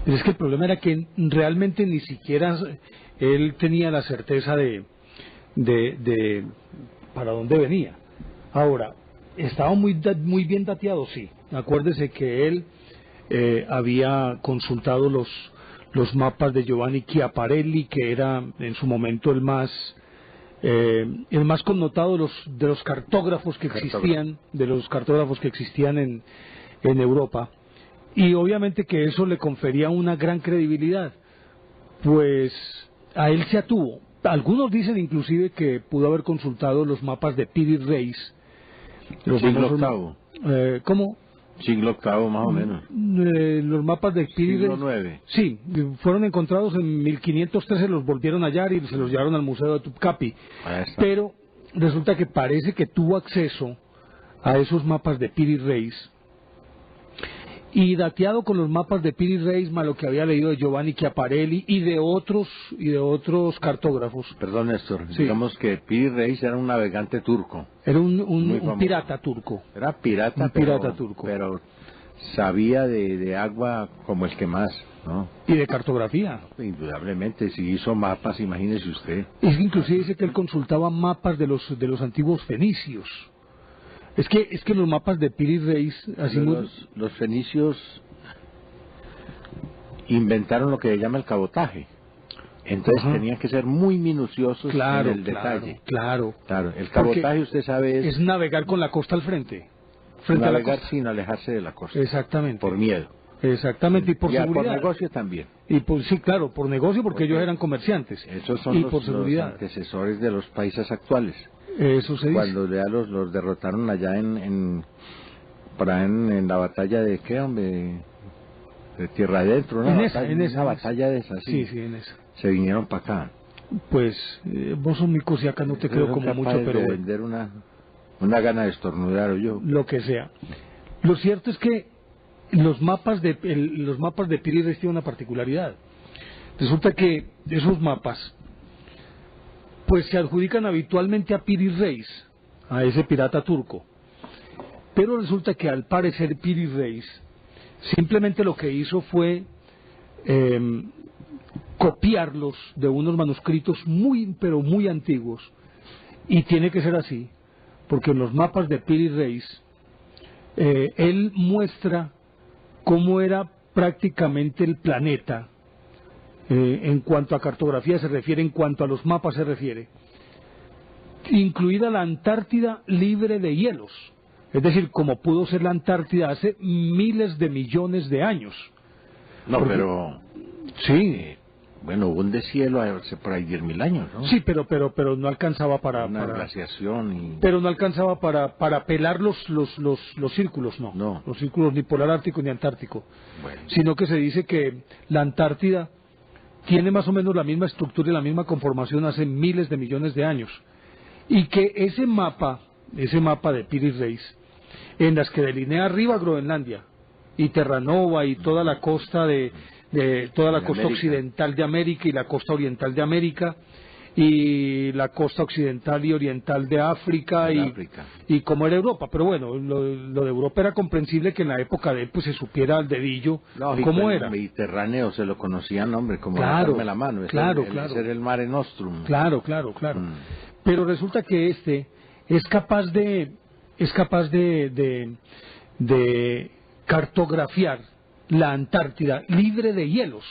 Pero es que el problema era que realmente ni siquiera él tenía la certeza de para dónde venía. Ahora, estaba muy bien dateado, sí. Acuérdese que él había consultado los mapas de Giovanni Chiaparelli, que era en su momento el más connotado de los cartógrafos que existían en Europa, y obviamente que eso le confería una gran credibilidad. Pues a él se atuvo. Algunos dicen inclusive que pudo haber consultado los mapas de Piri Reis, los siglo famosos, VIII. ¿cómo? Siglo VIII más o menos. Los mapas de Piri Siglo Reis, IX. sí, fueron encontrados en 1513, los volvieron a hallar y se los llevaron al Museo de Topkapi. Pero resulta que parece que tuvo acceso a esos mapas de Piri Reis, y dateado con los mapas de Piri Reis, más lo que había leído de Giovanni Chiaparelli y de otros cartógrafos. Perdón, Néstor, Sí. digamos que Piri Reis era un navegante turco. Era un pirata turco. Era pirata, un pirata turco. Pero sabía de agua como el que más, ¿no? Y de cartografía. Indudablemente, si hizo mapas, imagínese usted. Es que inclusive dice que él consultaba mapas de los antiguos fenicios. Es que los mapas de Piri Reis, así los fenicios inventaron lo que se llama el cabotaje. Entonces tenían que ser muy minuciosos en el detalle. Claro. El cabotaje, porque usted sabe, es navegar con la costa al frente. Navegar sin alejarse de la costa. Exactamente. Por miedo. Exactamente, y por seguridad. Por negocio también. Y sí, claro, por negocio, porque ellos eran comerciantes. Esos son los antecesores de los países actuales. Eso se dice. Cuando ya los derrotaron allá en la batalla de ¿qué, hombre? De Tierra Adentro, ¿no? En esa batalla de esa, sí, en esa. Se vinieron para acá. Pues vos sos mi cosiaca, no te creo como mucho, pero de vender una gana de estornudar o yo. Lo que sea. Lo cierto es que los mapas de Piri Reis tienen una particularidad. Resulta que esos mapas pues se adjudican habitualmente a Piri Reis, a ese pirata turco. Pero resulta que al parecer Piri Reis simplemente lo que hizo fue copiarlos de unos manuscritos pero muy antiguos. Y tiene que ser así, porque en los mapas de Piri Reis él muestra cómo era prácticamente el planeta, en cuanto a cartografía se refiere, en cuanto a los mapas se refiere, incluida la Antártida libre de hielos, es decir, como pudo ser la Antártida hace miles de millones de años. Pero sí, bueno, hubo un deshielo hace por ahí 10.000 años, ¿no? Sí, pero no alcanzaba para glaciación pero no alcanzaba para pelar los círculos, no. Los círculos ni polar ártico ni antártico. Bueno. Sino que se dice que la Antártida tiene más o menos la misma estructura y la misma conformación hace miles de millones de años, y que ese mapa de Piri Reis, en las que delinea arriba Groenlandia y Terranova y toda la costa toda la costa occidental de América y la costa oriental de América y la costa occidental y oriental de África y como era Europa, pero bueno, lo de Europa era comprensible que en la época de él pues se supiera al dedillo cómo era. El Mediterráneo se lo conocían, hombre, como la mano. Claro. Ese era el Mare Nostrum. Claro. Pero resulta que es capaz de cartografiar la Antártida libre de hielos.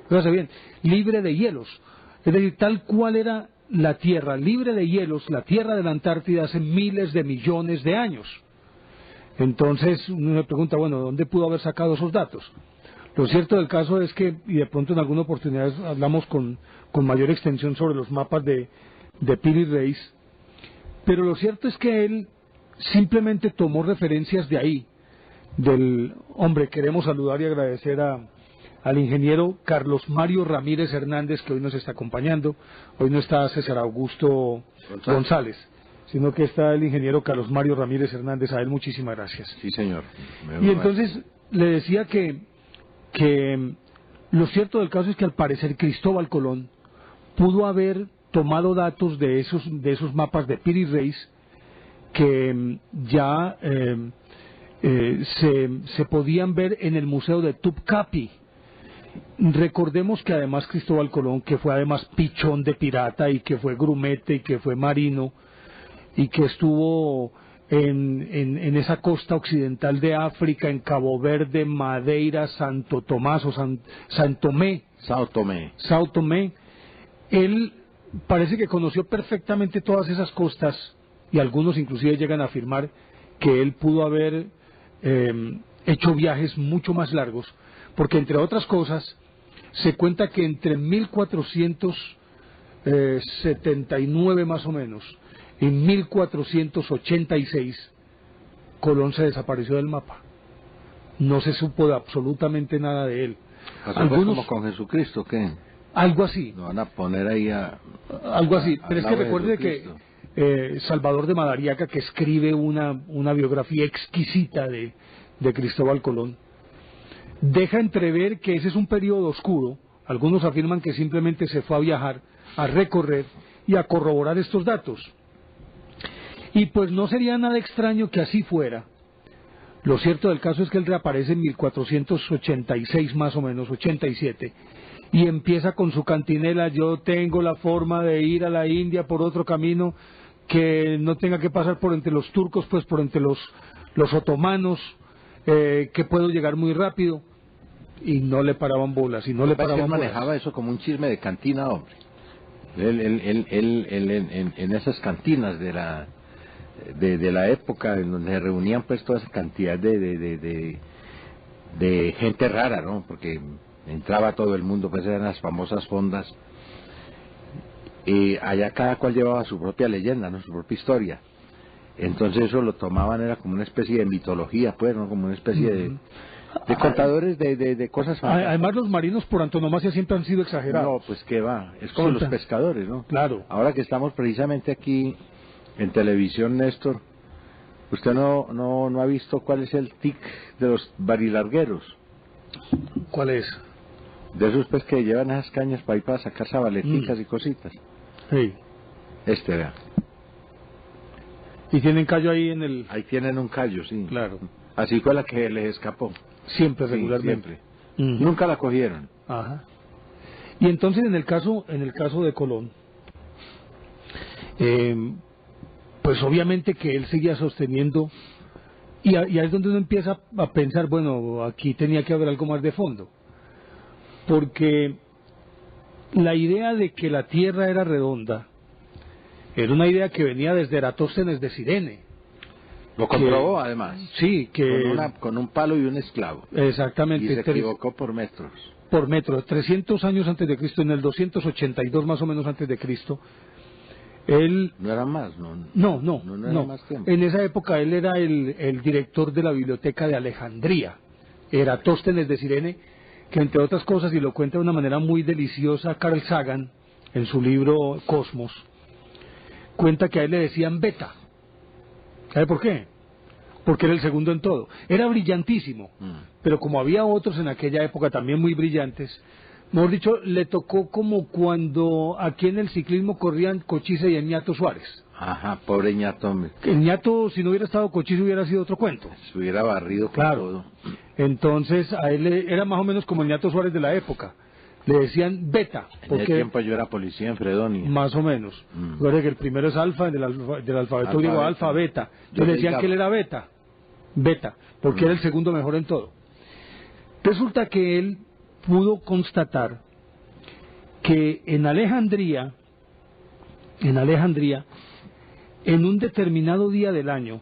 Fíjate bien, libre de hielos. Es decir, tal cual era la Tierra libre de hielos, la Tierra de la Antártida hace miles de millones de años. Entonces uno se pregunta, bueno, ¿dónde pudo haber sacado esos datos? Lo cierto del caso es que, y de pronto en alguna oportunidad hablamos con mayor extensión sobre los mapas de Piri Reis, pero lo cierto es que él simplemente tomó referencias de ahí, queremos saludar y agradecer al ingeniero Carlos Mario Ramírez Hernández, que hoy nos está acompañando. Hoy no está César Augusto González, sino que está el ingeniero Carlos Mario Ramírez Hernández. A él muchísimas gracias. Sí, señor. Y entonces le decía que lo cierto del caso es que al parecer Cristóbal Colón pudo haber tomado datos de esos mapas de Piri Reis que ya se podían ver en el Museo de Topkapi. Recordemos que además Cristóbal Colón, que fue además pichón de pirata y que fue grumete y que fue marino y que estuvo en esa costa occidental de África, en Cabo Verde, Madeira, Santo Tomás o Sao Tomé, él parece que conoció perfectamente todas esas costas y algunos inclusive llegan a afirmar que él pudo haber hecho viajes mucho más largos, porque entre otras cosas se cuenta que entre 1479 más o menos y 1486 Colón se desapareció del mapa. No se supo de absolutamente nada de él. Algunos, como con Jesucristo, ¿qué? Algo así. Lo van a poner ahí algo así. Pero es que recuerde que Salvador de Madariaga, que escribe una biografía exquisita de Cristóbal Colón, deja entrever que ese es un periodo oscuro. Algunos afirman que simplemente se fue a viajar, a recorrer y a corroborar estos datos. Y pues no sería nada extraño que así fuera. Lo cierto del caso es que él reaparece en 1486 más o menos, 87, y empieza con su cantinela: yo tengo la forma de ir a la India por otro camino que no tenga que pasar por entre los turcos, pues por entre los otomanos, que puedo llegar muy rápido. Y no le paraban bolas, y no le paraban bolas. Él manejaba eso como un chisme de cantina, hombre. Él en esas cantinas de la época en donde se reunían pues toda esa cantidad de gente rara, ¿no? Porque entraba todo el mundo, pues eran las famosas fondas. Y allá cada cual llevaba su propia leyenda, ¿no? Su propia historia. Entonces eso lo tomaban, era como una especie de mitología, pues, ¿no? Como una especie de contadores de cosas fantásticas. Además los marinos por antonomasia siempre han sido exagerados. No, pues qué va, es como los pescadores, ¿no? Claro. Ahora que estamos precisamente aquí en televisión, Néstor, ¿usted no ha visto cuál es el tic de los barilargueros? ¿Cuál es? De esos pues que llevan esas cañas para ir para sacar sabaleticas y cositas. Sí. Vea. Y tienen callo ahí en el... Ahí tienen un callo, sí. Claro. Así fue la que les escapó. Siempre, regularmente. Siempre. Nunca la cogieron. Ajá. Y entonces en el caso de Colón, pues obviamente que él seguía sosteniendo, y ahí es donde uno empieza a pensar, bueno, aquí tenía que haber algo más de fondo, porque la idea de que la Tierra era redonda era una idea que venía desde Eratóstenes de Cirene. Lo comprobó además. Sí, que con un palo y un esclavo. Exactamente. Y se equivocó por metros. Por metros, 300 años antes de Cristo, en el 282 más o menos antes de Cristo. Él... No era más, No era más tiempo. En esa época él era el director de la biblioteca de Alejandría, Eratóstenes de Cirene, que entre otras cosas, y lo cuenta de una manera muy deliciosa Carl Sagan en su libro Cosmos, cuenta que a él le decían Beta. ¿Sabe por qué? Porque era el segundo en todo. Era brillantísimo, pero como había otros en aquella época también muy brillantes, mejor dicho, le tocó como cuando aquí en el ciclismo corrían Cochise y Eñato Suárez. Ajá, pobre Eñato, hombre. Eñato, si no hubiera estado Cochise, hubiera sido otro cuento. Se hubiera barrido con todo. Entonces, a él era más o menos como Eñato Suárez de la época. Le decían Beta. En ese tiempo yo era policía en Fredonia. Más o menos. Recuerde que el primero es alfa, del alfabeto griego alfa, beta. Entonces le decían que él era beta, porque era el segundo mejor en todo. Resulta que él pudo constatar que en Alejandría, en un determinado día del año,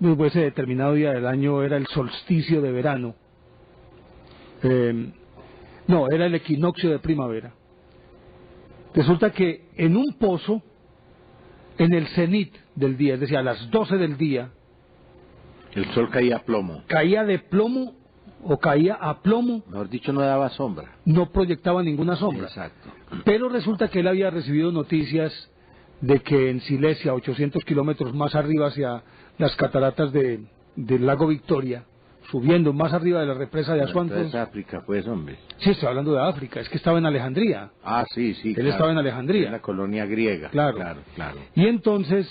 ese determinado día del año era el solsticio de verano, no, era el equinoccio de primavera. Resulta que en un pozo, en el cenit del día, es decir, a las 12 del día, el sol caía a plomo. Caía de plomo o caía a plomo. Mejor dicho, no daba sombra. No proyectaba ninguna sombra. Exacto. Pero resulta que él había recibido noticias de que en Silesia, 800 kilómetros más arriba hacia las cataratas del lago Victoria, subiendo más arriba de la represa de Asuán. Es África, pues, hombre. Sí, estoy hablando de África, es que estaba en Alejandría. Ah, sí, Él estaba en Alejandría. En la colonia griega. Claro. Claro. Y entonces,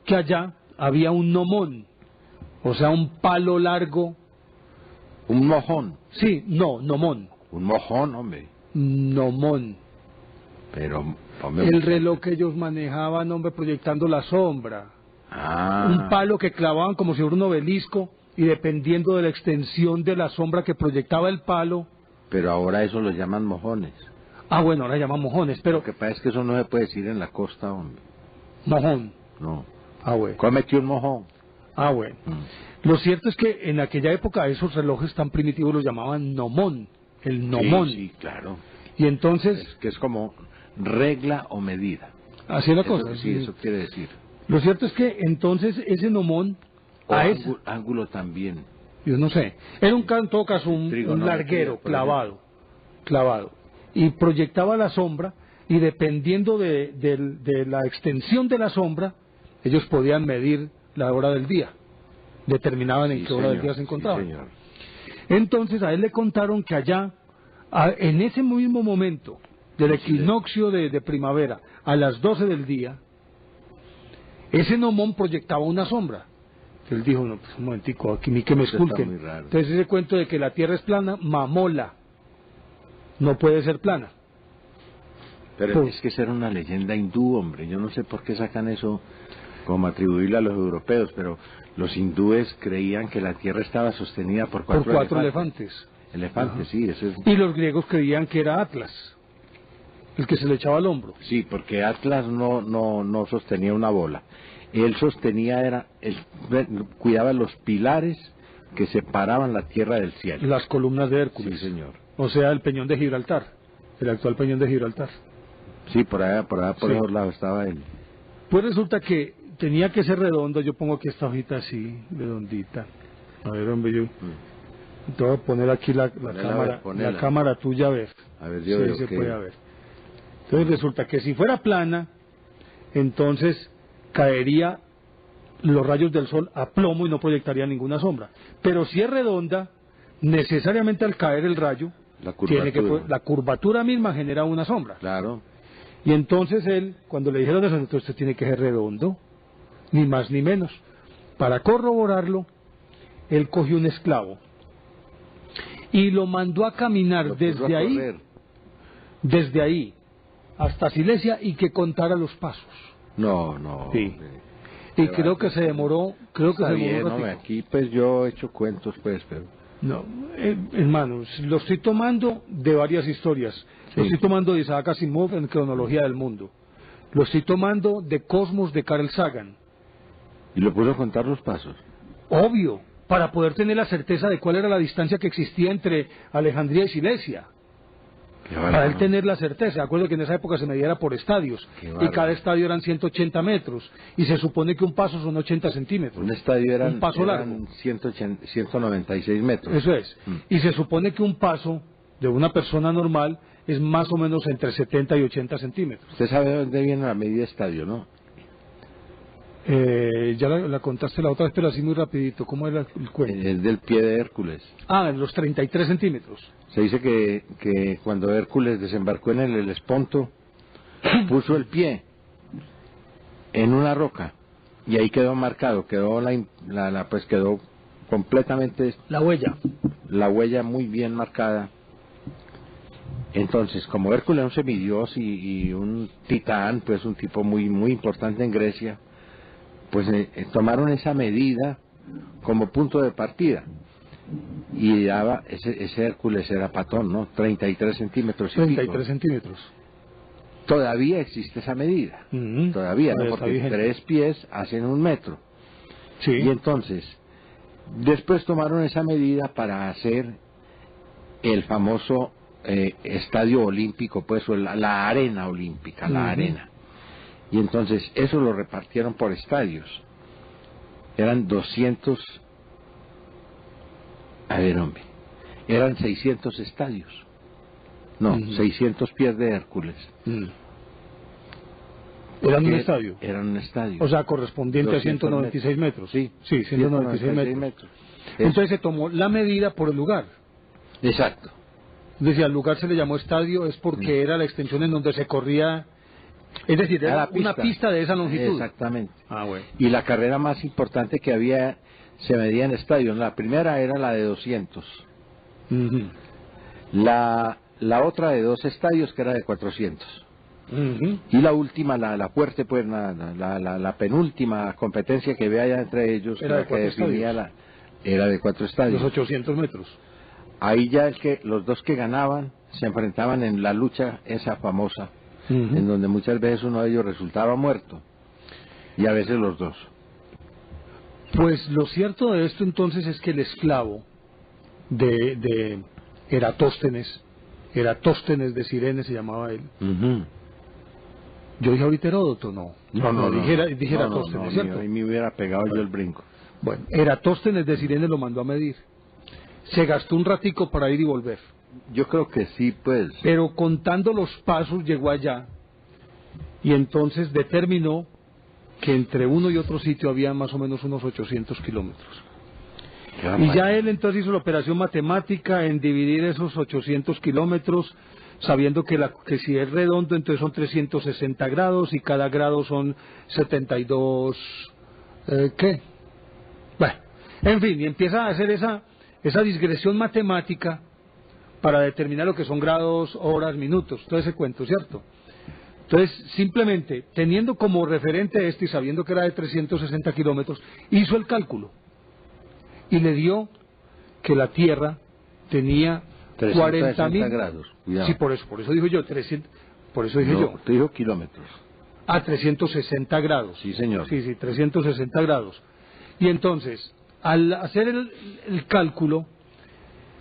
que allá había un nomón, o sea, un palo largo. ¿Un mojón? Sí, nomón. Un mojón, hombre. Nomón. Pero, hombre, El reloj que ellos manejaban, hombre, proyectando la sombra. Ah, Un palo que clavaban como si fuera un obelisco y dependiendo de la extensión de la sombra que proyectaba el palo. pero ahora eso lo llaman mojones. Ah, bueno, ahora llaman mojones, pero... Lo que pasa es que eso no se puede decir en la costa, hombre. Mojón. No. Ah, bueno. Cómete un mojón. Ah, bueno. Lo cierto es que en aquella época esos relojes tan primitivos los llamaban nomón. El nomón. Sí, sí, claro. Y entonces... Es que es como regla o medida. Así es la Eso, cosa. sí, eso quiere decir. Lo cierto es que entonces ese nomón... O a esa, ángulo también. yo no sé. Era en todo caso un Trigonometría, larguero por clavado. Y proyectaba la sombra y dependiendo de la extensión de la sombra, ellos podían medir la hora del día. Determinaban en Sí, qué hora del señor, día se encontraban. Sí, señor. Entonces a él le contaron que allá, en ese mismo momento del equinoccio de primavera, a las 12 del día, ese nomón proyectaba una sombra. Él dijo, no, pues un momentico, aquí ni que me Eso está esculquen. muy raro. Entonces ese cuento de que la Tierra es plana, mamola. No puede ser plana. Pero Pues- es que esa era una leyenda hindú, hombre. Yo no sé por qué sacan eso como atribuirle a los europeos, pero los hindúes creían que la tierra estaba sostenida por Por cuatro cuatro elefantes. Elefantes, Ajá. sí, eso es... Y los griegos creían que era Atlas, el que se le echaba al hombro. Sí, porque Atlas no sostenía una bola. Él sostenía, cuidaba los pilares que separaban la tierra del cielo. Las columnas de Hércules. Sí, señor. O sea, el peñón de Gibraltar, el actual peñón de Gibraltar. Sí, por allá, por Sí. esos lados estaba él. Pues resulta que tenía que ser redondo. Yo pongo aquí esta hojita así, redondita. A ver, hombre, yo te voy a poner aquí la Ponela, cámara, a ver, ponela. la cámara tuya, a ver. A ver, yo Sí, veo se que... puede ver. Entonces resulta que si fuera plana, entonces caería los rayos del sol a plomo y no proyectaría ninguna sombra. Pero si es redonda, necesariamente al caer el rayo, La tiene que curvatura. la curvatura misma genera una sombra. Claro. Y entonces él, cuando le dijeron eso, entonces usted tiene que ser redondo, ni más ni menos. Para corroborarlo, él cogió un esclavo y lo mandó a caminar Lo puso a correr. desde ahí hasta Silesia y que contara los pasos. No. Sí. hombre. Y Qué creo que bárbaro. se demoró, Está bien, un hombre, ratico. aquí pues yo he hecho cuentos pues, pero... No, hermanos, lo estoy tomando de varias historias. Lo Sí. estoy tomando de Isaac Asimov en Cronología del Mundo. Lo estoy tomando de Cosmos de Carl Sagan. Y lo puso a contar los pasos. Obvio, para poder tener la certeza de cuál era la distancia que existía entre Alejandría y Silesia. Qué Para bárbaro. él tener la certeza. Acuerdo que en esa época se medía por estadios. Qué Y bárbaro. cada estadio eran 180 metros. Y se supone que un paso son 80 centímetros. Un estadio Un paso eran largo. 196 metros. Eso es. Mm. Y se supone que un paso de una persona normal es más o menos entre 70 y 80 centímetros. Usted sabe de dónde viene la medida estadio, ¿no? Ya la contaste la otra vez, pero así muy rapidito. ¿Cómo era el cuento? Es del pie de Hércules. Ah, en los 33 centímetros. Se dice que cuando Hércules desembarcó en el Helesponto, puso el pie en una roca y ahí quedó marcado, quedó pues quedó completamente La huella. la huella muy bien marcada. Entonces, como Hércules era un semidios y un titán, pues un tipo muy muy importante en Grecia, pues tomaron esa medida como punto de partida. Y daba, ese Hércules era patón, ¿no? 33 centímetros y 33 pico. centímetros. Todavía existe esa medida. Ujú. Todavía, ¿no? Está Porque vigente. 3 pies hacen 1 metro. Sí. Y entonces, después tomaron esa medida para hacer el famoso estadio olímpico, pues, o la arena olímpica, la Ujú. arena. Y entonces, eso lo repartieron por estadios. Eran 200... A ver, hombre. Eran 600 estadios. No, Ujú. 600 pies de Hércules. ¿Eran un Porque estadio? Eran un estadio. O sea, correspondiente a 200 196 metros. Sí, Sí, 196 metros. Entonces se tomó la medida por el lugar. Exacto. Decía, al lugar se le llamó estadio es porque era la extensión en donde se corría, es decir, Era era la pista. una pista de esa longitud. Exactamente. Ah, bueno. Y la carrera más importante que había se medía en estadios. La primera era la de 200. Ujú. La otra de 2 estadios, que era de 400. Y la última, la fuerte, pues, la penúltima competencia que había allá entre ellos, era la que definía era de 4 estadios. Los 800 metros. Ahí ya los dos que ganaban se enfrentaban en la lucha esa famosa, en donde muchas veces uno de ellos resultaba muerto, y a veces los dos. Pues lo cierto de esto entonces es que el esclavo de Eratóstenes de Cirene se llamaba él. Yo dije ahorita Heródoto, no. Dije Eratóstenes, ¿cierto? A mí me hubiera pegado yo el brinco. Bueno, Eratóstenes de Cirene lo mandó a medir. Se gastó un ratico para ir y volver. Yo creo que sí, pues. Pero contando los pasos llegó allá y entonces determinó que entre uno y otro sitio había más o menos unos 800 kilómetros. Y ya él entonces hizo la operación matemática en dividir esos 800 kilómetros, sabiendo que si es redondo entonces son 360 grados y cada grado son 72... ¿qué? Bueno, en fin, y empieza a hacer esa digresión matemática para determinar lo que son grados, horas, minutos, todo ese cuento, ¿cierto? Entonces, simplemente, teniendo como referente y sabiendo que era de 360 kilómetros, hizo el cálculo y le dio que la Tierra tenía 40.000 grados. Sí, por eso dijo yo, 300, por eso dije yo. Te dijo kilómetros. 360 grados. Sí, señor. Sí, 360 grados. Y entonces, al hacer el cálculo,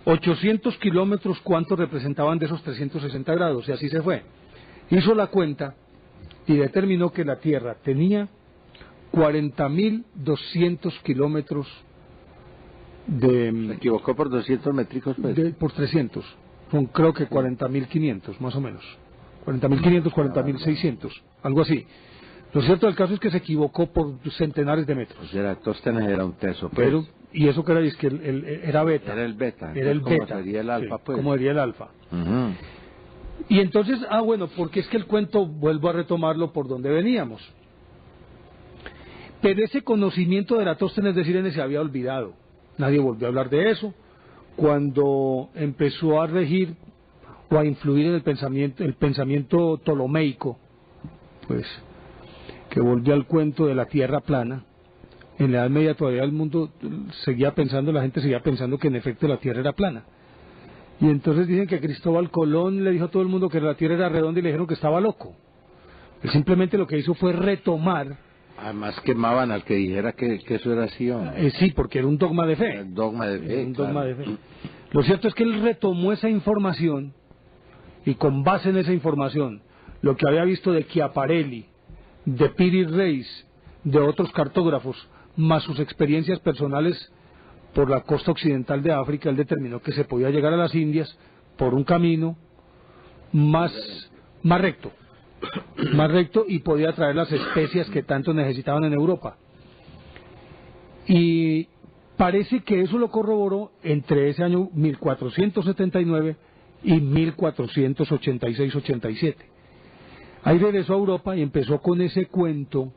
800 kilómetros, ¿cuántos representaban de esos 360 grados? Y así se fue. Hizo la cuenta y determinó que la Tierra tenía 40.200 kilómetros Se equivocó por 200 métricos, pues. por 300. Son creo que 40.500, más o menos. 40.500, 40.600, algo así. Lo cierto del caso es que se equivocó por centenares de metros. Pues Eratóstenes era un teso, pues. Y eso que era, es que era beta. Era el beta. Era el beta. Como sería el alfa, sí, pues. Como sería el alfa. Y entonces, bueno, porque es que el cuento, vuelvo a retomarlo por donde veníamos. Pero ese conocimiento de Eratóstenes de Cirene se había olvidado. Nadie volvió a hablar de eso. Cuando empezó a regir o a influir en el pensamiento ptolomeico, pues, que volvió al cuento de la Tierra plana. En la Edad Media todavía el mundo la gente seguía pensando que en efecto la Tierra era plana. Y entonces dicen que Cristóbal Colón le dijo a todo el mundo que la Tierra era redonda y le dijeron que estaba loco. Él simplemente lo que hizo fue retomar. Además quemaban al que dijera que eso era así, sí, porque era un dogma de fe. Un dogma de fe, dogma de fe. Lo cierto es que él retomó esa información y con base en esa información, lo que había visto de Chiaparelli, de Piri Reis, de otros cartógrafos, más sus experiencias personales por la costa occidental de África, él determinó que se podía llegar a las Indias por un camino más recto y podía traer las especias que tanto necesitaban en Europa. Y parece que eso lo corroboró entre ese año 1479 y 1486-87. Ahí regresó a Europa y empezó con ese cuento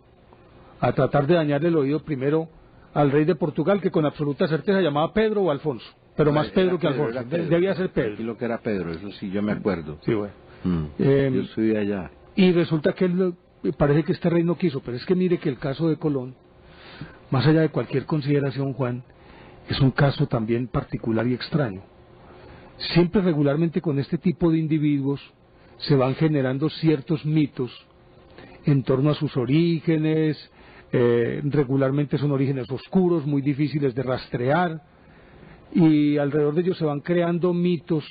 a tratar de dañarle el oído primero al rey de Portugal, que con absoluta certeza llamaba Pedro o Alfonso, pero más Pedro que Alfonso. Debía ser Pedro. Aquí lo que era Pedro, eso sí, yo me acuerdo. Sí, bueno. Yo estuve allá. Y resulta que parece que este rey no quiso, pero es que mire que el caso de Colón, más allá de cualquier consideración, Juan, es un caso también particular y extraño. Siempre regularmente con este tipo de individuos se van generando ciertos mitos en torno a sus orígenes. Regularmente son orígenes oscuros, muy difíciles de rastrear, y alrededor de ellos se van creando mitos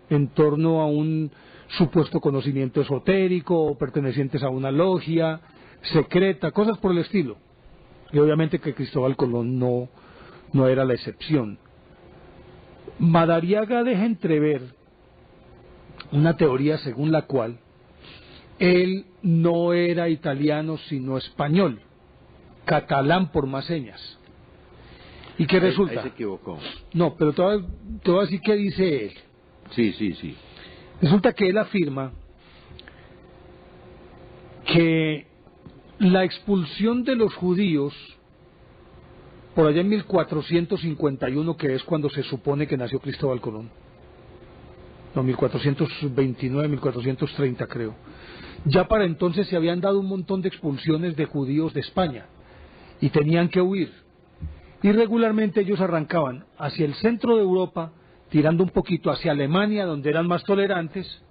en torno a un supuesto conocimiento esotérico, o pertenecientes a una logia secreta, cosas por el estilo. Y obviamente que Cristóbal Colón no era la excepción. Madariaga deja entrever una teoría según la cual él no era italiano sino español, catalán por más señas. ¿Y qué resulta? Ahí se equivocó. No, pero te voy a decir qué dice él. Sí. Resulta que él afirma que la expulsión de los judíos por allá en 1451, que es cuando se supone que nació Cristóbal Colón, no, 1429, 1430 creo. Ya para entonces se habían dado un montón de expulsiones de judíos de España y tenían que huir. Y regularmente ellos arrancaban hacia el centro de Europa, tirando un poquito hacia Alemania, donde eran más tolerantes.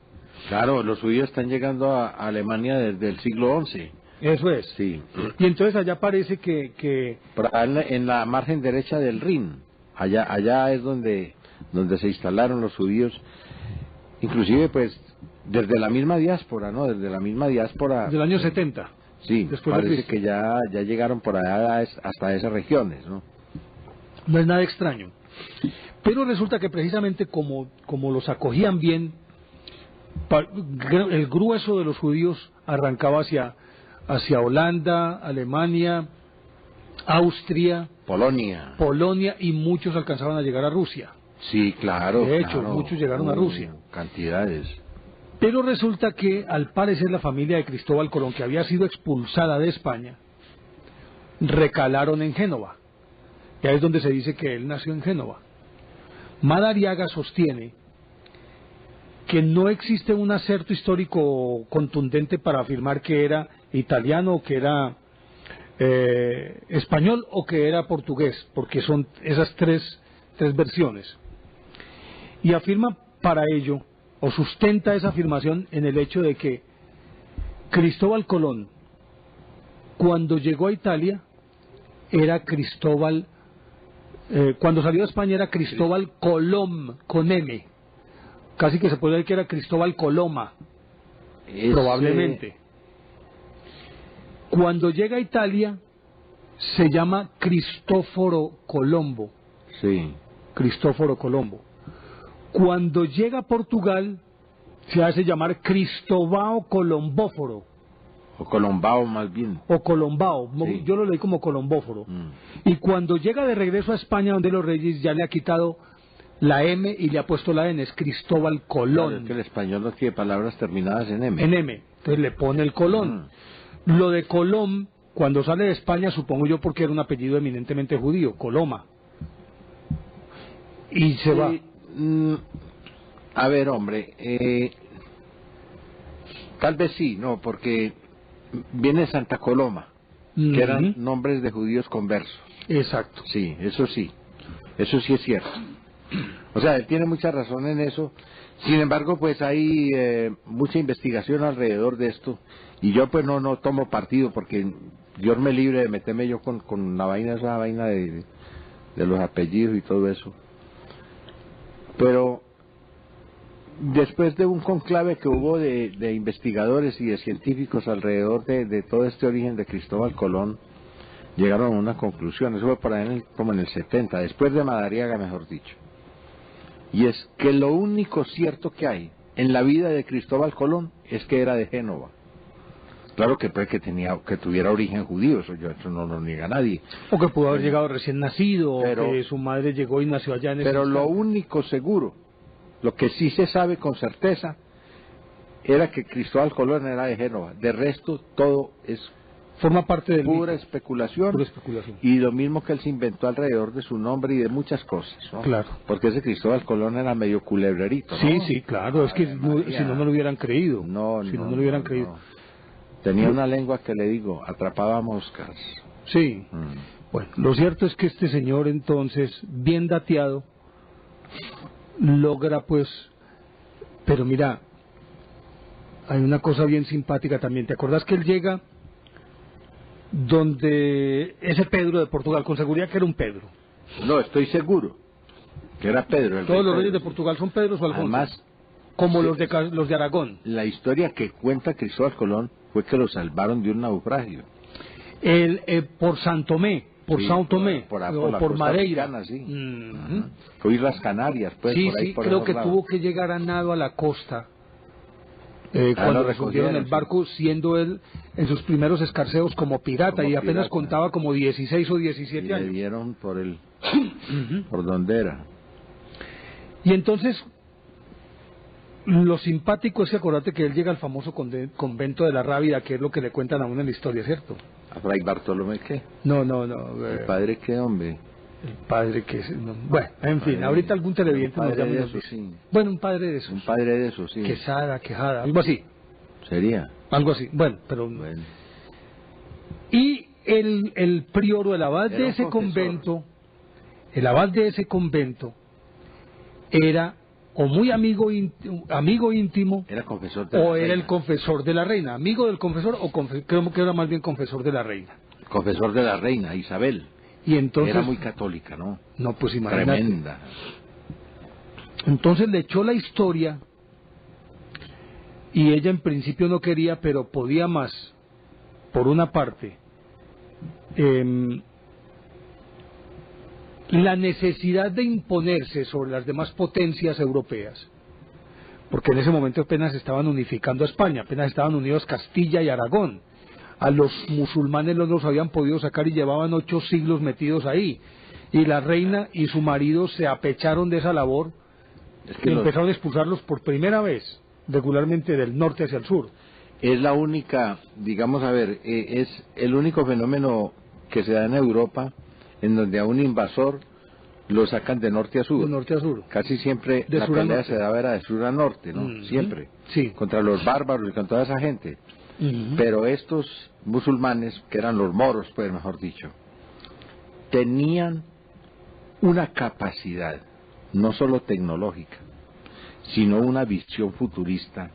Claro, los judíos están llegando a Alemania desde el siglo XI. Eso es. Sí. Y entonces allá parece que Por allá en la margen derecha del Rin, allá es donde se instalaron los judíos, inclusive pues desde la misma diáspora, ¿no? Desde la misma diáspora. del año 70. Sí, después de parece Cristo. que ya llegaron por allá hasta esas regiones, ¿no? No es nada extraño. Pero resulta que precisamente como los acogían bien, el grueso de los judíos arrancaba hacia Holanda, Alemania, Austria, Polonia, y muchos alcanzaban a llegar a Rusia. Sí, claro. De hecho, claro. muchos llegaron a Rusia. Cantidades. Pero resulta que al parecer la familia de Cristóbal Colón, que había sido expulsada de España, recalaron en Génova. Y ahí es donde se dice que él nació en Génova. Madariaga sostiene que no existe un acerto histórico contundente para afirmar que era italiano o que era español o que era portugués, porque son esas tres versiones. Y afirma para ello, o sustenta esa afirmación en el hecho de que Cristóbal Colón, cuando llegó a Italia, era Cristóbal, cuando salió de España era Cristóbal Colom, con M. Casi que se puede decir que era Cristóbal Coloma, probablemente. Cuando llega a Italia, se llama Cristóforo Colombo. Sí. Cristóforo Colombo. Cuando llega a Portugal, se hace llamar Cristóbao Colombóforo. O Colombao más bien. O Colombao, Sí. yo lo leí como Colombóforo. Y cuando llega de regreso a España, donde los reyes, ya le ha quitado la M y le ha puesto la N, es Cristóbal Colón. Claro, es que el español no tiene palabras terminadas en M. En M, entonces le pone el Colón. Lo de Colón, cuando sale de España, supongo yo porque era un apellido eminentemente judío, Coloma. Y se va. A ver, hombre, tal vez sí, no, porque viene Santa Coloma, que eran nombres de judíos conversos. Exacto. Sí, eso sí es cierto. O sea, él tiene mucha razón en eso. Sin embargo, pues hay mucha investigación alrededor de esto, y yo pues no tomo partido, porque Dios me libre de meterme yo con esa vaina de los apellidos y todo eso. Pero después de un conclave que hubo de investigadores y de científicos alrededor de todo este origen de Cristóbal Colón, llegaron a una conclusión. Eso fue por ahí como en el 70, después de Madariaga, mejor dicho. Y es que lo único cierto que hay en la vida de Cristóbal Colón es que era de Génova. Claro que puede que tuviera origen judío, eso no lo niega nadie. O que pudo haber llegado recién nacido, Pero, o que su madre llegó y nació allá en ese Pero lo instante. único seguro, lo que sí se sabe con certeza, era que Cristóbal Colón era de Génova. De resto, todo es Forma parte del pura mito. especulación. Pura especulación. Y lo mismo que él se inventó alrededor de su nombre y de muchas cosas, ¿no? Claro. Porque ese Cristóbal Colón era medio culebrerito, ¿no? Sí, sí, claro, es que si no lo hubieran creído. No lo hubieran creído. no. Tenía una lengua que le digo, atrapaba moscas. Sí. Bueno, lo cierto es que este señor entonces, bien dateado, logra pues, pero mira, hay una cosa bien simpática también. ¿Te acordás que él llega donde ese Pedro de Portugal, con seguridad que era un Pedro? No, estoy seguro que era Pedro. Todos los Pedro. reyes de Portugal son Pedros o Alfonso. Además, como sí, los de Aragón. La historia que cuenta Cristóbal Colón fue que lo salvaron de un naufragio. Por Santomé, por Sí, São Tomé, por o la por costa Madeira. africana, sí. Ujú. Fue Islas Canarias, pues, Sí, por ahí, sí, por creo esos que lados. tuvo que llegar a nado a la costa. Lo Cuando recogieron, recogieron el sí. barco, siendo él en sus primeros escarceos como pirata, Como y apenas pirata. contaba como 16 o Y 17 le años. dieron por donde era. Y entonces, lo simpático es que acordate que él llega al famoso convento de la Rábida, que es lo que le cuentan a uno en la historia, ¿cierto? ¿A Fray Bartolomé qué? No. ¿El padre qué, hombre? El padre que es... no, bueno, en fin, ahorita algún televidente nos llama y nos dice. Sí. Bueno, un padre de esos. Un padre de esos, sí. Quesada, Quejada, algo así. Sería. Algo así. Bueno, pero... Bueno. Y el prior o el abad de ese convento, el abad de ese convento, era o muy amigo íntimo, Era confesor de la o reina. era el confesor de la reina, amigo del confesor, o creo que era más bien confesor de la reina. Confesor de la reina, Isabel. Y entonces... Era muy católica, ¿no? No, pues imagínate. Tremenda. Entonces le echó la historia, y ella en principio no quería, pero podía más, por una parte, la necesidad de imponerse sobre las demás potencias europeas, porque en ese momento apenas estaban unificando a España, apenas estaban unidos Castilla y Aragón. A los musulmanes no los habían podido sacar y llevaban 8 siglos metidos ahí, y la reina y su marido se apecharon de esa labor y empezaron a expulsarlos por primera vez regularmente del norte hacia el sur. Es la única, digamos, a ver, es el único fenómeno que se da en Europa en donde a un invasor lo sacan de norte a sur. De norte a sur. Casi siempre De la sur a pelea norte. se daba era de sur a norte, ¿no? Siempre. Sí. Contra los bárbaros y con toda esa gente. Pero estos musulmanes, que eran los moros, pues mejor dicho, tenían una capacidad, no solo tecnológica, sino una visión futurista,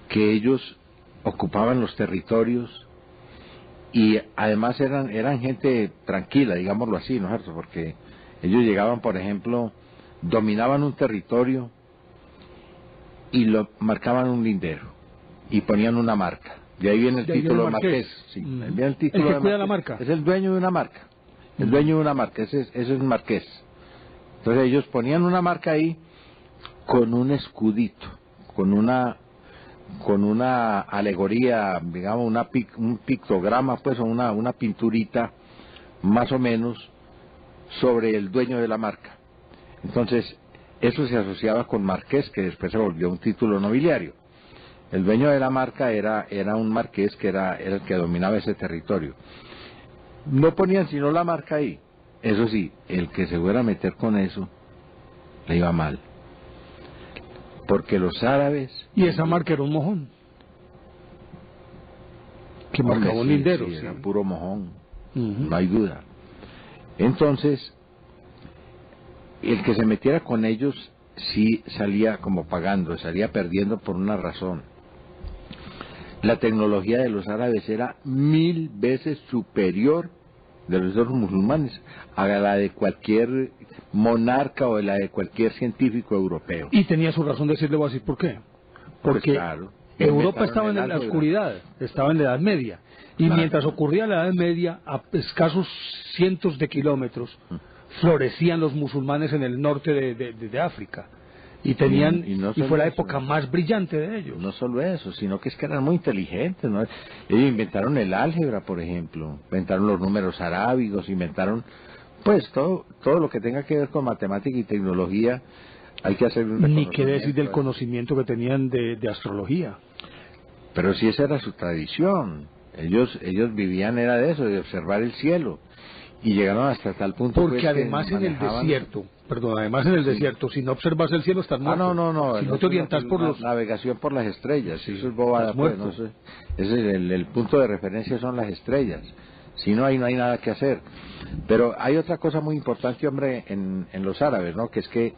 que ellos ocupaban los territorios y además eran gente tranquila, digámoslo así, ¿no es cierto? Porque ellos llegaban, por ejemplo, dominaban un territorio y lo marcaban un lindero y ponían una marca. De ahí viene el título de marqués. Sí, viene el título el que de cuida la marqués. marca. Es el dueño de una marca. El dueño de una marca, ese es el marqués. Entonces ellos ponían una marca ahí con un escudito, con una alegoría, digamos, un pictograma, pues, o una pinturita, más o menos, sobre el dueño de la marca. Entonces, eso se asociaba con marqués, que después se volvió un título nobiliario. El dueño de la marca era un marqués que era el que dominaba ese territorio. No ponían sino la marca ahí. Eso sí, el que se fuera a meter con eso, le iba mal. Porque los árabes... Y esa marca era un mojón. Que marcaba un lindero. Sí, era puro mojón, no hay duda. Entonces, el que se metiera con ellos sí salía como pagando, salía perdiendo por una razón. La tecnología de los árabes era 1000 veces superior de los otros musulmanes a la de cualquier monarca o de la de cualquier científico europeo. Y tenía su razón de decirle, voy a decir por qué. Porque Pues claro, Europa estaba en la oscuridad, estaba en la Edad Media. Y mientras ocurría la Edad Media, a escasos cientos de kilómetros, florecían los musulmanes en el norte de África. Y tenían y fue la época más brillante de ellos. No solo eso, sino que es que eran muy inteligentes, ¿no? Ellos inventaron el álgebra, por ejemplo, inventaron los números arábigos, inventaron, pues, todo lo que tenga que ver con matemática y tecnología. Hay que hacer un ni qué decir del conocimiento que tenían de astrología. Pero si esa era su tradición, ellos vivían era de eso, de observar el cielo, y llegaron hasta tal punto. Porque pues, además en el desierto, si no observas el cielo estás muerto. No, si no te orientas por los... navegación por las estrellas, eso es bobada, pues, no sé. El punto de referencia son las estrellas. Si no hay nada que hacer. Pero hay otra cosa muy importante, hombre, en los árabes, ¿no? Que es que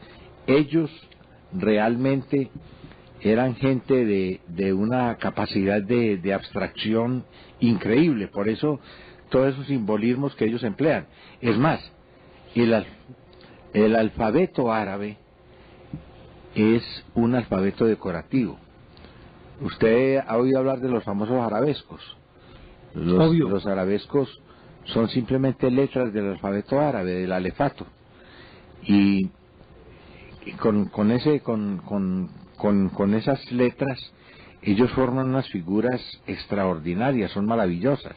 ellos realmente eran gente de una capacidad de abstracción increíble. Por eso todos esos simbolismos que ellos emplean. Es más, el alfabeto árabe es un alfabeto decorativo. Usted ha oído hablar de los famosos arabescos. Los arabescos son simplemente letras del alfabeto árabe, del alefato. Y con esas letras ellos forman unas figuras extraordinarias, son maravillosas.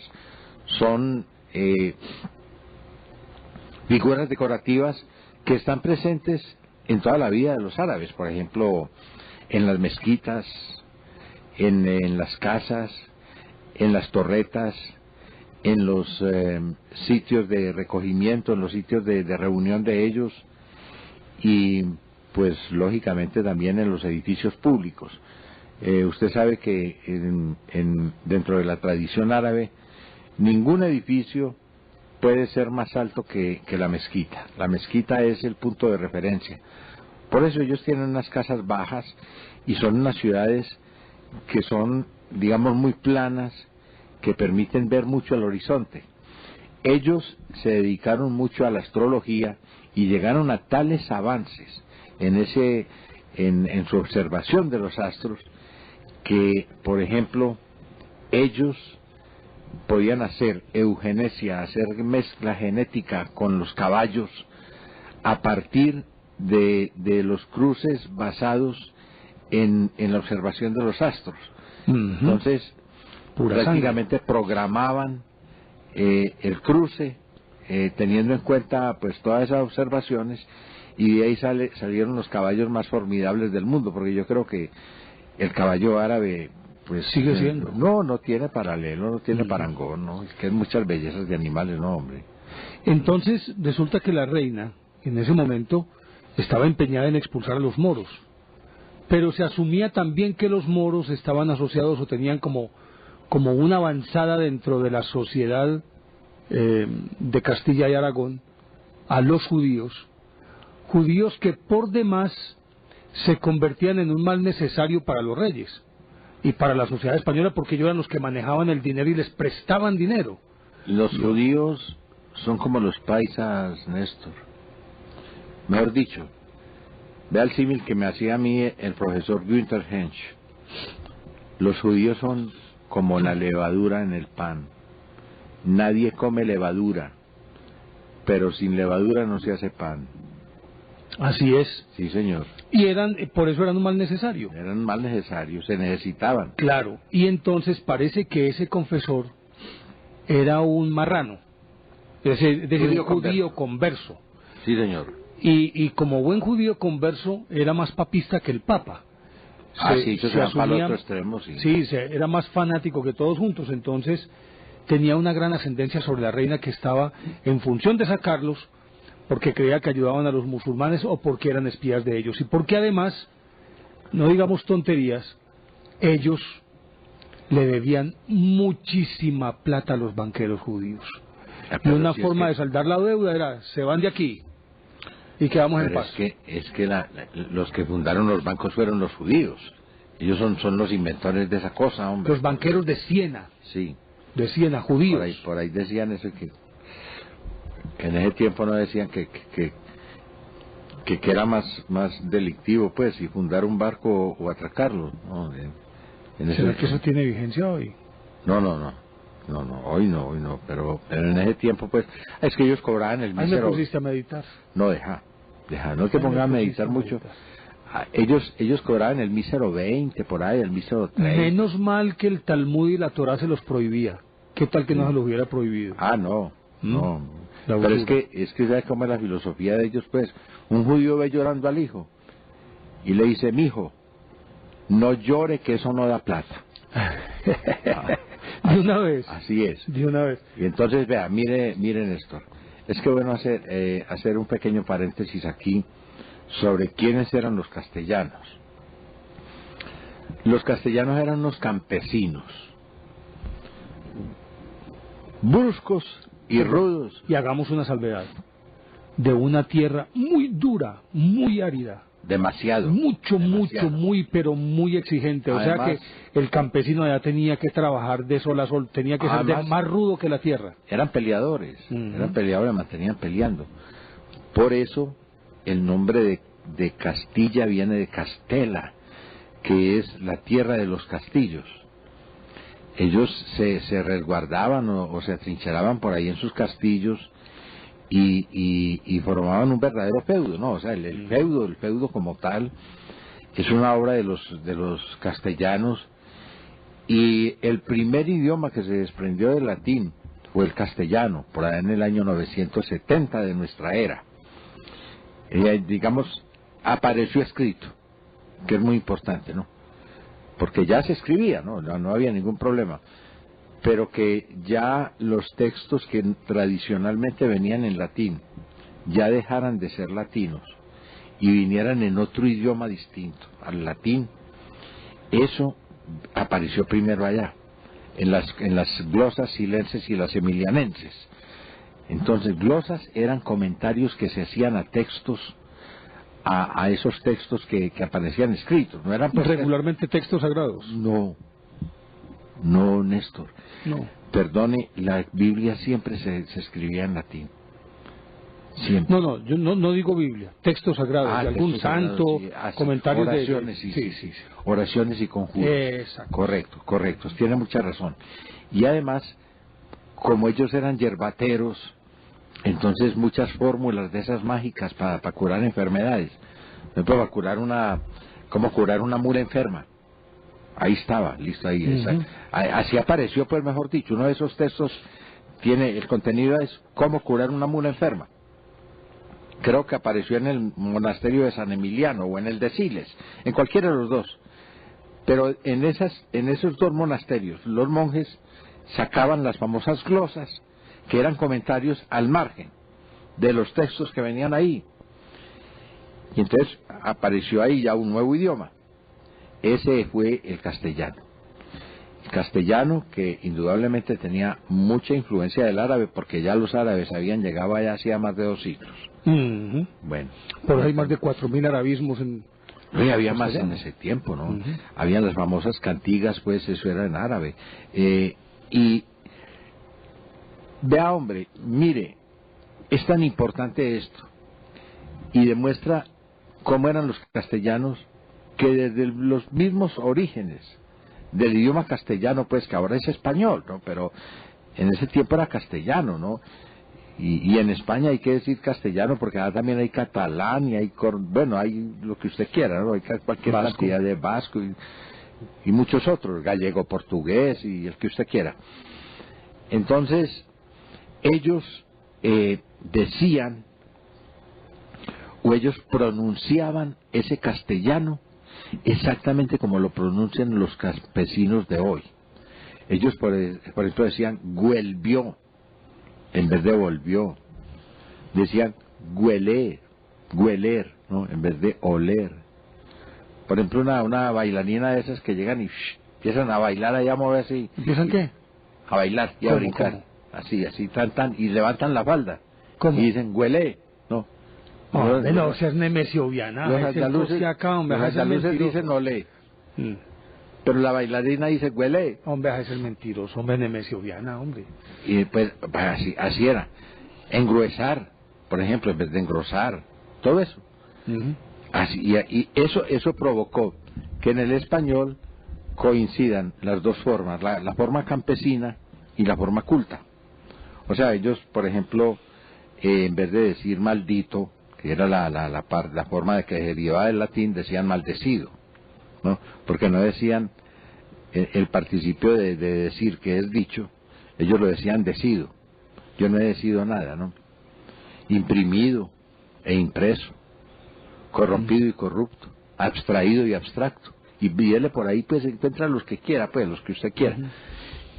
Son figuras decorativas que están presentes en toda la vida de los árabes, por ejemplo, en las mezquitas, en las casas, en las torretas, en los sitios de recogimiento, en los sitios de reunión de ellos, y pues lógicamente también en los edificios públicos. Usted sabe que dentro de la tradición árabe ningún edificio puede ser más alto que la mezquita. La mezquita es el punto de referencia. Por eso ellos tienen unas casas bajas y son unas ciudades que son, digamos, muy planas, que permiten ver mucho el horizonte. Ellos se dedicaron mucho a la astrología y llegaron a tales avances en su observación de los astros que, por ejemplo, ellos podían hacer eugenesia, hacer mezcla genética con los caballos a partir de los cruces basados en la observación de los astros. Entonces, prácticamente programaban el cruce teniendo en cuenta pues todas esas observaciones, y de ahí salieron los caballos más formidables del mundo, porque yo creo que el caballo árabe pues sigue siendo. No tiene paralelo, no tiene parangón, ¿no? Es que hay muchas bellezas de animales, no, hombre. Entonces resulta que la reina en ese momento estaba empeñada en expulsar a los moros, pero se asumía también que los moros estaban asociados o tenían como una avanzada dentro de la sociedad de Castilla y Aragón a los judíos que por demás se convertían en un mal necesario para los reyes y para la sociedad española, porque ellos eran los que manejaban el dinero y les prestaban dinero. Los judíos son como los paisas, Néstor. Mejor dicho, vea el símil que me hacía a mí el profesor Günther Hensch. Los judíos son como la levadura en el pan. Nadie come levadura, pero sin levadura no se hace pan. Así es. Sí, señor. Y por eso eran un mal necesario. Eran mal necesarios, se necesitaban. Claro, y entonces parece que ese confesor era un marrano, es decir, un judío converso. Sí, señor. Y como buen judío converso, era más papista que el Papa. Se asumía, para el otro extremo, sí. Sí, era más fanático que todos juntos, entonces tenía una gran ascendencia sobre la reina, que estaba en función de sacarlos, porque creía que ayudaban a los musulmanes o porque eran espías de ellos, y porque además, no digamos tonterías, ellos le debían muchísima plata a los banqueros judíos. Y una forma de saldar la deuda era: se van de aquí y quedamos en paz. Es que los que fundaron los bancos fueron los judíos. Ellos son los inventores de esa cosa, hombre. Los banqueros de Siena. Sí. De Siena, judíos. Por ahí decían eso, que en ese tiempo no decían que era más delictivo, pues, si fundar un barco o atracarlo. No, ¿Será que eso tiene vigencia hoy? No, hoy no, pero en ese tiempo, pues, es que ellos cobraban el mísero. Ahí me pusiste a meditar. No, deja, no te pongas a meditar mucho. Ellos cobraban el mísero 20, por ahí, el mísero 30. Menos mal que el Talmud y la Torá se los prohibía. ¿Qué tal que no se los hubiera prohibido? No. Pero es que ¿sabes cómo es la filosofía de ellos? Pues, un judío ve llorando al hijo y le dice: mijo, no llore, que eso no da plata. De una vez. Así es. De una vez. Y entonces, vea, mire Néstor, es que bueno hacer un pequeño paréntesis aquí sobre quiénes eran los castellanos. Los castellanos eran unos campesinos, bruscos y rudos. Y hagamos una salvedad: de una tierra muy dura, muy árida. Demasiado. Mucho, pero muy exigente. Además, o sea que el campesino allá tenía que trabajar de sol a sol, tenía que ser más rudo que la tierra. Eran peleadores, mantenían peleando. Por eso el nombre de Castilla viene de Castela, que es la tierra de los castillos. Ellos se resguardaban o se atrincheraban por ahí en sus castillos y formaban un verdadero feudo, ¿no? O sea, el feudo como tal es una obra de los castellanos, y el primer idioma que se desprendió del latín fue el castellano, por allá en el año 970 de nuestra era. Digamos, apareció escrito, que es muy importante, ¿no? Porque ya se escribía, no había ningún problema. pero que ya los textos que tradicionalmente venían en latín ya dejaran de ser latinos y vinieran en otro idioma distinto al latín. Eso apareció primero allá, en las glosas silenses y las emilianenses. Entonces, glosas eran comentarios que se hacían a textos, a esos textos que aparecían escritos, no eran regularmente textos sagrados. No, Néstor. No. Perdone, la Biblia siempre se escribía en latín. Siempre. No, yo no digo Biblia, textos sagrados, de algún santo, sagrados, sí, comentarios oraciones, de... sí. Oraciones y conjuros. Exacto. Correcto, tiene mucha razón. Y además, como ellos eran yerbateros, entonces muchas fórmulas de esas mágicas para curar enfermedades. Por ejemplo, para curar cómo curar una mula enferma. Ahí estaba, listo ahí. Así apareció, pues mejor dicho, uno de esos textos el contenido es cómo curar una mula enferma. Creo que apareció en el monasterio de San Emiliano o en el de Siles, en cualquiera de los dos. Pero en esos dos monasterios, los monjes sacaban las famosas glosas, que eran comentarios al margen de los textos que venían ahí. Y entonces apareció ahí ya un nuevo idioma. Ese fue el castellano. El castellano que indudablemente tenía mucha influencia del árabe, porque ya los árabes habían llegado allá hacía más de 2 siglos. Bueno. Pero hay más de 4.000 arabismos en... No, había más en ese tiempo, ¿no? Habían las famosas cantigas, pues eso era en árabe. Y vea, hombre, mire, es tan importante esto, y demuestra cómo eran los castellanos, que desde los mismos orígenes del idioma castellano, pues que ahora es español, ¿no? Pero en ese tiempo era castellano, ¿no? Y en España hay que decir castellano, porque ahora también hay catalán y hay hay lo que usted quiera, ¿no? Hay cualquier cantidad de vasco y muchos otros, gallego, portugués y el que usted quiera. Entonces, ellos decían, o ellos pronunciaban ese castellano exactamente como lo pronuncian los campesinos de hoy. Ellos, por ejemplo, decían vuelvió en vez de volvió. Decían hueler, ¿no? En vez de oler. Por ejemplo, una bailarina de esas que llegan y empiezan a bailar allá, a moverse. ¿Empiezan qué? A bailar y a brincar. ¿Cómo? Así, tan, y levantan la falda. ¿Cómo? Y dicen huele, ¿no? No seas Nemesio Viana. Los andaluces dicen olé. Pero la bailarina dice huele. Hombre, es el mentiroso, hombre, Nemesio Viana, hombre. Y pues así era. Engruesar, por ejemplo, en vez de engrosar. Todo eso. Así, y eso provocó que en el español coincidan las dos formas, la forma campesina y la forma culta. O sea, ellos, por ejemplo, en vez de decir maldito, que era la forma de que derivaba del latín, decían maldecido, ¿no? Porque no decían el participio de decir que es dicho, ellos lo decían decido. Yo no he decido nada, ¿no? Imprimido e impreso, corrompido y corrupto, abstraído y abstracto. Y pídele por ahí, pues encuentra los que quiera, pues los que usted quiera.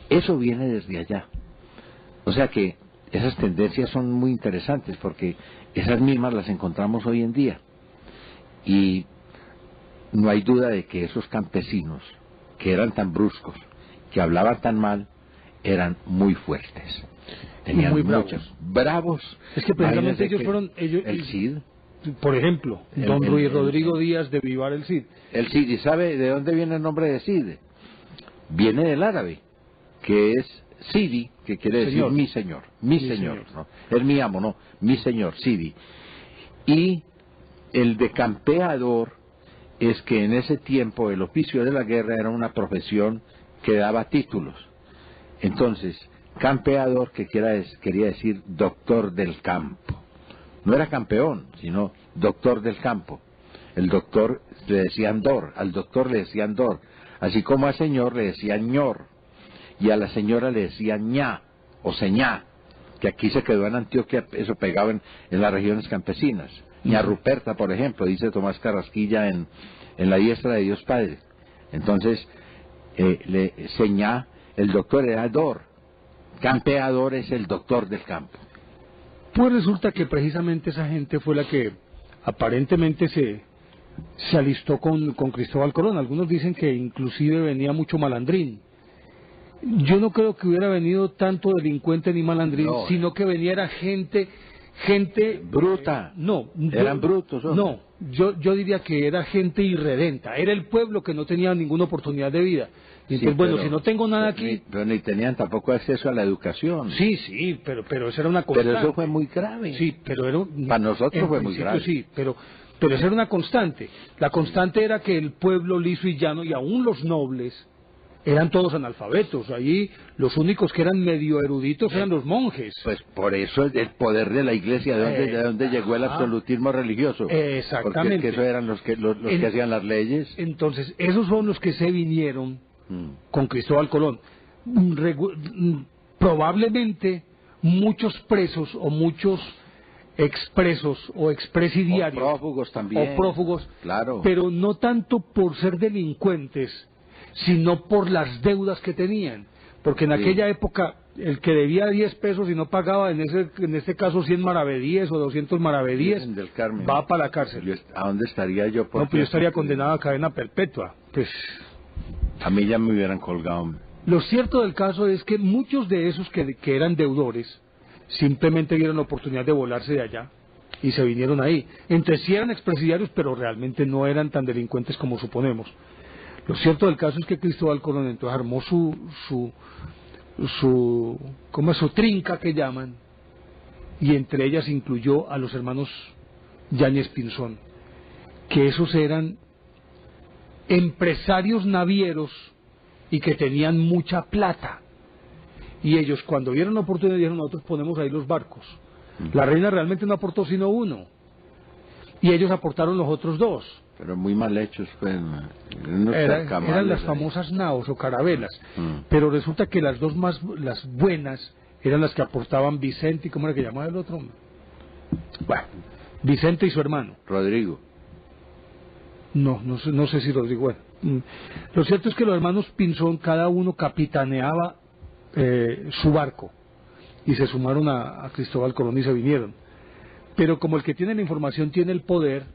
Eso viene desde allá. O sea que esas tendencias son muy interesantes, porque esas mismas las encontramos hoy en día. Y no hay duda de que esos campesinos, que eran tan bruscos, que hablaban tan mal, eran muy fuertes. Tenían muy muchos bravos. Es que precisamente ellos fueron... el Cid. Por ejemplo, don Ruiz Rodrigo Díaz de Vivar el Cid. El Cid, ¿y sabe de dónde viene el nombre de Cid? Viene del árabe, que es Sidi, que quiere decir mi señor, mi señor, ¿no? Es mi amo, no, mi señor, Sidi. Y el de campeador es que en ese tiempo el oficio de la guerra era una profesión que daba títulos. Entonces, campeador, que quería decir doctor del campo. No era campeón, sino doctor del campo. El doctor le decían dor, al doctor le decían dor, así como al señor le decían ñor, y a la señora le decían ña o señá, que aquí se quedó en Antioquia, eso pegaba en las regiones campesinas. Ña Ruperta, por ejemplo, dice Tomás Carrasquilla en La diestra de Dios Padre. Entonces, señá El doctor era Dor. Campeador es el doctor del campo. Pues resulta que precisamente esa gente fue la que aparentemente se alistó con Cristóbal Colón. Algunos dicen que inclusive venía mucho malandrín. Yo no creo que hubiera venido tanto delincuente ni malandrín, No, sino que veniera gente bruta. Eran brutos. No, yo diría que era gente irredenta. Era el pueblo que no tenía ninguna oportunidad de vida. Y entonces, Sí, bueno, pero si no tengo nada aquí... Pero ni tenían tampoco acceso a la educación. Sí, pero eso era una constante. Pero eso fue muy grave. Sí, pero era... Para nosotros fue muy grave. Sí, pero eso era una constante. La constante era que el pueblo liso y llano, y aún los nobles, eran todos analfabetos. Allí los únicos que eran medio eruditos eran los monjes. Pues por eso el poder de la iglesia, de dónde llegó el absolutismo religioso. Exactamente. Porque es que eso eran los que hacían las leyes. Entonces, esos son los que se vinieron con Cristóbal Colón. Probablemente muchos presos o muchos expresos o expresidiarios. O prófugos también. O prófugos. Claro. Pero no tanto por ser delincuentes, sino por las deudas que tenían. Porque en aquella época, el que debía 10 pesos y no pagaba, en este caso 100 maravedíes o 200 maravedíes, del Carmen, va para la cárcel. ¿A dónde estaría yo? No, pues yo estaría condenado a cadena perpetua. Pues a mí ya me hubieran colgado. Lo cierto del caso es que muchos de esos que eran deudores simplemente vieron la oportunidad de volarse de allá y se vinieron ahí. Entonces sí eran expresidiarios, pero realmente no eran tan delincuentes como suponemos. Lo cierto del caso es que Cristóbal Colón entonces armó su trinca que llaman, y entre ellas incluyó a los hermanos Yáñez Pinzón, que esos eran empresarios navieros y que tenían mucha plata. Y ellos, cuando vieron la oportunidad, dijeron: nosotros ponemos ahí los barcos. La reina realmente no aportó sino uno, y ellos aportaron los otros dos. Pero muy mal hechos, pues. Eran las famosas naos o carabelas. Pero resulta que las buenas, eran las que aportaban Vicente, ¿y cómo era que llamaba el otro? Bueno, Vicente y su hermano. Rodrigo. No sé si Rodrigo. Bueno, lo cierto es que los hermanos Pinzón, cada uno capitaneaba su barco, y se sumaron a Cristóbal Colón y se vinieron. Pero como el que tiene la información tiene el poder,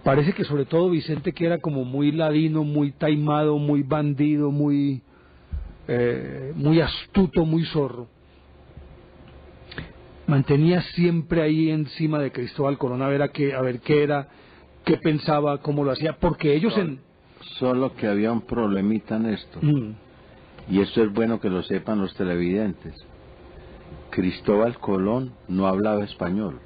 parece que sobre todo Vicente, que era como muy ladino, muy taimado, muy bandido, muy astuto, muy zorro, mantenía siempre ahí encima de Cristóbal Colón a ver qué era, qué pensaba, cómo lo hacía, porque ellos Solo que había un problemita en esto, y esto es bueno que lo sepan los televidentes. Cristóbal Colón no hablaba español,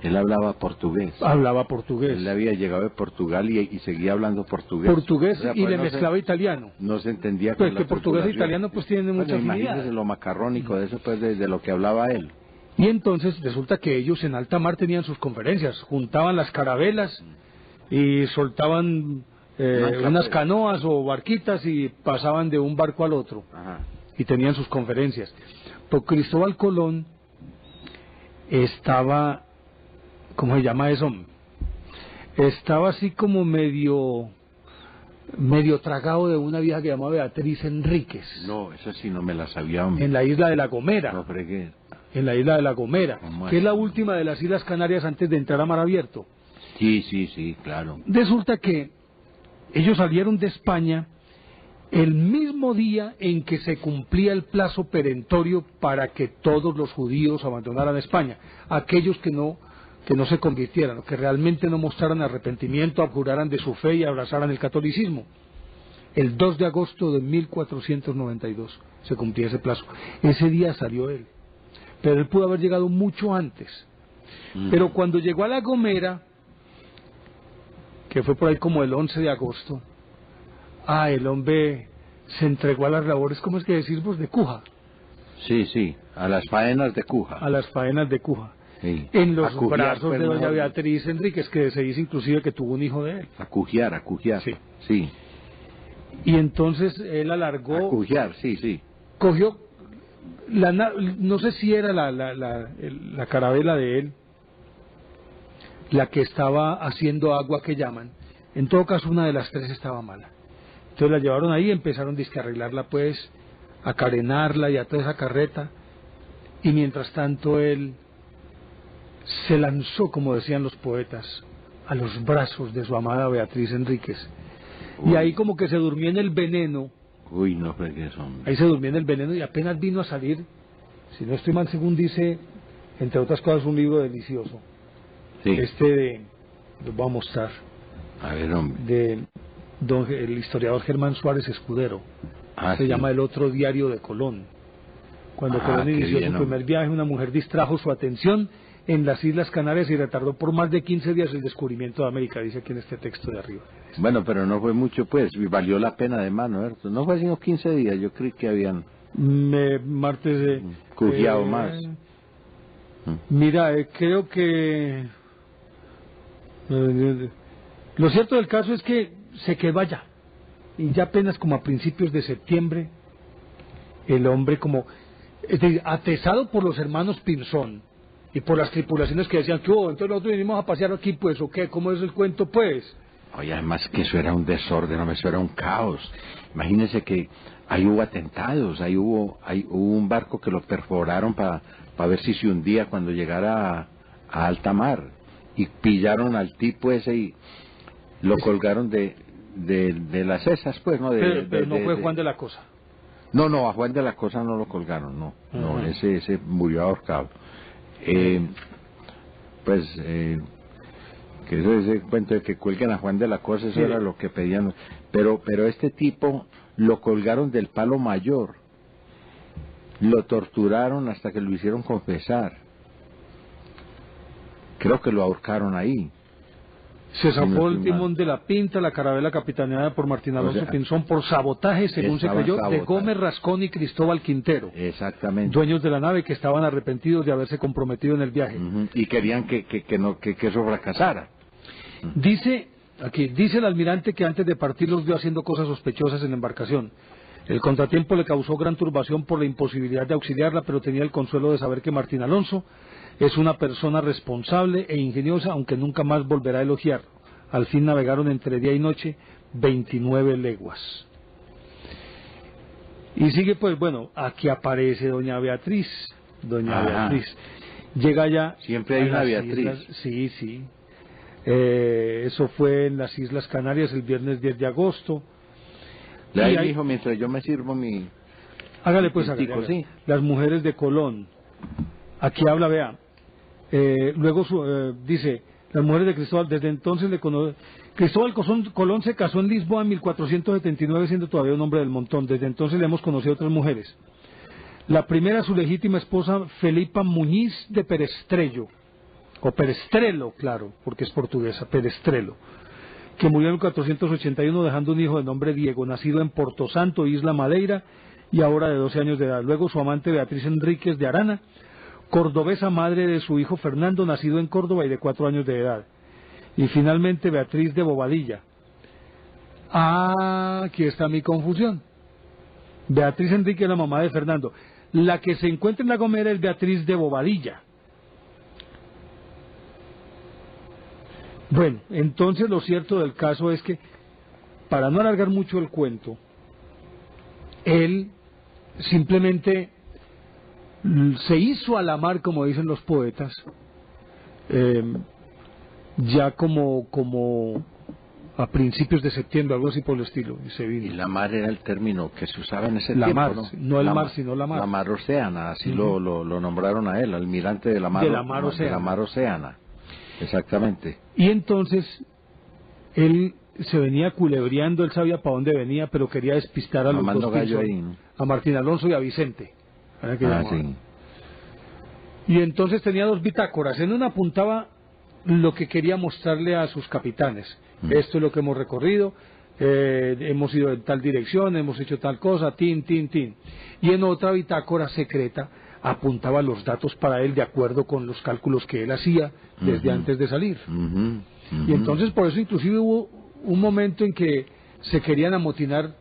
él hablaba portugués. Él había llegado de Portugal y seguía hablando portugués. O sea, y le mezclaba italiano. No se entendía. Pues que portugués e italiano pues tienen mucha afinidad. Imagínese lo macarrónico de eso, pues, de lo que hablaba él. Y entonces resulta que ellos en alta mar tenían sus conferencias, juntaban las carabelas y soltaban unas canoas o barquitas y pasaban de un barco al otro. Ajá. Y tenían sus conferencias. Pero Cristóbal Colón estaba, ¿cómo se llama eso? Estaba así como medio tragado de una vieja que llamaba Beatriz Enríquez. No, eso sí no me la sabía, hombre. En la isla de La Gomera. No fregué. En la isla de La Gomera, que es la última de las Islas Canarias antes de entrar a mar abierto. Sí, claro. Resulta que ellos salieron de España el mismo día en que se cumplía el plazo perentorio para que todos los judíos abandonaran España, aquellos que no se convirtieran, que realmente no mostraran arrepentimiento, abjuraran de su fe y abrazaran el catolicismo. El 2 de agosto de 1492 se cumplía ese plazo. Ese día salió él, pero él pudo haber llegado mucho antes. Pero cuando llegó a La Gomera, que fue por ahí como el 11 de agosto, el hombre se entregó a las labores, ¿cómo es que decimos? De cuja. Sí, a las faenas de cuja. A las faenas de cuja. Sí. En los brazos de doña Beatriz Enríquez, que se dice inclusive que tuvo un hijo de él. A cujiar. Sí. Y entonces él alargó... A cujiar, sí. Cogió, no sé si era la carabela de él, la que estaba haciendo agua que llaman. En todo caso, una de las tres estaba mala. Entonces la llevaron ahí, empezaron dizque a arreglarla, pues, a carenarla y a toda esa carreta, y mientras tanto él se lanzó, como decían los poetas, a los brazos de su amada Beatriz Enríquez. Uy. Y ahí como que se durmió en el veneno. Uy, no fregues, hombre. Ahí se durmió en el veneno y apenas vino a salir, si no estoy mal, según dice, entre otras cosas, un libro delicioso. Sí. Lo voy a mostrar, A ver, hombre. de el historiador Germán Suárez Escudero. Se Sí. llama El otro diario de Colón. Cuando Colón qué inició bien, su primer viaje, una mujer distrajo su atención en las Islas Canarias y retardó por más de 15 días el descubrimiento de América, dice aquí en este texto de arriba. Bueno, pero no fue mucho, pues, y valió la pena además, ¿no? No fue sino 15 días, yo creí que habían Martes... cujiado más. Mira, creo que... lo cierto del caso es que se quedó allá. Y ya apenas como a principios de septiembre, el hombre como... atesado por los hermanos Pinzón y por las tripulaciones que decían que entonces nosotros vinimos a pasear aquí, pues, ¿o qué? ¿Cómo es el cuento, pues? Oye, además que eso era un desorden, hombre, eso era un caos. Imagínense que ahí hubo atentados, ahí hubo un barco que lo perforaron para ver si se hundía cuando llegara a alta mar. Y pillaron al tipo ese y lo colgaron de las esas, pues, ¿no? Pero no fue Juan de la Cosa. No, a Juan de la Cosa no lo colgaron, no. No, ese murió ahorcado. Que ese cuento de que cuelguen a Juan de la Cosa, eso era lo que pedían. Pero este tipo lo colgaron del palo mayor, lo torturaron hasta que lo hicieron confesar. Creo que lo ahorcaron ahí. Se zafó el timón de la Pinta, la carabela capitaneada por Martín Alonso Pinzón por sabotaje, según se creyó, de Gómez Rascón y Cristóbal Quintero. Exactamente. Dueños de la nave que estaban arrepentidos de haberse comprometido en el viaje. Y querían que eso fracasara. Dice el almirante que antes de partir los vio haciendo cosas sospechosas en la embarcación. El contratiempo le causó gran turbación por la imposibilidad de auxiliarla, pero tenía el consuelo de saber que Martín Alonso es una persona responsable e ingeniosa, aunque nunca más volverá a elogiar. Al fin navegaron entre día y noche 29 leguas. Y sigue, pues, bueno, aquí aparece doña Beatriz. Beatriz. Llega ya... Siempre hay una Beatriz. Sí. Eso fue en las Islas Canarias el viernes 10 de agosto. Le dijo, mientras yo me sirvo mi... Hágale, hágale. Sí. Las mujeres de Colón. Aquí habla, vea. Luego dice, las mujeres de Cristóbal, desde entonces Cristóbal Colón se casó en Lisboa en 1479, siendo todavía un hombre del montón. Desde entonces le hemos conocido otras mujeres. La primera, su legítima esposa, Felipa Muñiz de Perestrello, o Perestrelo, claro, porque es portuguesa, Perestrelo, que murió en 1481 dejando un hijo de nombre Diego, nacido en Porto Santo, Isla Madeira, y ahora de 12 años de edad. Luego su amante Beatriz Enríquez de Arana, cordobesa, madre de su hijo Fernando, nacido en Córdoba y de 4 años de edad. Y finalmente Beatriz de Bobadilla. Aquí está mi confusión. Beatriz Enrique es la mamá de Fernando. La que se encuentra en La Gomera es Beatriz de Bobadilla. Bueno, entonces lo cierto del caso es que, para no alargar mucho el cuento, él simplemente se hizo a la mar, como dicen los poetas, ya como a principios de septiembre, algo así por el estilo, y se vino. Y la mar era el término que se usaba en ese la tiempo, mar, ¿no? el mar, sino la mar. La mar Océana, así lo nombraron a él, almirante de la mar Océana. De la mar Océana, exactamente. Y entonces, él se venía culebreando, él sabía para dónde venía, pero quería despistar a los dos Pinzón, a Martín Alonso y a Vicente. Sí. Y entonces tenía 2 bitácoras. En una apuntaba lo que quería mostrarle a sus capitanes. Esto es lo que hemos recorrido, hemos ido en tal dirección, hemos hecho tal cosa, tin. Y en otra bitácora secreta apuntaba los datos para él de acuerdo con los cálculos que él hacía desde antes de salir. Y entonces por eso inclusive hubo un momento en que se querían amotinar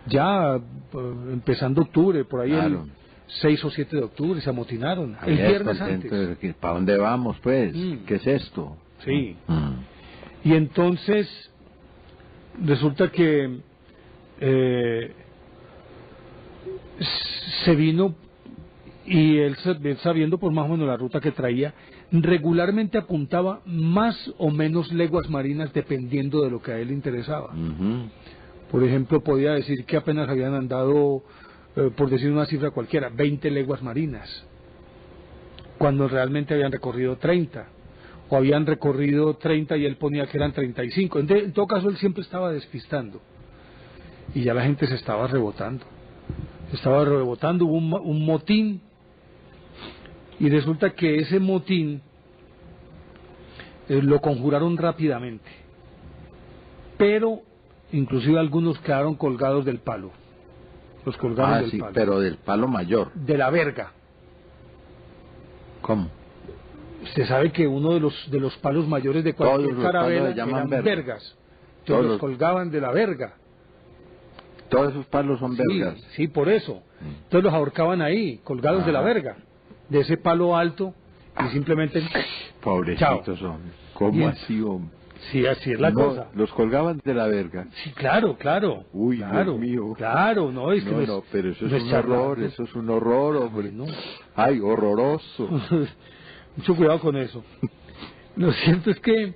ya empezando octubre, por ahí el 6 o 7 de octubre se amotinaron, el viernes antes. ¿Para dónde vamos, pues? ¿Qué es esto? Sí. Y entonces resulta que se vino y él sabiendo por más o menos la ruta que traía, regularmente apuntaba más o menos leguas marinas dependiendo de lo que a él le interesaba. Por ejemplo, podía decir que apenas habían andado, por decir una cifra cualquiera, 20 leguas marinas, cuando realmente habían recorrido 30, o habían recorrido 30 y él ponía que eran 35. En todo caso, él siempre estaba despistando, y ya la gente se estaba rebotando. Hubo un motín, y resulta que ese motín lo conjuraron rápidamente, pero inclusive algunos quedaron colgados del palo. Los colgaron del palo. Pero del palo mayor. De la verga. ¿Cómo? Usted sabe que uno de los palos mayores de cualquier carabela eran vergas. Entonces los colgaban de la verga. Todos esos palos son vergas. Sí, por eso. Entonces los ahorcaban ahí, colgados de la verga, de ese palo alto, y simplemente... Pobrecitos, hombre. ¿Cómo así, hombre? Sí, así es la cosa. Los colgaban de la verga. Sí, claro. Uy, claro, Dios mío. Claro, no, es que no, pero eso es un horror, hombre. No. Ay, horroroso. Mucho cuidado con eso. Lo cierto es que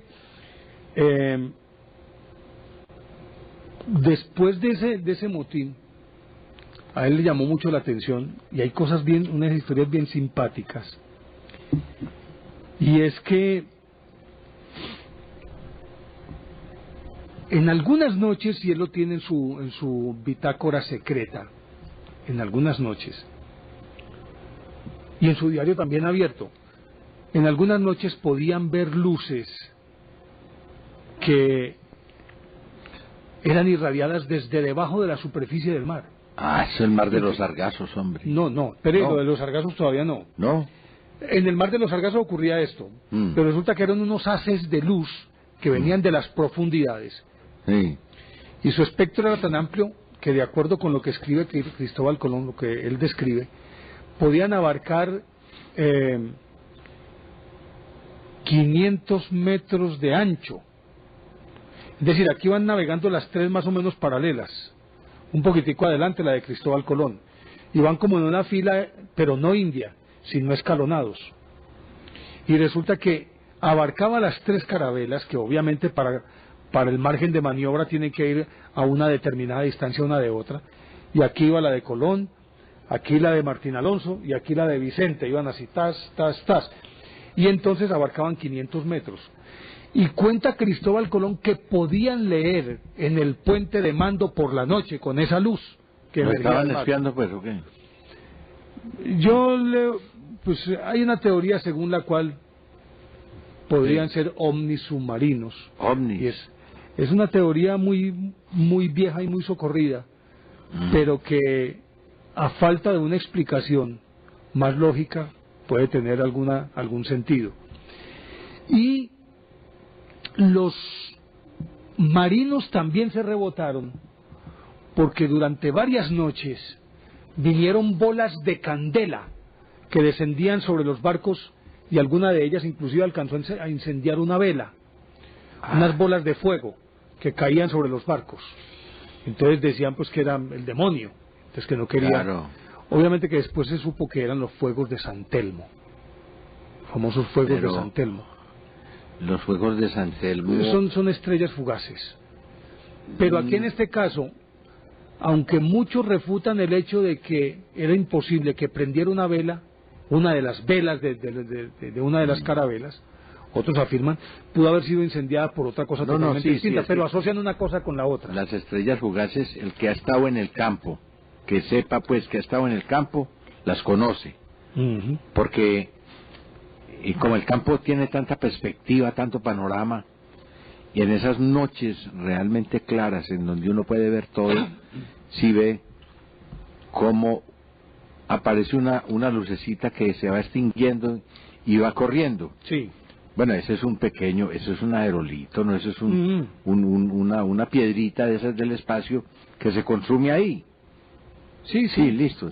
después de ese motín, a él le llamó mucho la atención, y hay unas historias bien simpáticas, y es que en algunas noches, y él lo tiene en su bitácora secreta, en algunas noches, y en su diario también abierto, en algunas noches podían ver luces que eran irradiadas desde debajo de la superficie del mar. Es el mar de los Sargazos, hombre. No, pero lo de los Sargazos todavía no. ¿No? En el mar de los Sargazos ocurría esto, pero resulta que eran unos haces de luz que venían de las profundidades. Sí. Y su espectro era tan amplio que, de acuerdo con lo que escribe Cristóbal Colón, lo que él describe, podían abarcar 500 metros de ancho. Es decir, aquí van navegando las tres más o menos paralelas, un poquitico adelante la de Cristóbal Colón, y van como en una fila, pero no india, sino escalonados. Y resulta que abarcaba las tres carabelas, que obviamente para el margen de maniobra tienen que ir a una determinada distancia una de otra, y aquí iba la de Colón, aquí la de Martín Alonso, y aquí la de Vicente, iban así, tas, y entonces abarcaban 500 metros. Y cuenta Cristóbal Colón que podían leer en el puente de mando por la noche con esa luz que ¿Lo estaban espiando, pues, o qué? Pues hay una teoría según la cual podrían ser ovnis submarinos. Ovnis. Y es una teoría muy, muy vieja y muy socorrida, pero que a falta de una explicación más lógica puede tener algún sentido. Y los marinos también se rebotaron porque durante varias noches vinieron bolas de candela que descendían sobre los barcos, y alguna de ellas inclusive alcanzó a incendiar una vela, unas bolas de fuego que caían sobre los barcos. Entonces decían pues que era el demonio, entonces que no querían. Claro. Obviamente que después se supo que eran los fuegos de San Telmo, famosos fuegos de San Telmo. Los fuegos de San Telmo son estrellas fugaces. Pero aquí en este caso, aunque muchos refutan el hecho de que era imposible que prendiera una vela, una de las velas de una de las carabelas, otros afirman pudo haber sido incendiada por otra cosa totalmente distinta, pero asocian una cosa con la otra. Las estrellas fugaces, el que ha estado en el campo, que sepa pues que ha estado en el campo, las conoce. Porque y como el campo tiene tanta perspectiva, tanto panorama, y en esas noches realmente claras en donde uno puede ver todo, sí ve cómo aparece una lucecita que se va extinguiendo y va corriendo. Sí. Bueno, ese es un pequeño, eso es un aerolito, no, eso es una piedrita de esas del espacio que se consume ahí. Sí, listo.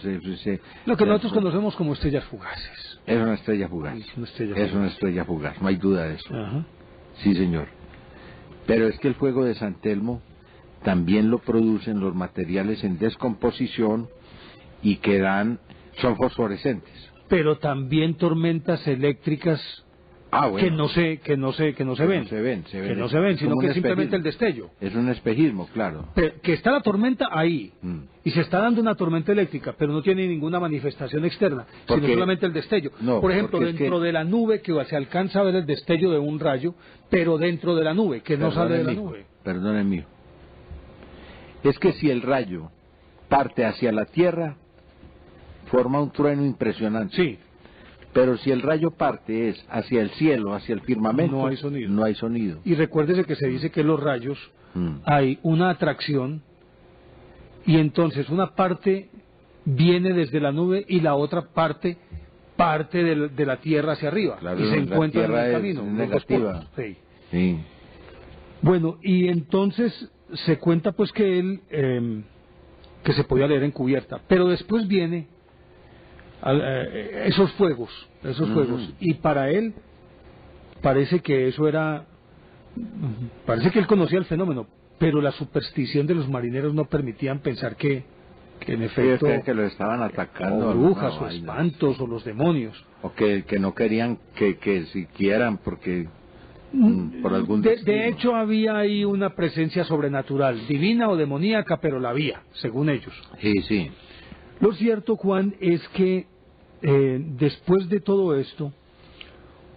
Lo que nosotros conocemos como estrellas fugaces. Es una estrella fugaz. Es una estrella fugaz, no hay duda de eso. Ajá. Sí, señor. Pero es que el fuego de San Telmo también lo producen los materiales en descomposición y son fosforescentes. Pero también tormentas eléctricas Bueno. que no se ven. Que no se ven, sino que es simplemente el destello. Es un espejismo, claro. Pero que está la tormenta ahí, y se está dando una tormenta eléctrica, pero no tiene ninguna manifestación externa, sino solamente el destello. Por ejemplo, dentro de la nube, que se alcanza a ver el destello de un rayo, pero dentro de la nube, que no sale de la nube. Perdónenme. Es que si el rayo parte hacia la Tierra, forma un trueno impresionante. Sí. Pero si el rayo parte es hacia el cielo, hacia el firmamento, no hay sonido. Y recuérdese que se dice que los rayos hay una atracción, y entonces una parte viene desde la nube y la otra parte de la Tierra hacia arriba, claro, y se encuentra en el camino. Negativa. Sí. Bueno, y entonces se cuenta pues que él que se podía leer en cubierta, pero después viene esos fuegos, y para él parece que él conocía el fenómeno, pero la superstición de los marineros no permitían pensar que en efecto que lo estaban atacando, o brujas o espantos o los demonios, o que no querían que siguieran porque por algún de hecho había ahí una presencia sobrenatural, divina o demoníaca, pero la había, según ellos. Sí. Lo cierto, Juan, es que después de todo esto,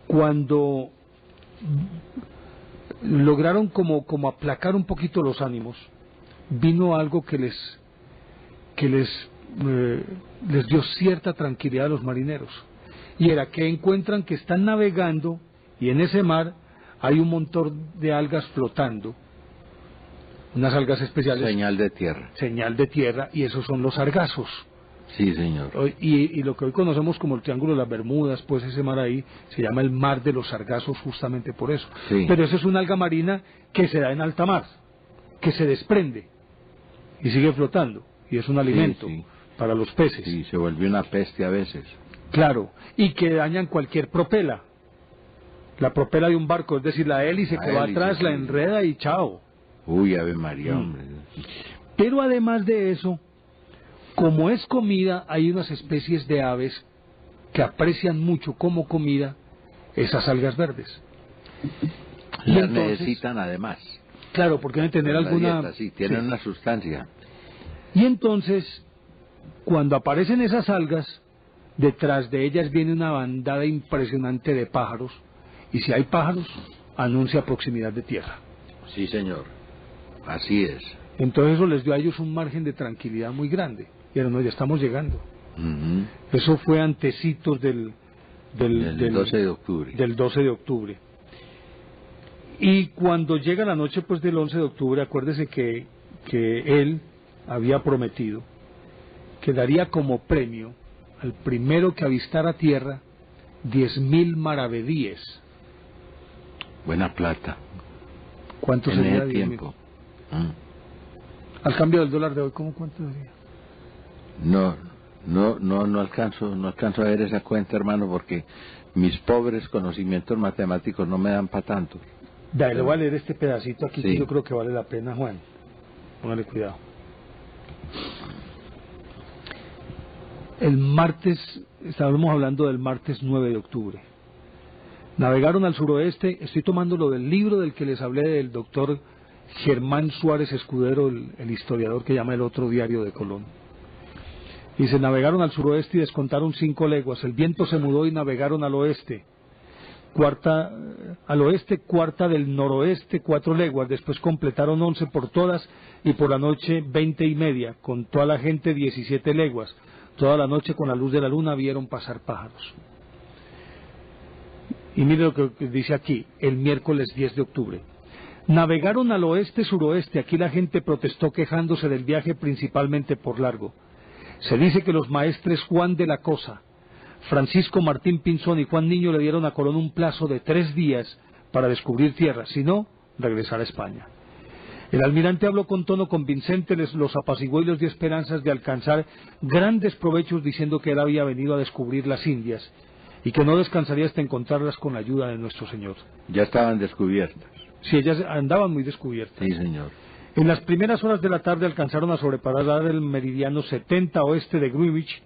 cuando lograron como aplacar un poquito los ánimos, vino algo que les dio cierta tranquilidad a los marineros, y era que encuentran que están navegando y en ese mar hay un montón de algas flotando, unas algas especiales. Señal de tierra, y esos son los sargazos. Sí, señor. Y lo que hoy conocemos como el Triángulo de las Bermudas, pues ese mar ahí se llama el Mar de los Sargazos justamente por eso. Sí. Pero eso es una alga marina que se da en alta mar, que se desprende y sigue flotando, y es un alimento para los peces. Sí, se vuelve una peste a veces. Claro, y que dañan cualquier propela. La propela de un barco, es decir, la hélice que va atrás, la enreda y chao. Uy, Ave María, hombre. Pero además de eso, como es comida, hay unas especies de aves que aprecian mucho como comida esas algas verdes. Las necesitan además. Claro, porque deben tener alguna... dieta, sí, tienen una sustancia. Y entonces, cuando aparecen esas algas, detrás de ellas viene una bandada impresionante de pájaros, y si hay pájaros, anuncia proximidad de tierra. Sí, señor. Así es. Entonces eso les dio a ellos un margen de tranquilidad muy grande. Y no, ya estamos llegando. Eso fue antecitos del 12 de octubre. Del 12 de octubre. Y cuando llega la noche pues del 11 de octubre, acuérdese que él había prometido que daría como premio al primero que avistara tierra 10.000 maravedíes. Buena plata. ¿Cuánto en sería ese tiempo? Al cambio del dólar de hoy, cuánto sería? No alcanzo a ver esa cuenta, hermano, porque mis pobres conocimientos matemáticos no me dan para tanto. Le voy a leer este pedacito aquí que yo creo que vale la pena, Juan. Póngale cuidado. El martes, estábamos hablando del martes 9 de octubre. Navegaron al suroeste, estoy tomando lo del libro del que les hablé, del doctor Germán Suárez Escudero, el historiador que llama El Otro Diario de Colón. Dice, navegaron al suroeste y descontaron 5 leguas, el viento se mudó y navegaron al oeste, cuarta del noroeste 4 leguas, después completaron 11 por todas, y por la noche 20:30, con toda la gente 17 leguas, toda la noche con la luz de la luna vieron pasar pájaros. Y mire lo que dice aquí, el miércoles 10 de octubre. Navegaron al oeste-suroeste, aquí la gente protestó quejándose del viaje principalmente por largo. Se dice que los maestres Juan de la Cosa, Francisco Martín Pinzón y Juan Niño le dieron a Colón un plazo de 3 días para descubrir tierra, si no, regresar a España. El almirante habló con tono convincente, los apaciguó y les dio esperanzas de alcanzar grandes provechos, diciendo que él había venido a descubrir las Indias y que no descansaría hasta encontrarlas con la ayuda de nuestro Señor. Ya estaban descubiertas. Sí, ellas andaban muy descubiertas. Sí, señor. En las primeras horas de la tarde alcanzaron a sobrepasar el meridiano 70 oeste de Greenwich,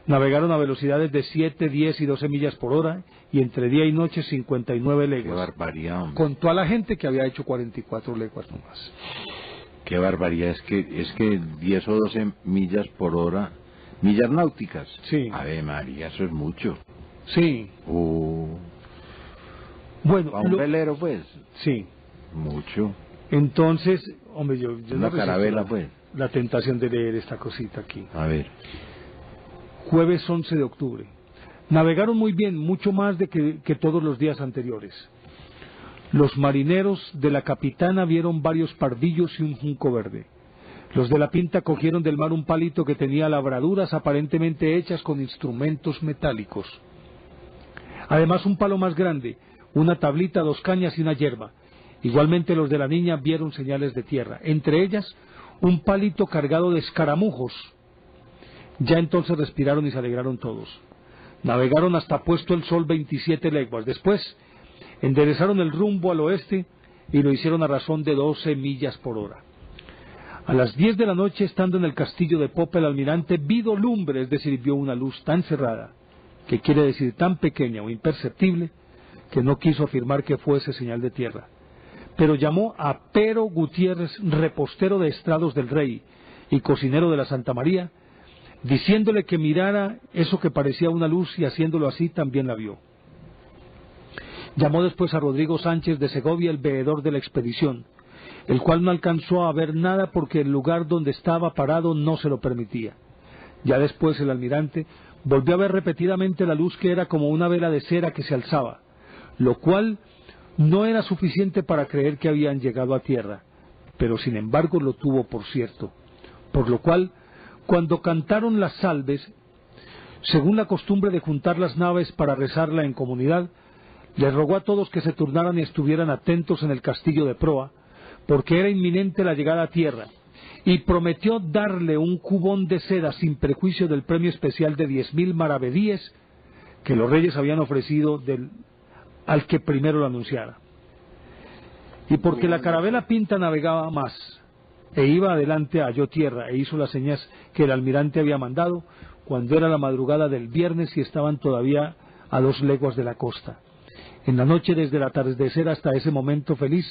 navegaron a velocidades de 7, 10 y 12 millas por hora y entre día y noche 59 Qué leguas. barbaridad, hombre. Contó a la gente que había hecho 44 leguas nomás. Qué barbaridad, es que 10 o 12 millas por hora, millas náuticas. Sí. Ave María, eso es mucho. Sí. Bueno, A un velero, pues. sí. Mucho. Entonces, hombre, yo Una no carabela, resisto pues. la tentación de leer esta cosita aquí. A ver. Jueves 11 de octubre. Navegaron muy bien, mucho más que todos los días anteriores. Los marineros de la capitana vieron varios pardillos y un junco verde. Los de la Pinta cogieron del mar un palito que tenía labraduras aparentemente hechas con instrumentos metálicos. Además un palo más grande, una tablita, 2 cañas y una yerba. Igualmente los de la niña vieron señales de tierra, entre ellas un palito cargado de escaramujos. Ya entonces respiraron y se alegraron todos. Navegaron hasta puesto el sol 27 leguas. Después enderezaron el rumbo al oeste y lo hicieron a razón de 12 millas por hora. A las 10 de la noche, estando en el castillo de popa, el almirante vio lumbre, es decir, vio una luz tan cerrada, que quiere decir tan pequeña o imperceptible, que no quiso afirmar que fuese señal de tierra. Pero llamó a Pero Gutiérrez, repostero de estrados del rey y cocinero de la Santa María, diciéndole que mirara eso que parecía una luz, y haciéndolo así también la vio. Llamó después a Rodrigo Sánchez de Segovia, el veedor de la expedición, el cual no alcanzó a ver nada porque el lugar donde estaba parado no se lo permitía. Ya después el almirante volvió a ver repetidamente la luz, que era como una vela de cera que se alzaba, lo cual no era suficiente para creer que habían llegado a tierra, pero sin embargo lo tuvo por cierto, por lo cual, cuando cantaron las salves, según la costumbre de juntar las naves para rezarla en comunidad, les rogó a todos que se turnaran y estuvieran atentos en el castillo de proa, porque era inminente la llegada a tierra, y prometió darle un cubón de seda sin prejuicio del premio especial de 10.000 maravedíes que los reyes habían ofrecido al que primero lo anunciara. Y porque la carabela Pinta navegaba más e iba adelante, halló tierra e hizo las señas que el almirante había mandado, cuando era la madrugada del viernes y estaban todavía a 2 leguas de la costa. En la noche, desde el atardecer hasta ese momento feliz,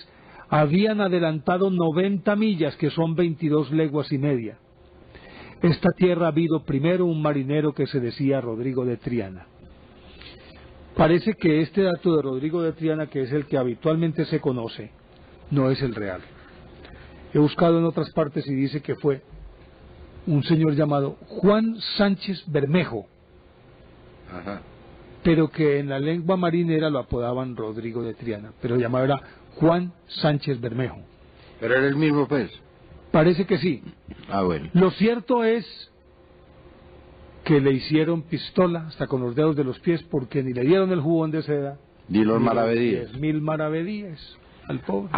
habían adelantado 90 millas, que son 22 leguas y media. Esta tierra ha habido primero un marinero que se decía Rodrigo de Triana. Parece que este dato de Rodrigo de Triana, que es el que habitualmente se conoce, no es el real. He buscado en otras partes y dice que fue un señor llamado Juan Sánchez Bermejo, Ajá. pero que en la lengua marinera lo apodaban Rodrigo de Triana, pero llamado era Juan Sánchez Bermejo. Pero era el mismo, pues. Parece que sí. Ah, bueno. Lo cierto es que le hicieron pistola hasta con los dedos de los pies, porque ni le dieron el jubón de seda, Di los ni maravedíes. 10.000 maravedíes al pobre.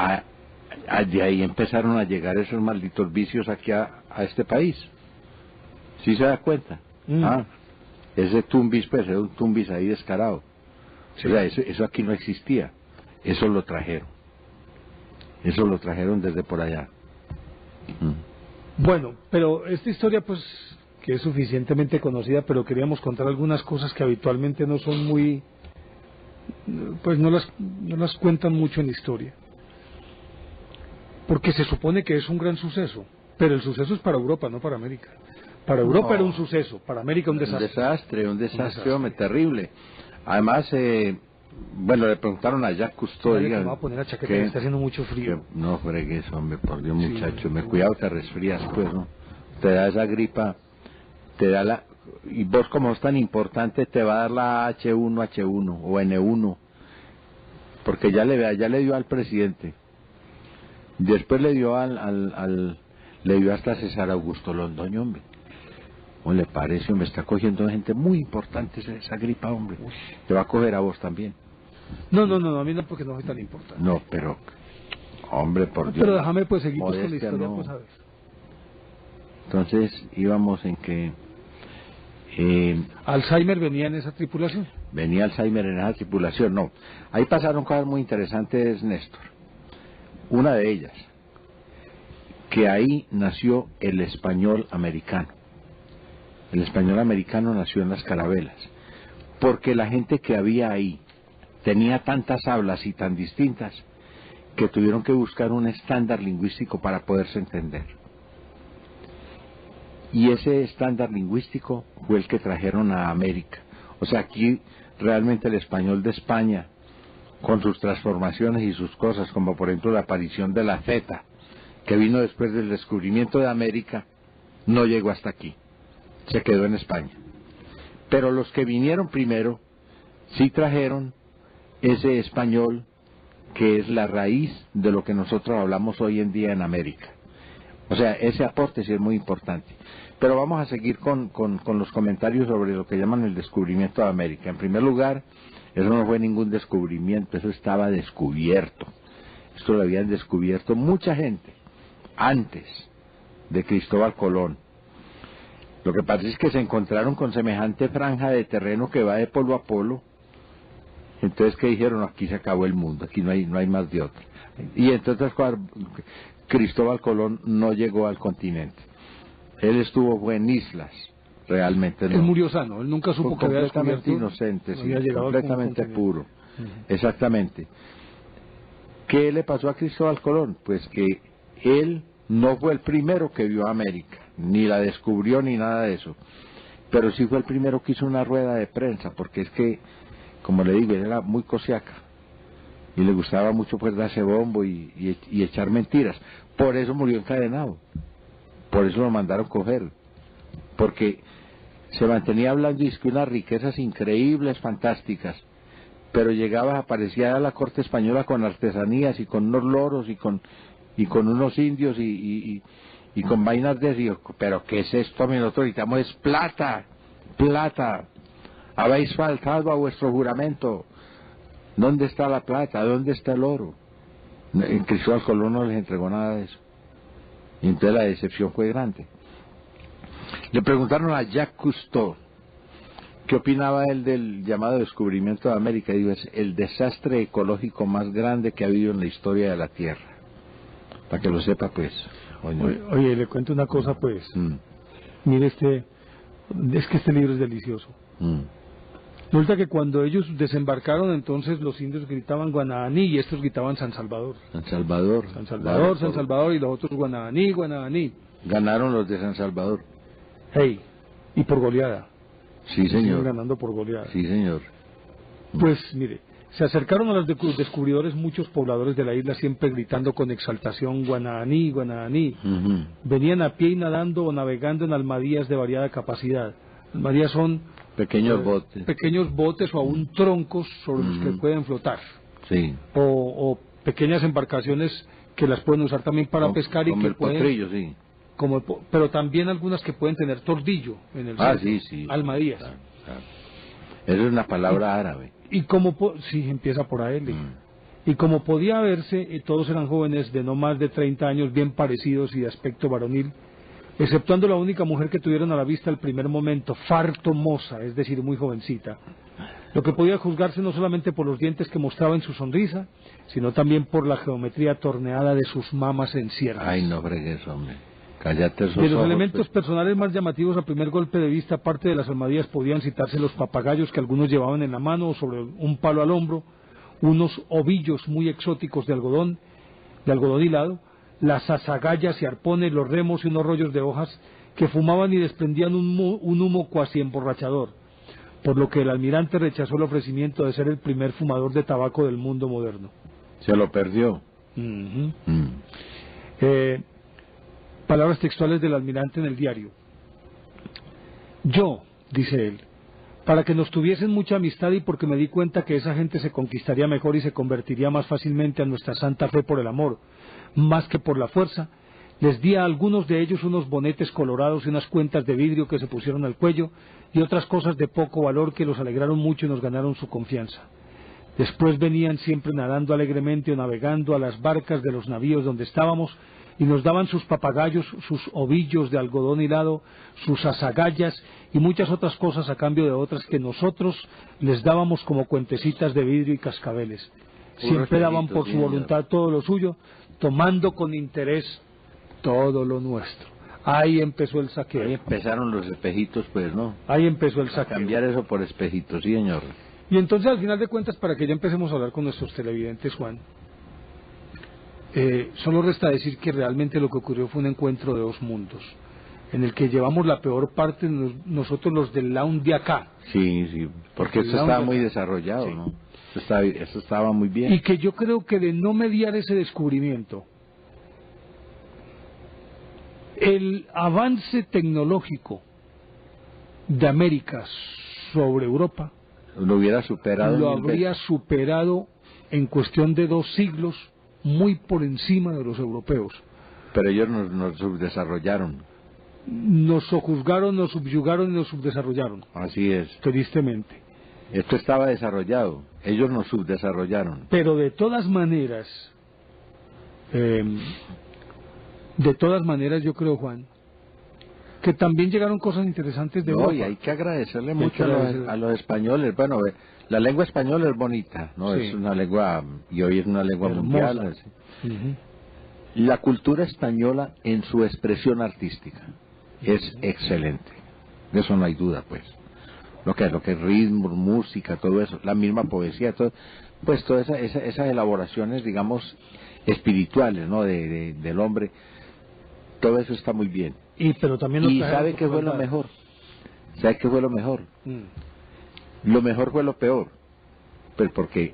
De ahí empezaron a llegar esos malditos vicios aquí a este país. ¿Sí se da cuenta? Ese tumbis, pues, era un tumbis ahí descarado. Sí. O sea, eso aquí no existía. Eso lo trajeron. Eso lo trajeron desde por allá. Bueno, pero esta historia, pues, que es suficientemente conocida, pero queríamos contar algunas cosas que habitualmente no son muy, pues no las cuentan mucho en la historia, porque se supone que es un gran suceso, pero el suceso es para Europa, no para América. Para Europa era un suceso, para América un desastre. Un desastre, hombre, terrible. Además, bueno, le preguntaron a Jacques Cousteau, Me voy a poner la chaqueta, que está haciendo mucho frío. No fregues, hombre, por Dios, muchacho, Sí, cuidado, te resfrías, pues, ¿no? Te da esa gripa, te da y vos, como es tan importante, te va a dar la H1 o N1, porque ya le dio al presidente, después le dio le dio hasta a César Augusto Londoño, hombre. ¿Cómo le parece? Me está cogiendo gente muy importante esa gripa, hombre. Te va a coger a vos también. No, a mí no, porque no soy tan importante. No, pero, hombre, por Dios. Pero déjame pues seguir con la modestia, historia, no. pues a ver. Entonces íbamos en que Alzheimer venía en esa tripulación. venía Alzheimer en esa tripulación. No, ahí pasaron cosas muy interesantes, Néstor. Una de ellas, que ahí nació el español americano. El español americano nació en las carabelas, porque la gente que había ahí tenía tantas hablas y tan distintas que tuvieron que buscar un estándar lingüístico para poderse entender. Y ese estándar lingüístico fue el que trajeron a América. O sea, aquí realmente el español de España, con sus transformaciones y sus cosas, como por ejemplo la aparición de la Z, que vino después del descubrimiento de América, no llegó hasta aquí, se quedó en España. Pero los que vinieron primero sí trajeron ese español que es la raíz de lo que nosotros hablamos hoy en día en América. O sea, ese aporte sí es muy importante. Pero vamos a seguir con los comentarios sobre lo que llaman el descubrimiento de América. En primer lugar, eso no fue ningún descubrimiento, eso estaba descubierto. Esto lo habían descubierto mucha gente antes de Cristóbal Colón. Lo que pasa es que se encontraron con semejante franja de terreno que va de polo a polo. Entonces, ¿qué dijeron? Aquí se acabó el mundo, aquí no hay más de otra. Y entonces Cristóbal Colón no llegó al continente. Él estuvo en islas, realmente no. Él murió sano, él nunca supo que había descubierto. Completamente inocente, sí, completamente puro. Exactamente. ¿Qué le pasó a Cristóbal Colón? Pues que él no fue el primero que vio América, ni la descubrió ni nada de eso, pero sí fue el primero que hizo una rueda de prensa, porque es que, como le digo, él era muy cosiaca y le gustaba mucho pues darse bombo y echar mentiras. Por eso murió encadenado, por eso lo mandaron coger, porque se mantenía hablando y es que unas riquezas increíbles, fantásticas, pero llegaba, aparecía a la corte española con artesanías y con unos loros y con unos indios y con vainas de río. Pero ¿qué es esto? Nosotros gritamos, es plata, plata, habéis faltado a vuestro juramento. ¿Dónde está la plata? ¿Dónde está el oro? En Cristóbal Colón no les entregó nada de eso. Y entonces la decepción fue grande. Le preguntaron a Jacques Cousteau qué opinaba él del llamado descubrimiento de América. Digo, es el desastre ecológico más grande que ha habido en la historia de la Tierra. Para que lo sepa, pues. Oye, le cuento una cosa, pues. Mire, es que este libro es delicioso. Resulta que cuando ellos desembarcaron, entonces los indios gritaban Guanahaní y estos gritaban San Salvador. San Salvador. San Salvador, San Salvador, y los otros Guanahaní, Guanahaní. Ganaron los de San Salvador. Hey, y por goleada. Sí, señor. Ganando por goleada. Sí, señor. Pues, mire, se acercaron a los descubridores muchos pobladores de la isla, siempre gritando con exaltación Guanahaní, Guanahaní. Venían a pie y nadando o navegando en almadías de variada capacidad. Almadías son pequeños botes. Pequeños botes o aún troncos sobre los que pueden flotar. Sí. O pequeñas embarcaciones que las pueden usar también para pescar y como que el pueden... potrillo, sí. Pero también algunas que pueden tener tordillo en el centro. Sí. Almadías. Claro. Esa es una palabra árabe. Y sí, empieza por AL. Y como podía verse, todos eran jóvenes de no más de 30 años, bien parecidos y de aspecto varonil, exceptuando la única mujer que tuvieron a la vista al primer momento, farto moza, es decir, muy jovencita. Lo que podía juzgarse no solamente por los dientes que mostraba en su sonrisa, sino también por la geometría torneada de sus mamas en ciernes. Ay, no fregues, hombre. Cállate esos De los ojos, elementos pues. personales más llamativos a primer golpe de vista, aparte de las almadías, podían citarse los papagayos que algunos llevaban en la mano o sobre un palo al hombro, unos ovillos muy exóticos de algodón hilado, las azagallas y arpones, los remos y unos rollos de hojas que fumaban y desprendían un humo cuasi emborrachador, por lo que el almirante rechazó el ofrecimiento de ser el primer fumador de tabaco del mundo moderno. Se lo perdió. Palabras textuales del almirante en el diario. Yo, dice él, para que nos tuviesen mucha amistad y porque me di cuenta que esa gente se conquistaría mejor y se convertiría más fácilmente a nuestra santa fe por el amor, más que por la fuerza, les di a algunos de ellos unos bonetes colorados y unas cuentas de vidrio que se pusieron al cuello y otras cosas de poco valor que los alegraron mucho y nos ganaron su confianza. Después venían siempre nadando alegremente o navegando a las barcas de los navíos donde estábamos y nos daban sus papagayos, sus ovillos de algodón hilado, sus azagallas y muchas otras cosas a cambio de otras que nosotros les dábamos como cuentecitas de vidrio y cascabeles. Siempre daban por su voluntad todo lo suyo, tomando con interés todo lo nuestro. Ahí empezó el saqueo. Ahí empezaron los espejitos, pues, ¿no? Ahí empezó el A saqueo. cambiar eso por espejitos, sí, señor. Y entonces, al final de cuentas, para que ya empecemos a hablar con nuestros televidentes, Juan, solo resta decir que realmente lo que ocurrió fue un encuentro de dos mundos, en el que llevamos la peor parte nosotros los del lounge de acá. Sí, sí, porque esto estaba muy desarrollado, sí, ¿no? Esto estaba muy bien. Y que yo creo que de no mediar ese descubrimiento, el avance tecnológico de América sobre Europa lo hubiera superado. Lo habría superado en cuestión de 2 siglos, muy por encima de los europeos. Pero ellos nos subdesarrollaron. Nos sojuzgaron, nos subyugaron y nos subdesarrollaron. Así es. Tristemente. Esto estaba desarrollado, ellos nos subdesarrollaron. Pero de todas maneras, yo creo, Juan, que también llegaron cosas interesantes de Europa. Y hay que agradecerle mucho a los españoles. Bueno, la lengua española es bonita, ¿no? Sí. Es una lengua, y hoy es una lengua mundial. Así. La cultura española en su expresión artística es excelente. De eso no hay duda, pues. Lo que es ritmo, música, todo eso, la misma poesía, todo, pues todas esas elaboraciones, digamos, espirituales, ¿no? Del hombre, todo eso está muy bien. Pero también y ¿sabe qué fue lo mejor? ¿Sabe qué fue lo mejor? Lo mejor fue lo peor, pues porque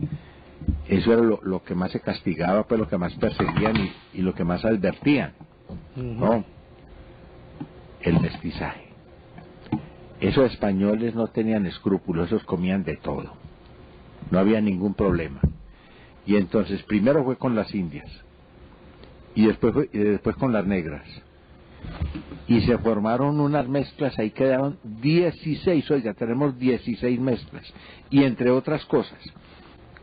eso era lo que más se castigaba, pues lo que más perseguían y lo que más advertían, ¿no? El mestizaje. Esos españoles no tenían escrúpulos, esos comían de todo, no había ningún problema. Y entonces primero fue con las indias y después con las negras, y se formaron unas mezclas, ahí quedaron 16, oiga, tenemos 16 mezclas, y entre otras cosas,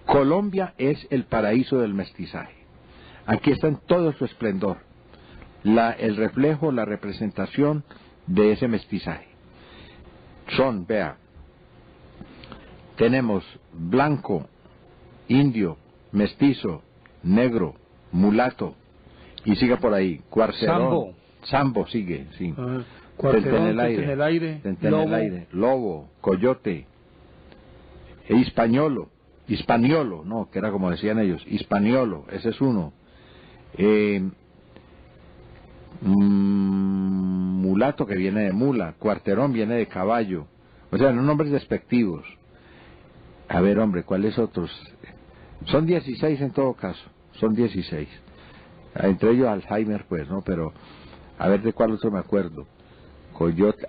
Colombia es el paraíso del mestizaje. Aquí está en todo su esplendor el reflejo, la representación de ese mestizaje. Vea, tenemos blanco, indio, mestizo, negro, mulato, y sigue por ahí, cuarterón, sambo sigue, sí. Cuarterón, tente en el aire, lobo, coyote, hispaniolo, no, que era como decían ellos, hispaniolo, ese es uno. Mulato, que viene de mula, cuarterón viene de caballo, o sea, no nombres despectivos. A ver, hombre, ¿cuáles otros? Son 16 en todo caso, son 16. Entre ellos Alzheimer, pues, ¿no? Pero, a ver de cuál otro me acuerdo. Coyote,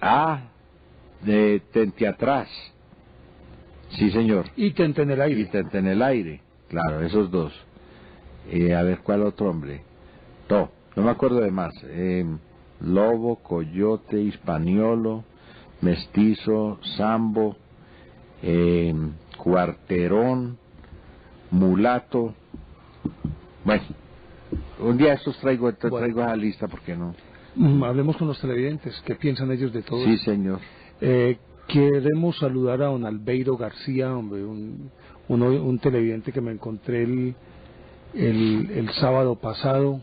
de tente atrás. Sí, señor. Y tente en el aire. Y tente en el aire, claro, esos dos. A ver, ¿cuál otro, hombre? No me acuerdo de más. Lobo, coyote, hispaniolo, mestizo, sambo, cuarterón, mulato. Bueno, un día estos traigo esa lista, ¿por qué no? Hablemos con los televidentes, ¿qué piensan ellos de todo? Sí, señor. Queremos saludar a don Albeiro García, hombre, un televidente que me encontré el sábado pasado,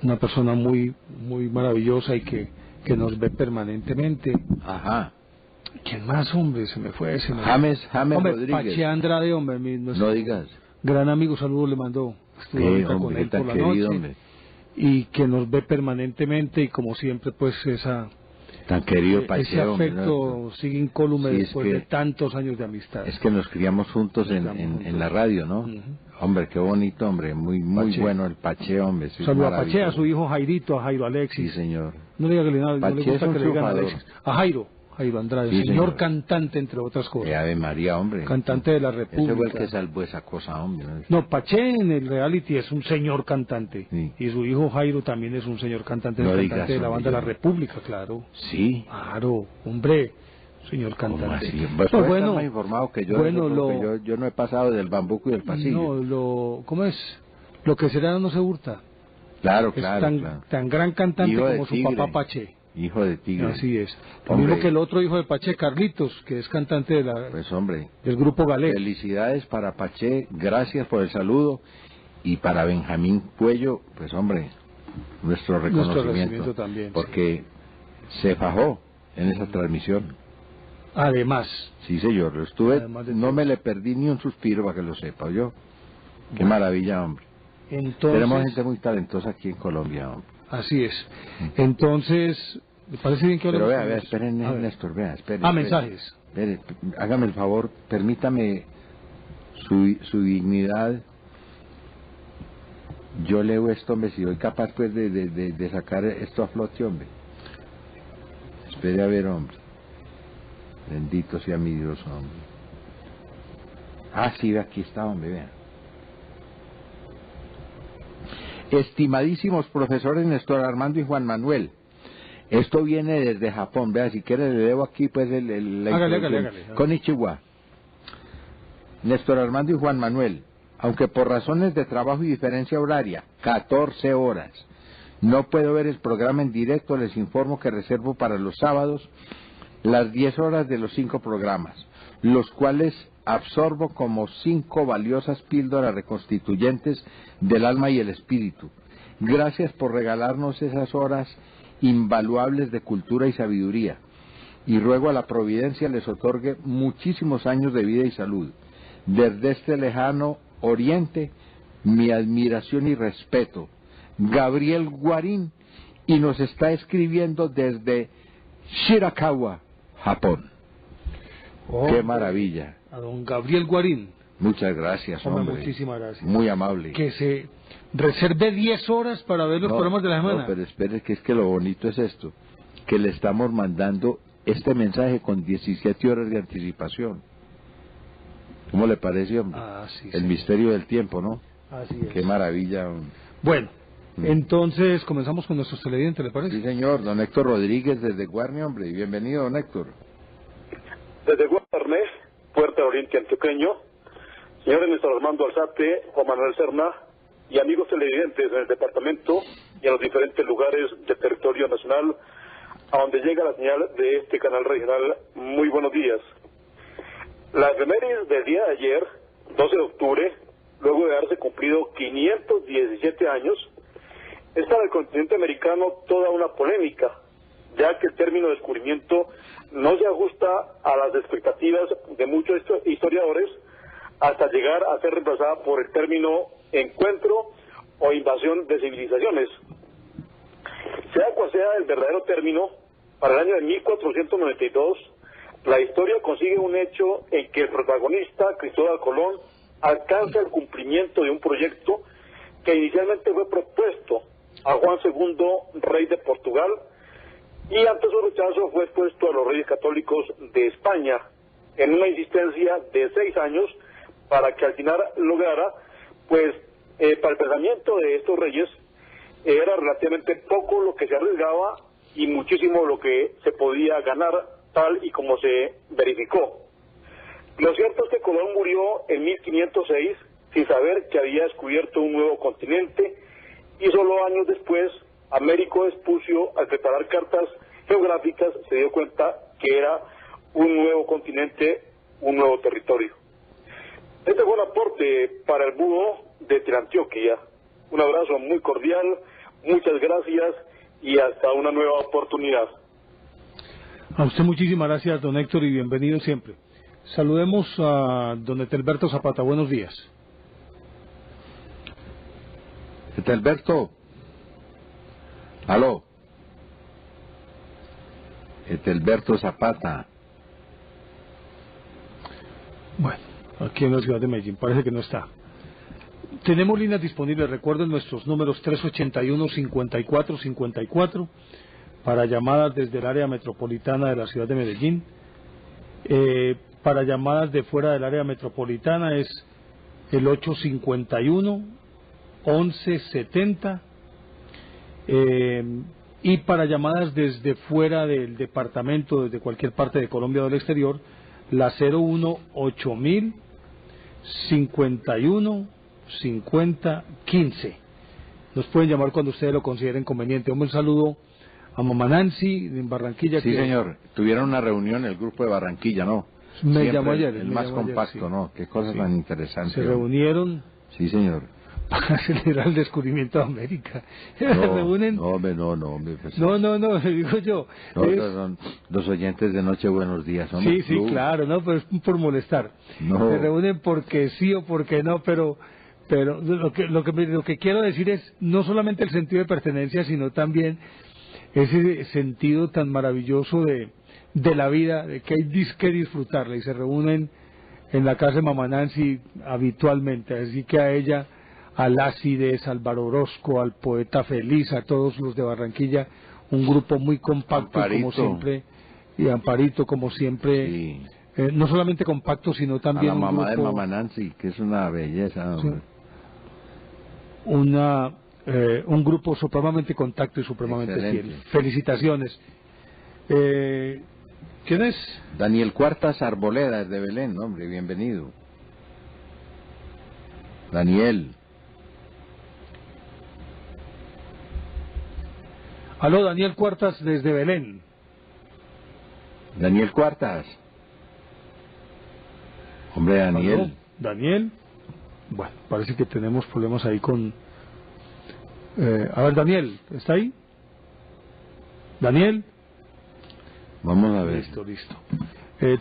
una persona muy muy maravillosa y que nos ve permanentemente. Ajá. ¿Quién más, hombre? Se me fue. James hombre, Rodríguez. Pache Andrade, hombre. No digas. Gran amigo, saludos le mandó. Estuve ahorita con él por la noche. Hombre. Y que nos ve permanentemente y como siempre, pues tan querido Pache, ese afecto sigue incólume después de tantos años de amistad. Es que nos criamos juntos en la radio, ¿no? Hombre, qué bonito, hombre, muy bueno el Pache, hombre. Saludos a Pache, a su hijo Jairito, a Jairo Alexis. Sí, señor. No le diga que no le gusta que le digan Alexis. A Jairo Andrade, sí, señor cantante, entre otras cosas. Ave María, hombre. Cantante de la República. Ese fue el que salvó esa cosa, hombre. No, Pache en el reality es un señor cantante. Sí. Y su hijo Jairo también es un señor cantante, cantante de la banda de la República, claro. Sí. Claro, hombre, señor cantante. Pues bueno, más informado que yo. Bueno, yo no he pasado del bambuco y del pasillo. No, ¿cómo es? Lo que será no se hurta. Claro, es claro. Tan gran cantante como su papá Pache. Hijo de tigre. Así es. Lo mismo que el otro hijo de Pache, Carlitos, que es cantante de pues hombre, del grupo Galé. Felicidades para Pache, gracias por el saludo. y para Benjamín Puello, pues hombre, nuestro reconocimiento también, porque se fajó en esa transmisión. Además. Sí, señor, no me le perdí ni un suspiro para que lo sepa, yo. Qué maravilla, hombre. Entonces, tenemos gente muy talentosa aquí en Colombia, hombre. Así es. Entonces, ¿me parece bien que pero vea, esperen, Néstor, vea, esperen. Mensajes. Espere, hágame el favor, permítame su dignidad. Yo leo esto, hombre, si soy capaz pues de sacar esto a flote, hombre. Espere a ver, hombre. Bendito sea mi Dios, hombre. Sí, aquí está, hombre, vea. Estimadísimos profesores Néstor Armando y Juan Manuel, esto viene desde Japón, vea, si quiere le leo aquí pues hágale. Konnichiwa. Néstor Armando y Juan Manuel, aunque por razones de trabajo y diferencia horaria, 14 horas, no puedo ver el programa en directo, les informo que reservo para los sábados las 10 horas de los 5 programas, los cuales absorbo como 5 valiosas píldoras reconstituyentes del alma y el espíritu. Gracias por regalarnos esas horas invaluables de cultura y sabiduría, y ruego a la providencia les otorgue muchísimos años de vida y salud. Desde este lejano oriente, mi admiración y respeto. Gabriel Guarín, y nos está escribiendo desde Shirakawa, Japón. ¡Qué maravilla! A don Gabriel Guarín. Muchas gracias, hombre. Muchísimas gracias. Muy amable. Que se reserve 10 horas para ver los programas de la semana. No, pero espere, que es que lo bonito es esto, que le estamos mandando este mensaje con 17 horas de anticipación. ¿Cómo le parece, hombre? Sí, el misterio del tiempo, ¿no? Así es. Qué maravilla, hombre. Bueno, entonces comenzamos con nuestros televidentes, ¿le parece? Sí, señor. Don Héctor Rodríguez desde Guarne, hombre. Y bienvenido, don Héctor. Desde Guarne, Puerto Oriente Antioqueño, señores Néstor Armando Alzate, Juan Manuel Serna y amigos televidentes en el departamento y en los diferentes lugares del territorio nacional a donde llega la señal de este canal regional, muy buenos días. La efemérides del día de ayer, 12 de octubre, luego de haberse cumplido 517 años, es para el continente americano toda una polémica, ya que el término descubrimiento no se ajusta a las expectativas de muchos historiadores hasta llegar a ser reemplazada por el término encuentro o invasión de civilizaciones. Sea cual sea el verdadero término, para el año de 1492, la historia consigue un hecho en que el protagonista, Cristóbal Colón, alcanza el cumplimiento de un proyecto que inicialmente fue propuesto a Juan II, rey de Portugal, y ante su rechazo fue expuesto a los reyes católicos de España en una insistencia de 6 años para que al final lograra, pues para el pensamiento de estos reyes era relativamente poco lo que se arriesgaba y muchísimo lo que se podía ganar, tal y como se verificó. Lo cierto es que Colón murió en 1506 sin saber que había descubierto un nuevo continente, y solo años después Américo Vespucio, al preparar cartas geográficas, se dio cuenta que era un nuevo continente, un nuevo territorio. Este fue un aporte para el búho de Antioquia. Un abrazo muy cordial, muchas gracias y hasta una nueva oportunidad. A usted muchísimas gracias, don Héctor, y bienvenido siempre. Saludemos a don Etelberto Zapata. Buenos días. Etelberto. Aló. Etelberto Zapata. Bueno, aquí en la ciudad de Medellín, parece que no está. Tenemos líneas disponibles, recuerden nuestros números 381-5454 para llamadas desde el área metropolitana de la ciudad de Medellín. Para llamadas de fuera del área metropolitana es el 851-1170. Y para llamadas desde fuera del departamento, desde cualquier parte de Colombia o del exterior, la 018-5051-5015. Nos pueden llamar cuando ustedes lo consideren conveniente. Un saludo a Mamá Nancy en Barranquilla. Sí, señor. Tuvieron una reunión el grupo de Barranquilla, ¿no? Me llamó ayer. El más compacto, sí. ¿No? Qué cosas tan interesantes. Se reunieron. Sí, señor. para celebrar el descubrimiento de América. Se No, reúnen... no, hombre, hombre, pues, No, digo yo. no, es- son los oyentes de Noche Buenos Días. Somos Sí, club. claro, no, pero es por molestar. No. Se reúnen porque sí o porque no, pero lo que quiero decir es no solamente el sentido de pertenencia, sino también ese sentido tan maravilloso de la vida, de que hay que disfrutarla, y se reúnen en la casa de Mamá Nancy habitualmente, así que a ella, al Ácides, al Álvaro Orozco, al poeta Feliz, a todos los de Barranquilla, un grupo muy compacto, Amparito. como siempre, y Amparito como siempre, Sí. no solamente compacto, sino A también la un mamá grupo, de Mamá Nancy, que es una belleza. Sí. Hombre. un grupo supremamente contacto y supremamente Excelente. fiel. Felicitaciones. ¿Quién es? Daniel Cuartas Arboleda, de Belén, hombre, bienvenido. Daniel. Aló, Daniel Cuartas desde Belén. Daniel Cuartas. Hombre, Daniel. Aló, Daniel. Bueno, parece que tenemos problemas ahí con... a ver, Daniel, ¿está ahí? ¿Daniel? Vamos a ver. Listo.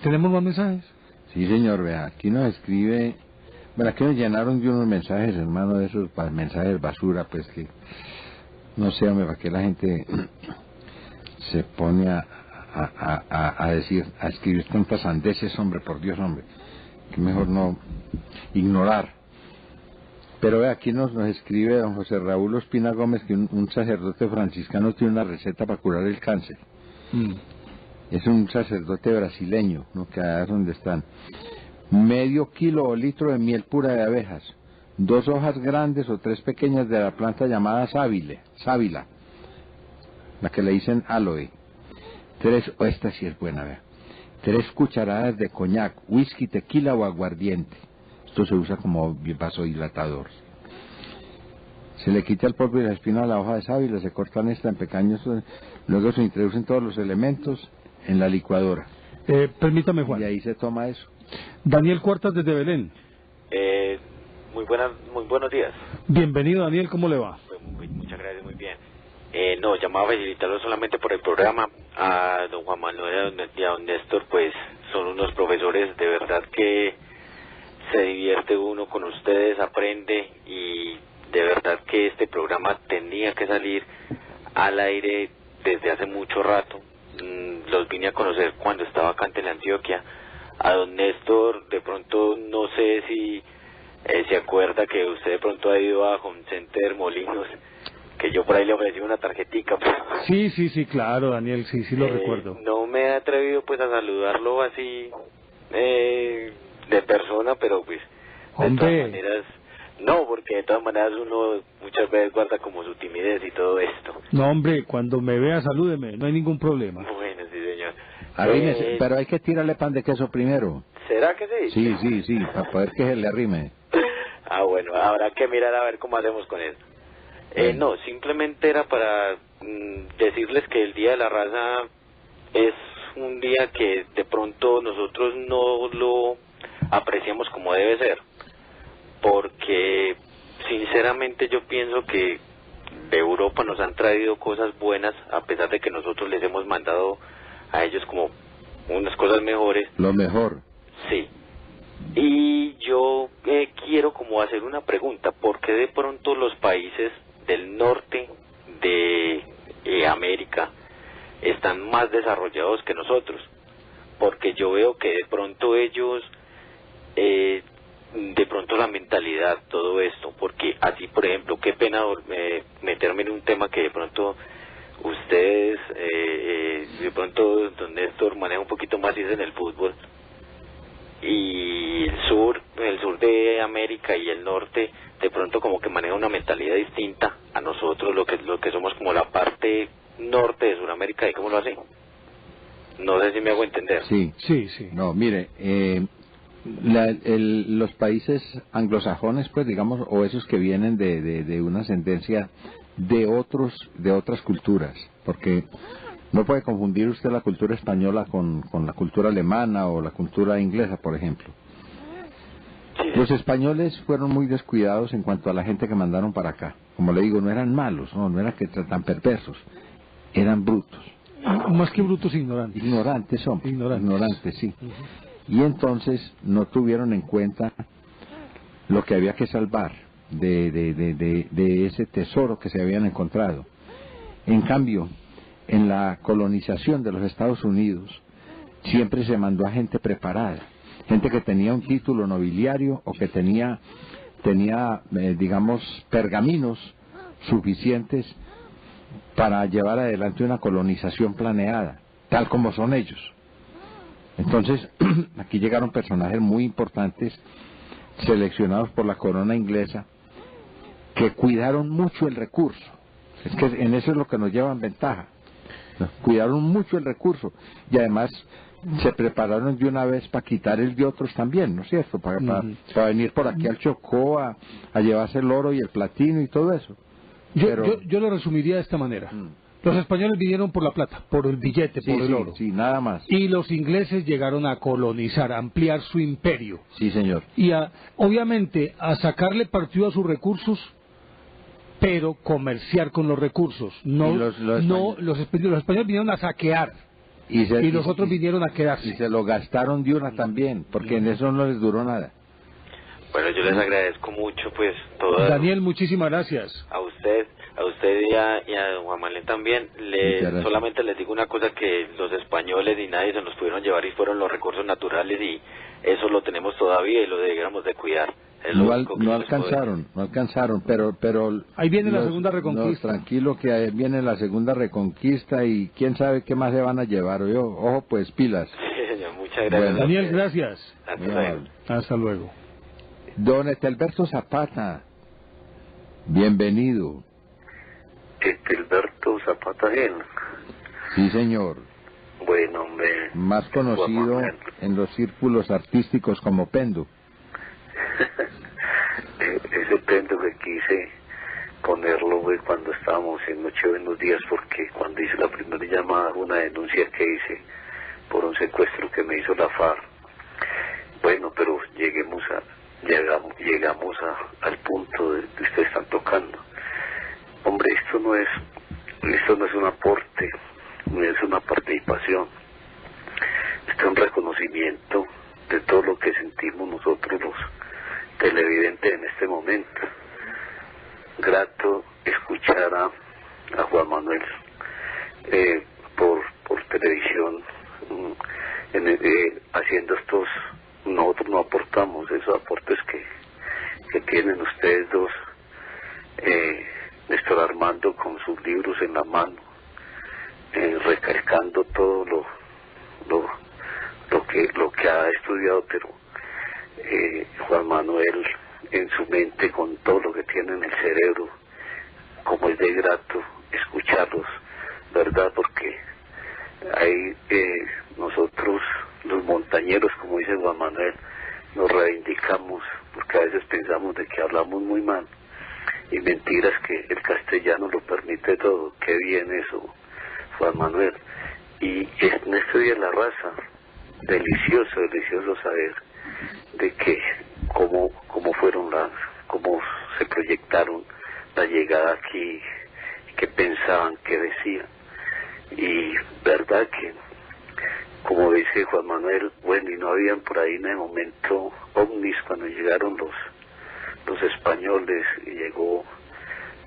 ¿Tenemos más mensajes? Sí, señor, vea, aquí nos escribe... Bueno, aquí nos llenaron de unos mensajes, hermano, de esos mensajes basura, pues que... No sé, hombre, para qué la gente se pone a decir, a escribir tantas sandeces, hombre, por Dios, hombre. Que mejor no ignorar. Pero vea, aquí nos escribe don José Raúl Ospina Gómez que un sacerdote franciscano tiene una receta para curar el cáncer. Es un sacerdote brasileño, ¿no? Que allá es donde están. Medio kilo o litro de miel pura de abejas, 2 hojas grandes o 3 pequeñas de la planta llamada sábila, la que le dicen aloe. 3, esta sí es buena, vea. 3 cucharadas de coñac, whisky, tequila o aguardiente. Esto se usa como vasodilatador. Se le quita el polvo y la espina a la hoja de sábila, se cortan esta en pequeños, luego se introducen todos los elementos en la licuadora. Permítame, Juan. Y ahí se toma eso. Daniel Cuartas desde Belén. Muy buenos días. Bienvenido, Daniel, ¿cómo le va? Muchas gracias, muy bien. No, llamaba a felicitarlo solamente por el programa. A don Juan Manuel y a don Néstor, pues son unos profesores de verdad que se divierte uno con ustedes, aprende, y de verdad que este programa tenía que salir al aire desde hace mucho rato. Los vine a conocer cuando estaba acá en Antioquia. A don Néstor, de pronto no sé si se acuerda que usted de pronto ha ido a Home Center Molinos, que yo por ahí le ofrecí una tarjetica. Sí, claro, Daniel, sí lo recuerdo. No me he atrevido pues a saludarlo así de persona, pero pues de Hombre. todas maneras no, porque de todas maneras uno muchas veces guarda como su timidez y todo esto. No, hombre, cuando me vea, salúdeme, no hay ningún problema. Bueno, sí, señor. Arrímese, pero hay que tirarle pan de queso primero. ¿Será que sí? Sí, para poder que se le arrime. Ah, bueno, habrá que mirar a ver cómo hacemos con eso. No, simplemente era para decirles que el Día de la Raza es un día que de pronto nosotros no lo apreciamos como debe ser, porque sinceramente yo pienso que de Europa nos han traído cosas buenas, a pesar de que nosotros les hemos mandado a ellos como unas cosas mejores. Lo mejor. Sí. Y yo quiero como hacer una pregunta: ¿por qué de pronto los países del norte de América están más desarrollados que nosotros? Porque yo veo que de pronto ellos, de pronto la mentalidad, todo esto, porque así, por ejemplo, qué pena meterme en un tema que de pronto ustedes, de pronto don Néstor maneja un poquito más, y es en el fútbol, y el sur de América y el norte de pronto como que maneja una mentalidad distinta a nosotros, lo que somos como la parte norte de Sudamérica. ¿Y cómo lo hacen? No sé si me hago entender. Sí. No, mire, los países anglosajones, pues digamos, o esos que vienen de una ascendencia de otras culturas, porque no puede confundir usted la cultura española con la cultura alemana o la cultura inglesa, por ejemplo. Sí, Los españoles fueron muy descuidados en cuanto a la gente que mandaron para acá. Como le digo, no eran malos, no eran que tan perversos, eran brutos. Más que brutos, ignorantes. Ignorantes son. Ignorantes, sí. Y entonces no tuvieron en cuenta lo que había que salvar de ese tesoro que se habían encontrado. En cambio, en la colonización de los Estados Unidos, siempre se mandó a gente preparada, gente que tenía un título nobiliario o que tenía digamos, pergaminos suficientes para llevar adelante una colonización planeada, tal como son ellos. Entonces, aquí llegaron personajes muy importantes, seleccionados por la corona inglesa, que cuidaron mucho el recurso. Es que en eso es lo que nos lleva en ventaja. Cuidaron mucho el recurso y además se prepararon de una vez para quitar el de otros también, ¿no es cierto? Para venir por aquí al Chocó a llevarse el oro y el platino y todo eso. Yo lo resumiría de esta manera. Los españoles vinieron por la plata, por el billete, por el oro. Sí, nada más. Y los ingleses llegaron a colonizar, a ampliar su imperio. Sí, señor. Y obviamente a sacarle partido a sus recursos, pero comerciar con los recursos. Los españoles vinieron a saquear. Y los otros vinieron a quedarse. Y se lo gastaron de una también, porque en eso no les duró nada. Bueno, yo les agradezco mucho, pues, todo. Daniel, muchísimas gracias. A usted y a don Juan Manuel también. Solamente les digo una cosa, que los españoles ni nadie se nos pudieron llevar y fueron los recursos naturales, y eso lo tenemos todavía y lo deberíamos de cuidar. No alcanzaron, pero ahí viene la segunda reconquista. Tranquilo, que ahí viene la segunda reconquista y quién sabe qué más se van a llevar. Ojo, pues, pilas. Sí, señor, muchas gracias. Bueno, Daniel, gracias. Hasta luego. Don Etelberto Zapata, bienvenido. Etelberto Zapata Gil. Sí, señor. Bueno, hombre. Más conocido en los círculos artísticos como Pendo. Ese Pendo que quise ponerlo fue cuando estábamos en Noche Buenos Días, porque cuando hice la primera llamada, una denuncia que hice por un secuestro que me hizo la FARC. Bueno, pero llegamos al punto de que ustedes están tocando. Hombre, esto no es un aporte, no es una participación. Esto es un reconocimiento de todo lo que sentimos nosotros los televidentes en este momento. Grato escuchar a Juan Manuel por televisión haciendo estos. Nosotros no aportamos esos aportes que tienen ustedes dos, Néstor Armando con sus libros en la mano, recalcando todo lo que ha estudiado, pero Juan Manuel en su mente, con todo lo que tiene en el cerebro, como es de grato escucharlos, ¿verdad? Porque hay nosotros, los montañeros, como dice Juan Manuel, nos reivindicamos, porque a veces pensamos de que hablamos muy mal, y mentiras que el castellano lo permite todo. Qué bien eso, Juan Manuel. Y en este Día de la Raza, delicioso saber de que cómo se proyectaron la llegada aquí, qué pensaban, qué decían. Y verdad que, como dice Juan Manuel, bueno, y no habían por ahí en el momento ovnis cuando llegaron los españoles, y llegó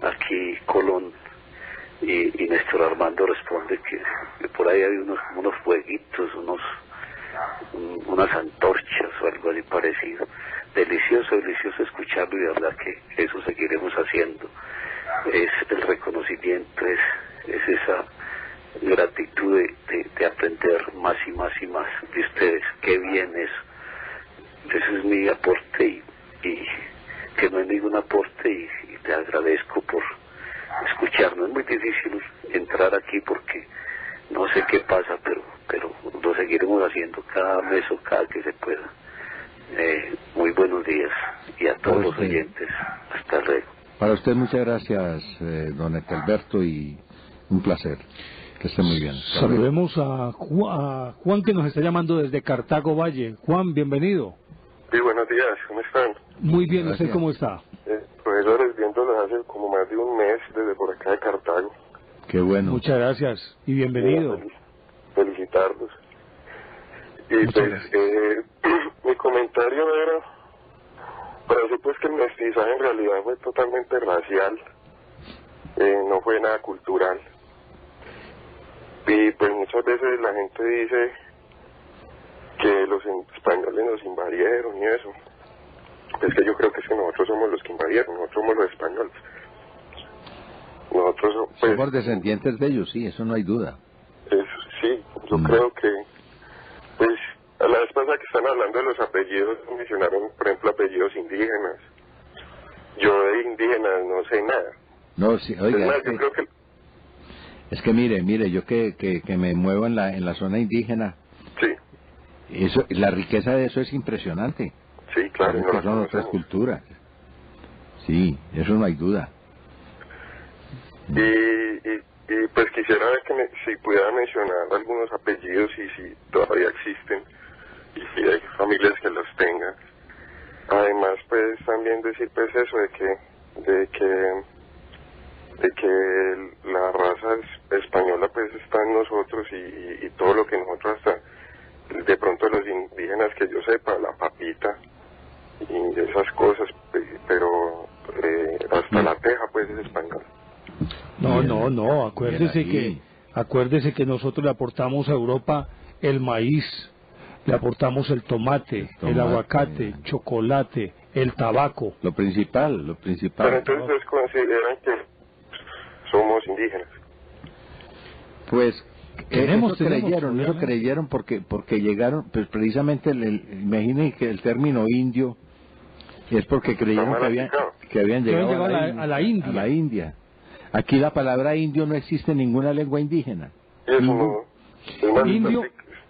aquí Colón, y Néstor Armando responde que por ahí había unos fueguitos, unas antorchas o algo así parecido. Delicioso escucharlo, y de verdad que eso seguiremos haciendo. Es el reconocimiento, es esa gratitud de aprender más y más de ustedes. Qué bien eso. Ese es mi aporte, y que no es ningún aporte, y te agradezco por escucharnos. Es muy difícil entrar aquí porque no sé qué pasa, pero lo seguiremos haciendo cada mes o cada que se pueda. Muy buenos días, y a todos los oyentes, hasta luego. Para usted muchas gracias, don Etelberto, y un placer. Que esté muy bien. Saludemos a Juan, que nos está llamando desde Cartago Valle. Juan, bienvenido. Sí, buenos días, ¿cómo están? Muy bien, Gracias. ¿usted cómo está? Profesores, viéndolos hace como más de un mes desde por acá de Cartago. Qué bueno. Muchas gracias y bienvenido. Felicitarlos. Y Muchas pues, gracias. mi comentario era, parece pues que el mestizaje en realidad fue totalmente racial, no fue nada cultural. Y pues muchas veces la gente dice que los españoles nos invadieron y eso. Es que yo creo que es que nosotros somos los que invadieron, nosotros somos los españoles. Nosotros, pues, Somos descendientes de ellos, sí, eso no hay duda. sí, yo creo que, pues, a la vez pasada que están hablando de los apellidos, mencionaron, por ejemplo, apellidos indígenas. Yo de indígenas no sé nada. No, sí, oiga, Es más, es yo que, creo que, es que mire, yo que me muevo en la zona indígena, sí, eso, la riqueza de eso es impresionante. sí, claro, Porque no la son otras conocemos. culturas. Sí, eso no hay duda. Y pues quisiera ver que si pudiera mencionar algunos apellidos y si todavía existen y si hay familias que los tengan. Además, pues también decir pues eso de que la raza española pues está en nosotros y todo lo que nosotros hasta de pronto los indígenas que yo sepa, la papita y esas cosas, pero hasta la teja pues es español. No, Bien, acuérdese que nosotros le aportamos a Europa el maíz, le aportamos el tomate, el aguacate, chocolate, el tabaco. Lo principal. Pero entonces ustedes consideran que somos indígenas. Pues Tenemos, eso creyeron porque llegaron, pues precisamente imaginen que el término indio es porque creyeron que habían llegado a la India. A la India. Aquí la palabra indio no existe en ninguna lengua indígena. Y eso no, es más,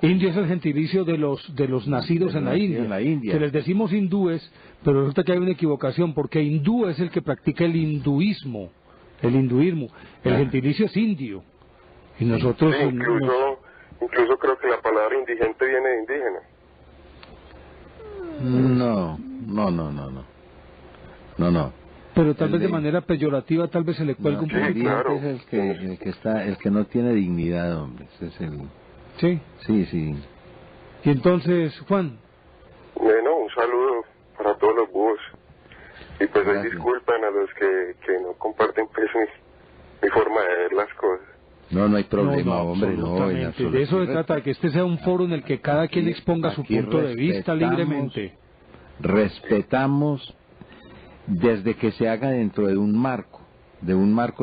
Indio es el gentilicio de los nacidos en la India. Que les decimos hindúes, pero resulta que hay una equivocación, porque hindú es el que practica el hinduismo. El gentilicio es indio. Y nosotros... sí, incluso creo que la palabra indigente viene de indígena. No. Pero tal vez de manera peyorativa, tal vez se le cuelga un poco. claro. Es el que no tiene dignidad, hombre. Ese es el... Sí. Sí. Y entonces, Juan... Bueno, un saludo para todos los búhos. Y pues ahí disculpan a los que no comparten pues mi forma de ver las cosas. No hay problema, hombre, absolutamente. De eso se trata, que este sea un foro en el que cada quien exponga su punto de vista libremente. Respetamos desde que se haga dentro de un marco,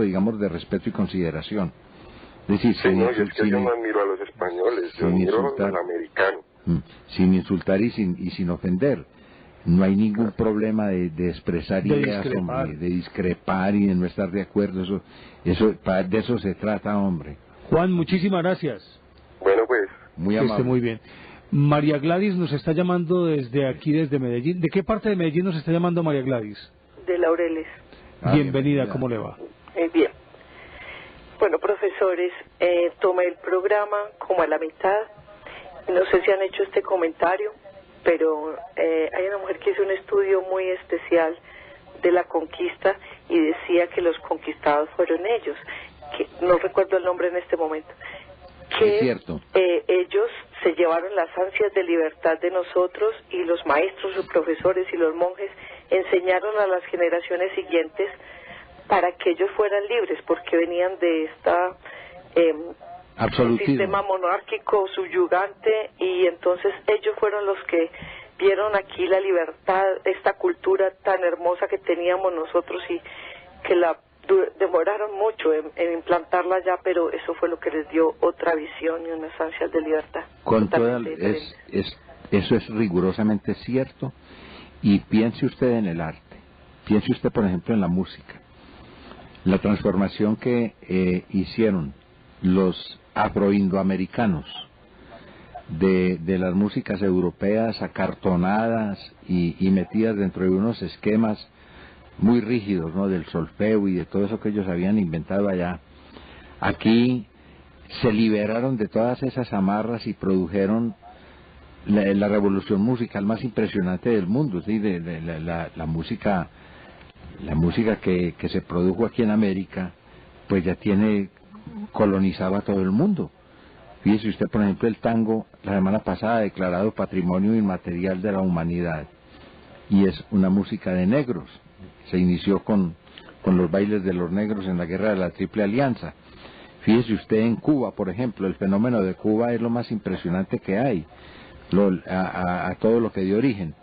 digamos, de respeto y consideración. Es decir, es que yo no admiro a los españoles, yo admiro al americano. Sin insultar y sin ofender. No hay ningún problema de expresar ideas, hombre, de discrepar y de no estar de acuerdo. De eso se trata, hombre. Juan, muchísimas gracias. Bueno, pues. Muy que amable. esté muy bien. María Gladys nos está llamando desde aquí, desde Medellín. ¿De qué parte de Medellín nos está llamando María Gladys? De Laureles. Bienvenida, ¿cómo le va? Bien. Bueno, profesores, tomé el programa como a la mitad. No sé si han hecho este comentario, pero hay una mujer que hizo un estudio muy especial de la conquista y decía que los conquistados fueron ellos, que no recuerdo el nombre en este momento, que es cierto. Ellos se llevaron las ansias de libertad de nosotros y los maestros, los profesores y los monjes enseñaron a las generaciones siguientes para que ellos fueran libres, porque venían de esta sistema monárquico subyugante, y entonces ellos fueron los que vieron aquí la libertad, esta cultura tan hermosa que teníamos nosotros y que la demoraron mucho en implantarla ya, pero eso fue lo que les dio otra visión y unas ansias de libertad. Eso es rigurosamente cierto. Y piense usted en el arte, piense usted por ejemplo en la música, la transformación que hicieron los afroindoamericanos de las músicas europeas acartonadas y metidas dentro de unos esquemas muy rígidos, ¿no? Del solfeo y de todo eso que ellos habían inventado allá. Aquí se liberaron de todas esas amarras y produjeron la revolución musical más impresionante del mundo, ¿sí? La música que se produjo aquí en América, pues ya colonizaba a todo el mundo. Fíjese usted, por ejemplo, el tango, la semana pasada declarado Patrimonio Inmaterial de la Humanidad, y es una música de negros. Se inició con los bailes de los negros en la guerra de la Triple Alianza. Fíjese usted en Cuba, por ejemplo, el fenómeno de Cuba es lo más impresionante que hay, a todo lo que dio origen.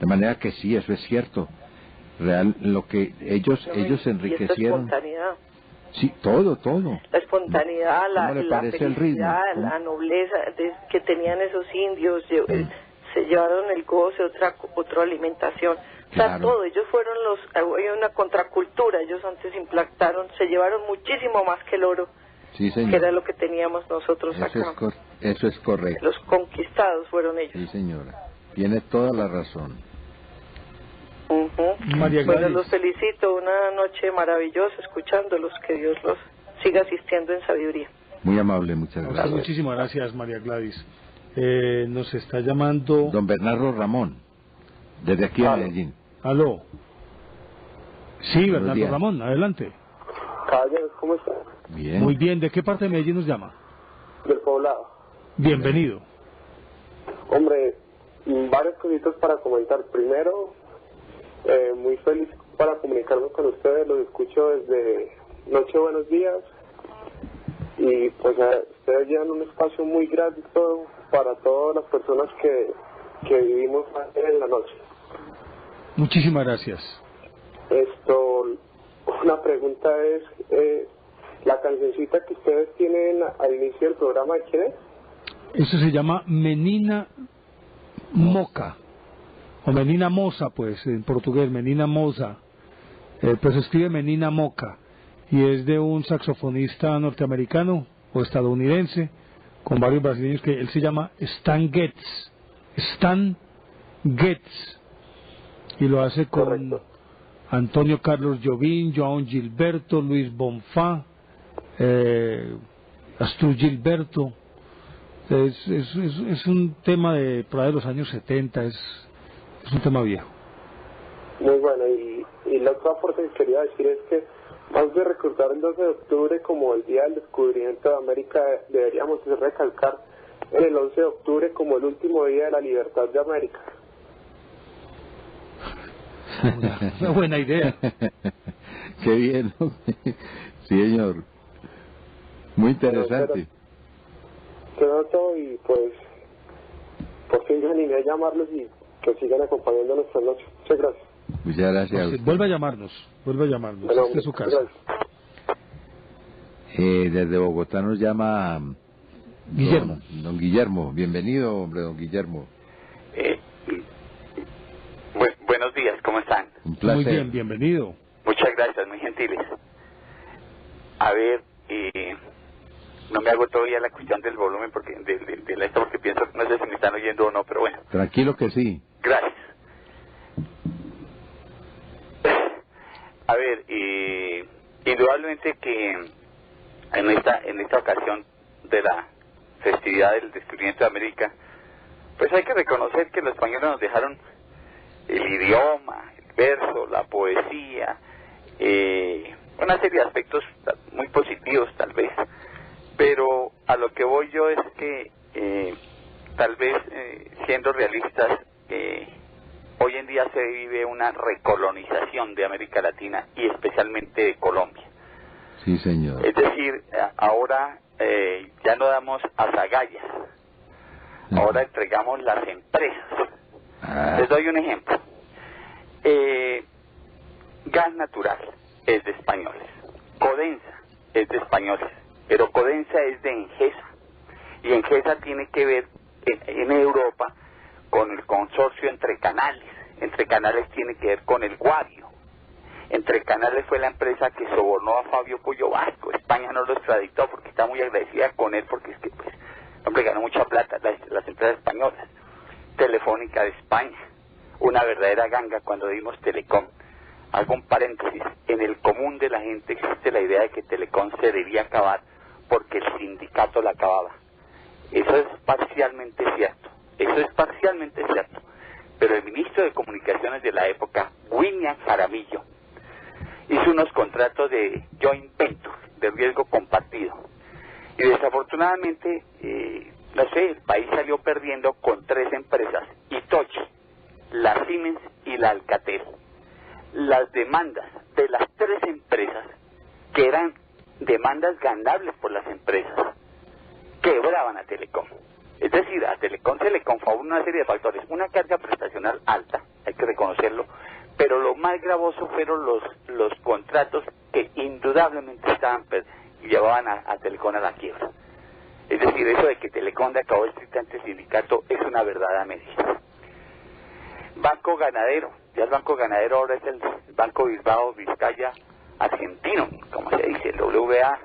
De manera que sí, eso es cierto. Lo que ellos enriquecieron. Y esta espontaneidad. Sí, todo. La espontaneidad, la felicidad, ritmo? la nobleza que tenían esos indios, se llevaron el goce, otra alimentación. O sea, Claro. todo, ellos fueron hay una contracultura, ellos antes implantaron, se llevaron muchísimo más que el oro, Sí, señor. que era lo que teníamos nosotros acá. Eso es correcto. Los conquistados fueron ellos. Sí, señora. Tiene toda la razón. María Bueno, Gladys. los felicito, una noche maravillosa escuchándolos, que Dios los siga asistiendo en sabiduría. Muy amable, muchas A usted gracias. muchísimas gracias, María Gladys. Nos está llamando... Don Bernardo Ramón, desde aquí en Medellín. Aló. Sí, Buenos Bernardo días. Ramón, adelante. Caballeros, ¿cómo están? Bien. Muy bien, ¿de qué parte de Medellín nos llama? Del poblado. Bienvenido. Hombre, varias cositas para comentar. Primero, muy feliz para comunicarme con ustedes. Los escucho desde Noche Buenos Días. Y pues ustedes llevan un espacio muy grande para todas las personas que vivimos en la noche. Muchísimas gracias. Una pregunta es, la cancioncita que ustedes tienen al inicio del programa, ¿de quién es? Eso se llama Menina Moca, o Menina Moza, pues, en portugués, Menina Moza. Pues se escribe Menina Moca, y es de un saxofonista norteamericano o estadounidense, con varios brasileños, que él se llama Stan Getz. Stan Getz. Y lo hace con Correcto. Antonio Carlos Jobim, João Gilberto, Luis Bonfá, Astrud Gilberto. Es un tema de por ahí de los años 70, es un tema viejo. Muy bueno, y la otra parte que quería decir es que más de recordar el 12 de octubre como el Día del Descubrimiento de América, deberíamos recalcar en el 11 de octubre como el último día de la libertad de América. Una buena idea. Qué bien. Sí, señor. Muy interesante. Quedó todo y pues por fin yo animé a llamarlos y que sigan acompañando nuestra noche. Muchas gracias. Muchas gracias a usted. Vuelva a llamarnos. Bueno, Esta es su casa. gracias. Desde Bogotá nos llama Guillermo. Don Guillermo. Bienvenido, hombre, don Guillermo. Buenos días, ¿cómo están? Un placer. Muy bien, bienvenido. Muchas gracias, muy gentiles. A ver, no me hago todavía la cuestión del volumen porque de esto porque pienso, no sé si me están oyendo o no, pero bueno. Tranquilo que sí. Gracias. A ver, indudablemente que en esta ocasión de la festividad del descubrimiento de América, pues hay que reconocer que los españoles nos dejaron el idioma, el verso, la poesía, una serie de aspectos muy positivos tal vez, pero a lo que voy yo es que tal vez siendo realistas, hoy en día se vive una recolonización de América Latina y especialmente de Colombia. Sí, señor. Es decir, ahora ya no damos azagallas, ahora entregamos las empresas. Les doy un ejemplo. Gas natural es de españoles, Codensa es de españoles, pero Codensa es de Engesa, y Engesa tiene que ver en Europa con el consorcio Entre Canales. Entre Canales tiene que ver con el Guavio. Entre Canales fue la empresa que sobornó a Fabio Puyo Vasco. España no lo extraditó porque está muy agradecida con él, porque es que pues hombre, ganó mucha plata las empresas españolas. Telefónica de España, una verdadera ganga cuando dimos Telecom. Hago un paréntesis, en el común de la gente existe la idea de que Telecom se debía acabar porque el sindicato la acababa. Eso es parcialmente cierto. Eso es parcialmente cierto. Pero el ministro de Comunicaciones de la época, William Jaramillo, hizo unos contratos de joint venture, de riesgo compartido. Y desafortunadamente, no sé, el país salió perdiendo con 3 empresas, Itochi, la Siemens y la Alcatel. Las demandas de las 3 empresas, que eran demandas ganables por las empresas, quebraban a Telecom. Es decir, a Telecom se le confavoró una serie de factores, una carga prestacional alta, hay que reconocerlo, pero lo más gravoso fueron los contratos que indudablemente llevaban a Telecom a la quiebra. Es decir, eso de que Telecom acabó estrictamente el sindicato es una verdad a medias. Banco Ganadero, ya el Banco Ganadero ahora es el Banco Bilbao Vizcaya argentino, como se dice, el WA,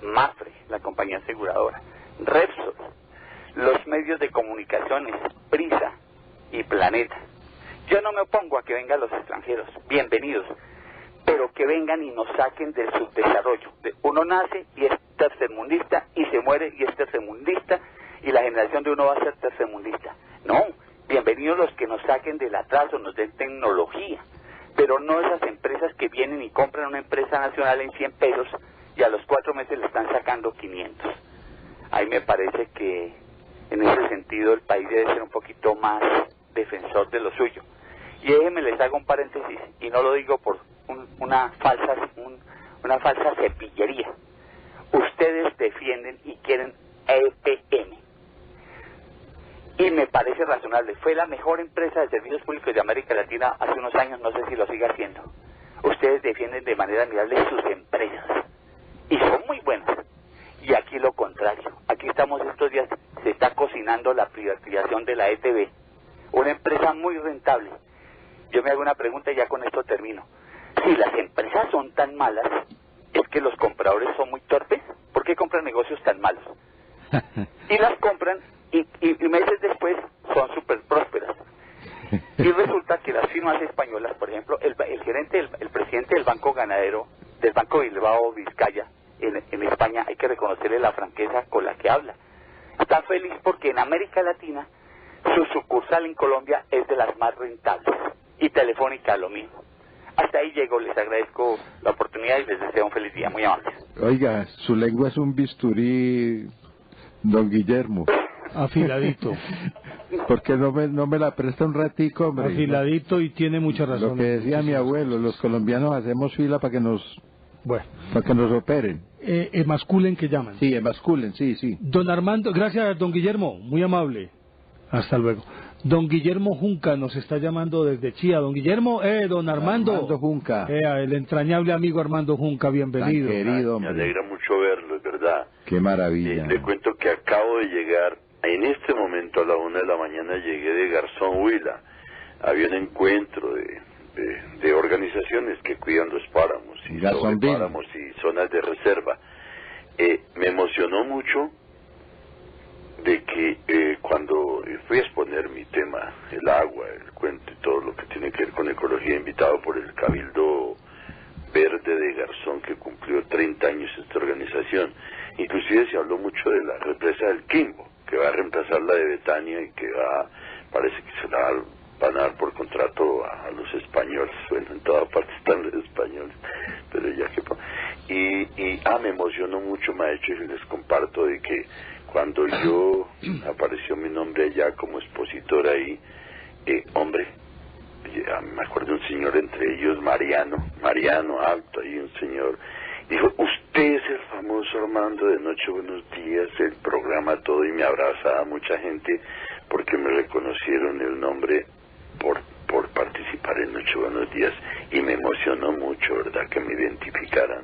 Mafre, la compañía aseguradora, Repsol, los medios de comunicaciones, Prisa y Planeta. Yo no me opongo a que vengan los extranjeros, bienvenidos, pero que vengan y nos saquen del subdesarrollo. Uno nace y es tercermundista y se muere y es tercermundista y la generación de uno va a ser tercermundista. No, bienvenidos los que nos saquen del atraso, nos den tecnología, pero no esas empresas que vienen y compran una empresa nacional en 100 pesos y a los 4 meses le están sacando 500. Ahí me parece que en ese sentido el país debe ser un poquito más defensor de lo suyo. Y déjenme les hago un paréntesis, y no lo digo por una falsa cepillería. Ustedes defienden y quieren EPM. Y me parece razonable. Fue la mejor empresa de servicios públicos de América Latina hace unos años, no sé si lo sigue haciendo. Ustedes defienden de manera admirable sus empresas. Y son muy buenas. Y aquí lo contrario. Aquí estamos estos días, se está cocinando la privatización de la ETB. Una empresa muy rentable. Yo me hago una pregunta y ya con esto termino. Si las empresas son tan malas, ¿es que los compradores son muy torpes? ¿Por qué compran negocios tan malos? Y las compran y meses después son súper prósperas. Y resulta que las firmas españolas, por ejemplo, el presidente del Banco Ganadero, del Banco Bilbao Vizcaya, en España, hay que reconocerle la franqueza con la que habla. Está feliz porque en América Latina su sucursal en Colombia es de las más rentables. Y Telefónica lo mismo. Hasta ahí llego, les agradezco la oportunidad y les deseo un feliz día, muy amables. Oiga, su lengua es un bisturí, don Guillermo. Afiladito. ¿Por qué no me la presta un ratico, hombre? Afiladito y tiene mucha razón. Lo que decía mi abuelo, los colombianos hacemos fila para que nos operen. Emasculen que llaman. Sí, emasculen, sí. Don Armando, gracias don Guillermo, muy amable. Hasta luego. Don Guillermo Junca nos está llamando desde Chía. Don Guillermo, don Armando Junca. El entrañable amigo Armando Junca, bienvenido. Tan querido, me alegra mucho verlo, es verdad. Qué maravilla. Le cuento que acabo de llegar, en este momento a la 1 de la mañana llegué de Garzón Huila. Había un encuentro de organizaciones que cuidan los páramos y páramos y zonas de reserva. Me emocionó mucho de que cuando fui a exponer mi tema, el agua, el cuento y todo lo que tiene que ver con ecología, invitado por el Cabildo Verde de Garzón, que cumplió 30 años esta organización, inclusive se habló mucho de la represa del Quimbo, que va a reemplazar la de Betania y que parece que se la van a dar por contrato a los españoles. Bueno, en toda parte están los españoles, pero ya que... me emocionó mucho, maestro, y les comparto de que cuando yo apareció mi nombre allá como expositor ahí, hombre, me acuerdo un señor entre ellos, Mariano Alto, ahí un señor, dijo, usted es el famoso Armando de Noche Buenos Días, el programa todo, y me abrazaba mucha gente porque me reconocieron el nombre por participar en Noche Buenos Días, y me emocionó mucho, ¿verdad?, que me identificaran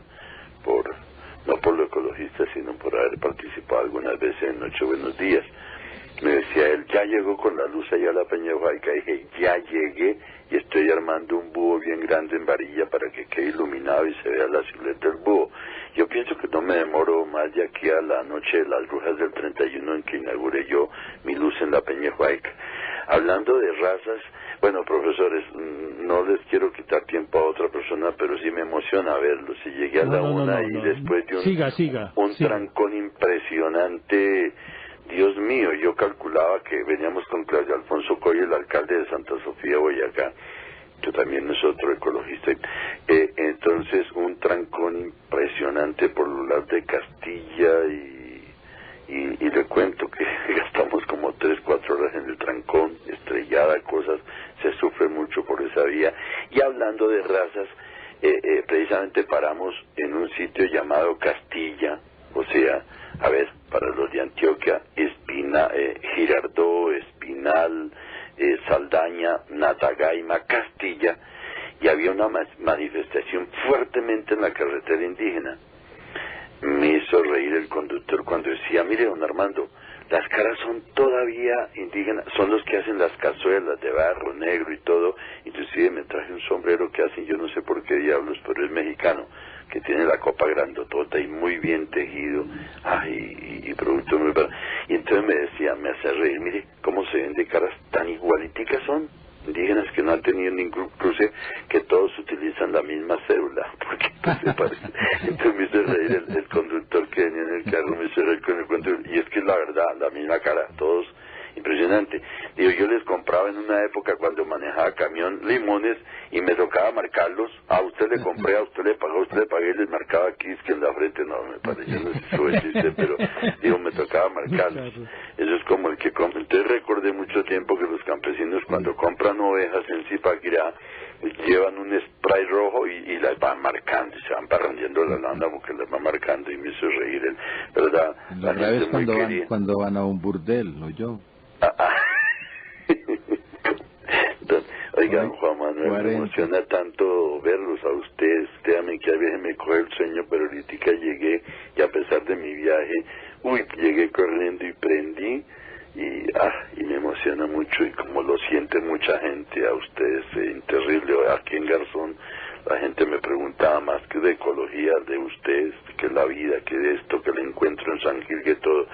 no por lo ecologista, sino por haber participado algunas veces en Noche Buenos Días. Me decía él, ya llegó con la luz allá a la Peña Huayca. Dije, ya llegué y estoy armando un búho bien grande en varilla para que quede iluminado y se vea la silueta del búho. Yo pienso que no me demoro más de aquí a la noche de las brujas del 31 en que inauguré yo mi luz en la Peña Huayca. Hablando de razas, bueno, profesores, no les quiero quitar tiempo a otra persona, pero sí me emociona verlos. Si llegué a la una y después de un trancón impresionante Dios mío, yo calculaba que veníamos con Claudio Alfonso Coy, el alcalde de Santa Sofía, Boyacá, que también es otro ecologista, entonces un trancón impresionante por los lados de Castilla y le cuento que gastamos como 3-4 horas en el trancón, estrellada, cosas, se sufre mucho por esa vía. Y hablando de razas, precisamente paramos en un sitio llamado Castilla, o sea, a ver, para los de Antioquia, Girardot, Espinal, Saldaña, Natagaima, Castilla, y había una manifestación fuertemente en la carretera indígena. Me hizo reír el conductor cuando decía, mire, don Armando, las caras son todavía indígenas, son los que hacen las cazuelas de barro negro y todo. Inclusive me traje un sombrero que hacen, yo no sé por qué diablos, pero es mexicano, que tiene la copa grandotota y muy bien tejido, y producto muy barato. Y entonces me decía, me hace reír, mire cómo se ven de caras tan igualiticas son, indígenas que no han tenido ningún cruce, que todos utilizan la misma cédula, porque pues, se parece. Entonces me hizo reír el conductor que venía en el carro, me hizo reír con el cuento, y es que es la verdad, la misma cara, todos, impresionante. Digo, yo les compraba en una época cuando manejaba camión limones y me tocaba marcarlos, a usted le compré, a usted le pagó, a usted le pagué y les marcaba aquí, es que en la frente, no, me pareció, no sé si fue chiste, pero digo, me tocaba marcarlos. Eso es como el que compra. Entonces recordé mucho tiempo que los campesinos cuando compran ovejas en Zipaquirá llevan un spray rojo y las van marcando y se van parrandeando la lana porque las van marcando, y me hizo reír, ¿verdad? La gente es cuando van a un burdel, ¿no yo? Oigan, Juan Manuel, me emociona tanto verlos a ustedes. Créanme que a veces me coge el sueño, pero ahorita llegué y a pesar de mi viaje, llegué corriendo y prendí y me emociona mucho, y como lo siente mucha gente a ustedes, terrible. Aquí en Garzón la gente me preguntaba más que de ecología, de ustedes, que la vida, que de esto, que el encuentro en San Gil, que todo.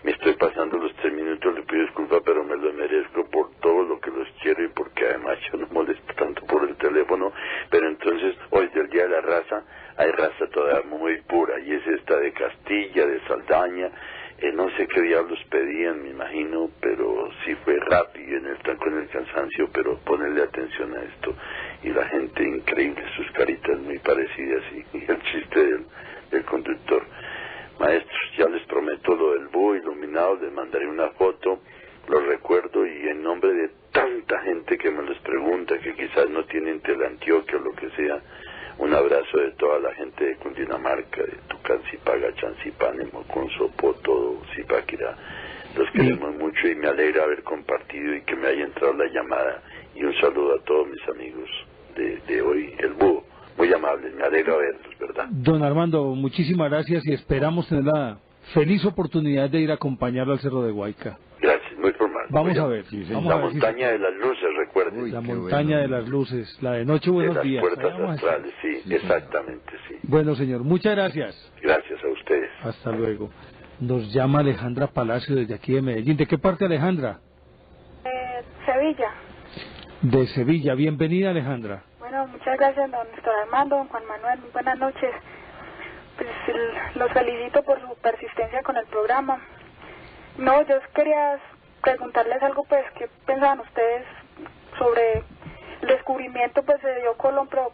Me estoy pasando los 3 minutos, le pido disculpas, pero me lo merezco por todo lo que los quiero y porque además yo no molesto tanto por el teléfono. Pero entonces, hoy es el Día de la Raza, hay raza todavía muy pura, y es esta de Castilla, de Saldaña. No sé qué diablos pedían, me imagino, pero sí fue rápido con el cansancio, pero ponerle atención a esto. Y la gente increíble, sus caritas muy parecidas, y el chiste del conductor. Maestros, ya les prometo lo del búho iluminado, les mandaré una foto, lo recuerdo, y en nombre de tanta gente que me les pregunta, que quizás no tienen Teleantioquia o lo que sea, un abrazo de toda la gente de Cundinamarca, de Tucancipaga, Chancipane, Mocón, Sopoto, Zipaquirá. Los queremos mucho y me alegra haber compartido y que me haya entrado la llamada. Y un saludo a todos mis amigos de hoy, el búho. Muy amables, me alegra verlos, ¿verdad? Don Armando, muchísimas gracias y esperamos tener la feliz oportunidad de ir a acompañarlo al Cerro de Guayca. Gracias, muy formal. Vamos a ver. Sí, la montaña de las luces, recuerden. La montaña de las luces, la de noche, buenos días. Las puertas astrales, sí, exactamente, sí. Bueno, señor, muchas gracias. Gracias a ustedes. Hasta luego. Nos llama Alejandra Palacio desde aquí de Medellín. ¿De qué parte, Alejandra? Sevilla. De Sevilla. Bienvenida, Alejandra. Bueno, muchas gracias, don Néstor Armando, don Juan Manuel. Muy buenas noches. Pues los felicito por su persistencia con el programa. No, yo quería preguntarles algo, pues, ¿qué pensaban ustedes sobre el descubrimiento, pues, de Dio Colón? Pero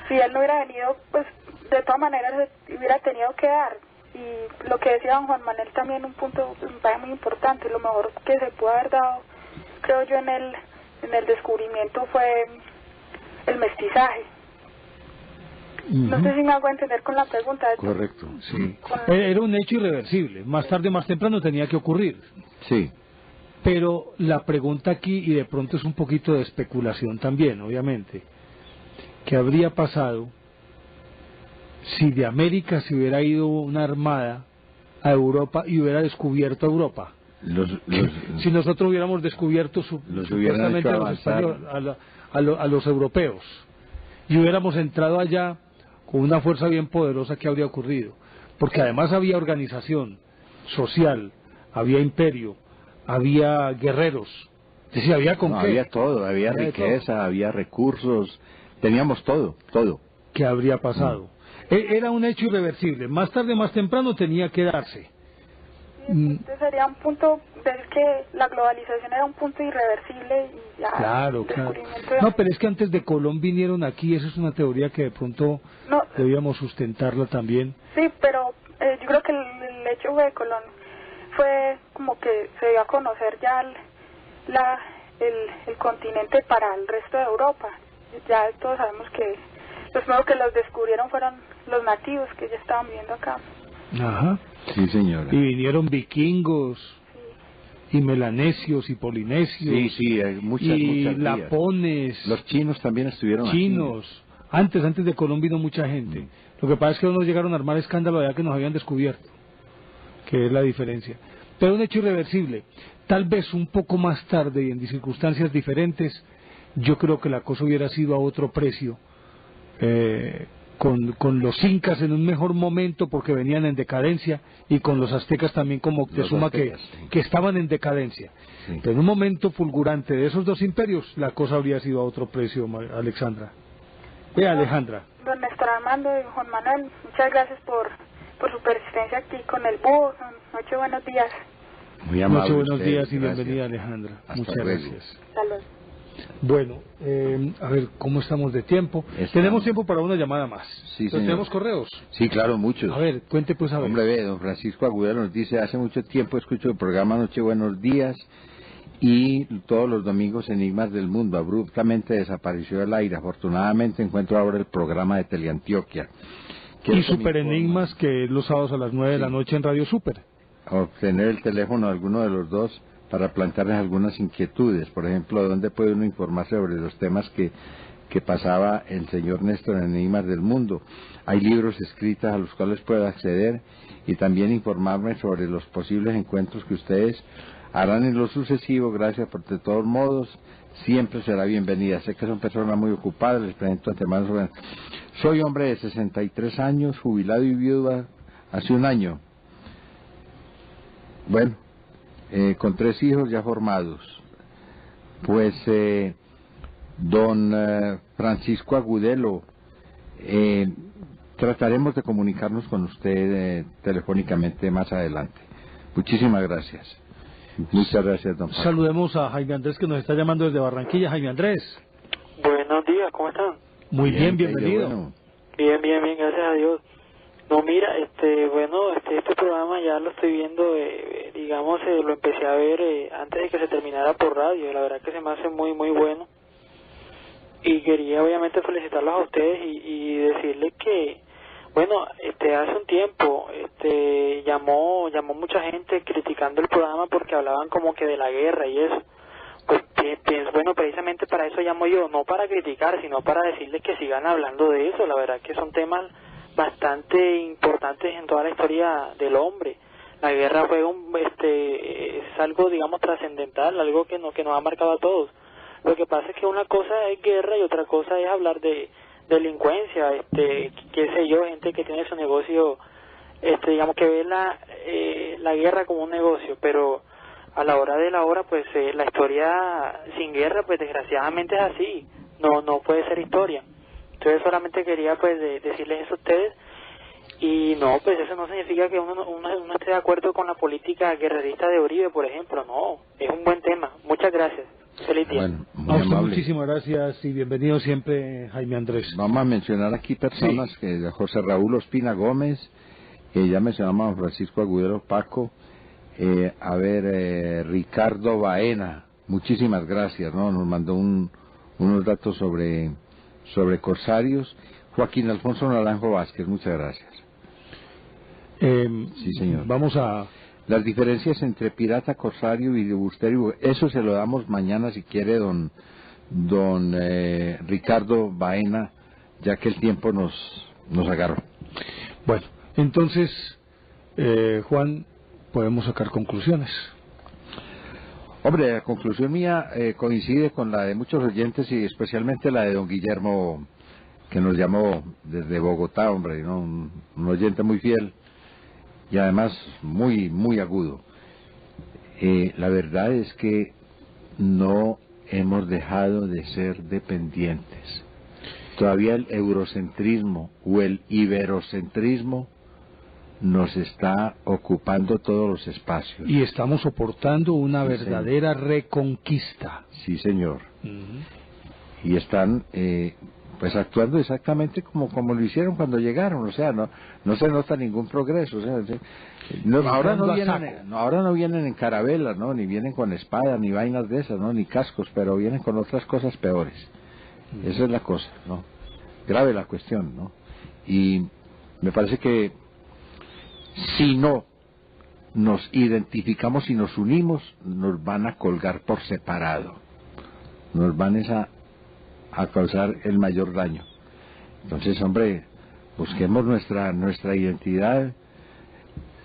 si él no hubiera venido, pues, de todas maneras se hubiera tenido que dar. Y lo que decía don Juan Manuel también, un punto me parece muy importante, lo mejor que se pudo haber dado, creo yo, en el descubrimiento fue el mestizaje. No sé si me hago entender con la pregunta. Correcto, sí. Era un hecho irreversible, más tarde, más temprano tenía que ocurrir. Sí. Pero la pregunta aquí, y de pronto es un poquito de especulación también, obviamente, ¿qué habría pasado si de América se hubiera ido una armada a Europa y hubiera descubierto Europa? Si nosotros hubiéramos descubierto supuestamente a los europeos y hubiéramos entrado allá con una fuerza bien poderosa, ¿qué habría ocurrido? Porque además había organización social, había imperio, había guerreros, es decir, había con qué. Había todo, había riqueza, había recursos, teníamos todo. ¿Qué habría pasado? Era un hecho irreversible, más tarde, más temprano tenía que darse. Entonces sería un punto, decir que la globalización era un punto irreversible y ya... Claro. No, pero es que antes de Colón vinieron aquí, eso es una teoría que de pronto debíamos sustentarla también. Sí, pero yo creo que el hecho de Colón fue como que se dio a conocer ya el continente para el resto de Europa. Ya todos sabemos que los nuevos que los descubrieron fueron los nativos que ya estaban viviendo acá. Ajá. Sí, señora. Y vinieron vikingos, y melanesios, y polinesios. Sí, hay muchas lapones. Los chinos también estuvieron chinos. Aquí. Antes de Colón vino mucha gente. Lo que pasa es que no llegaron a armar escándalo allá que nos habían descubierto, que es la diferencia. Pero un hecho irreversible. Tal vez un poco más tarde y en circunstancias diferentes, yo creo que la cosa hubiera sido a otro precio. Con los incas en un mejor momento porque venían en decadencia, y con los aztecas también como Moctezuma que estaban en decadencia. Sí. Pero en un momento fulgurante de esos dos imperios, la cosa habría sido a otro precio, Alexandra. Alejandra. Don Néstor Armando y Juan Manuel, muchas gracias por su persistencia aquí con el búho. Noche, buenos días. Muy amable. Noche, buenos días y bienvenida, Alejandra. Muchas gracias. Saludos. Bueno, a ver, ¿cómo estamos de tiempo? Tenemos tiempo para una llamada más. Sí, ¿Tenemos correos? Sí, claro, muchos. A ver, cuente pues a ver. Hombre, don Francisco Agudelo nos dice, hace mucho tiempo escucho el programa Noche Buenos Días y todos los domingos Enigmas del Mundo. Abruptamente desapareció del aire. Afortunadamente encuentro ahora el programa de Teleantioquia. Y Super Enigmas, que es los sábados a las 9 de la noche en Radio Super. Obtener el teléfono de alguno de los dos para plantearles algunas inquietudes. Por ejemplo, ¿dónde puede uno informarse sobre los temas que pasaba el señor Néstor en Enigmas del Mundo? Hay libros escritos a los cuales puedo acceder, y también informarme sobre los posibles encuentros que ustedes harán en lo sucesivo. Gracias, por de todos modos, siempre será bienvenida. Sé que son personas muy ocupadas, les presento antemano. Soy hombre de 63 años, jubilado y viuda hace un año. Bueno, con 3 hijos ya formados. Pues, don Francisco Agudelo, trataremos de comunicarnos con usted telefónicamente más adelante. Muchísimas gracias. Muchas gracias, don Pablo. Saludemos a Jaime Andrés, que nos está llamando desde Barranquilla. Jaime Andrés. Buenos días, ¿cómo están? Muy bien, bienvenido. Bueno. Bien, gracias a Dios. No, mira, este programa ya lo estoy viendo, lo empecé a ver antes de que se terminara por radio. La verdad que se me hace muy, muy bueno. Y quería obviamente felicitarlos a ustedes y decirles que, bueno, hace un tiempo, llamó mucha gente criticando el programa porque hablaban como que de la guerra y eso. Pues bueno, precisamente para eso llamo yo, no para criticar, sino para decirles que sigan hablando de eso. La verdad que son temas bastante importantes en toda la historia del hombre. La guerra fue es algo, digamos, trascendental, algo que nos ha marcado a todos. Lo que pasa es que una cosa es guerra y otra cosa es hablar de delincuencia, qué sé yo, gente que tiene su negocio, digamos que ve la guerra como un negocio, pero a la hora de la hora, pues la historia sin guerra, pues desgraciadamente es así, no puede ser historia. Entonces solamente quería pues decirles eso a ustedes, y no, pues eso no significa que uno esté de acuerdo con la política guerrerista de Uribe, por ejemplo, no, es un buen tema. Muchas gracias. Feliz día. Bueno, muy amable. Muchísimas gracias y bienvenido siempre, Jaime Andrés. Vamos a mencionar aquí personas, que José Raúl Ospina Gómez, que ya mencionamos a Francisco Agudelo Paco, Ricardo Baena, muchísimas gracias, ¿no? Nos mandó unos datos sobre corsarios. Joaquín Alfonso Naranjo Vázquez, muchas gracias. Sí, señor. Vamos a... Las diferencias entre pirata, corsario y filibusterio, eso se lo damos mañana si quiere don Ricardo Baena, ya que el tiempo nos agarró. Bueno, entonces, Juan, podemos sacar conclusiones. Hombre, la conclusión mía coincide con la de muchos oyentes y especialmente la de don Guillermo, que nos llamó desde Bogotá, hombre, ¿no? Un oyente muy fiel y además muy, muy agudo. La verdad es que no hemos dejado de ser dependientes. Todavía el eurocentrismo o el iberocentrismo nos está ocupando todos los espacios. Y estamos soportando una verdadera reconquista. Sí, señor. Y están pues actuando exactamente como lo hicieron cuando llegaron, o sea, no se nota ningún progreso, o sea, ahora no vienen en carabelas, no, ni vienen con espadas, ni vainas de esas, no, ni cascos, pero vienen con otras cosas peores. Esa es la cosa, ¿no? Grave la cuestión, ¿no? Y me parece que si no nos identificamos y nos unimos, nos van a colgar por separado, nos van a causar el mayor daño. Entonces, hombre, busquemos nuestra identidad.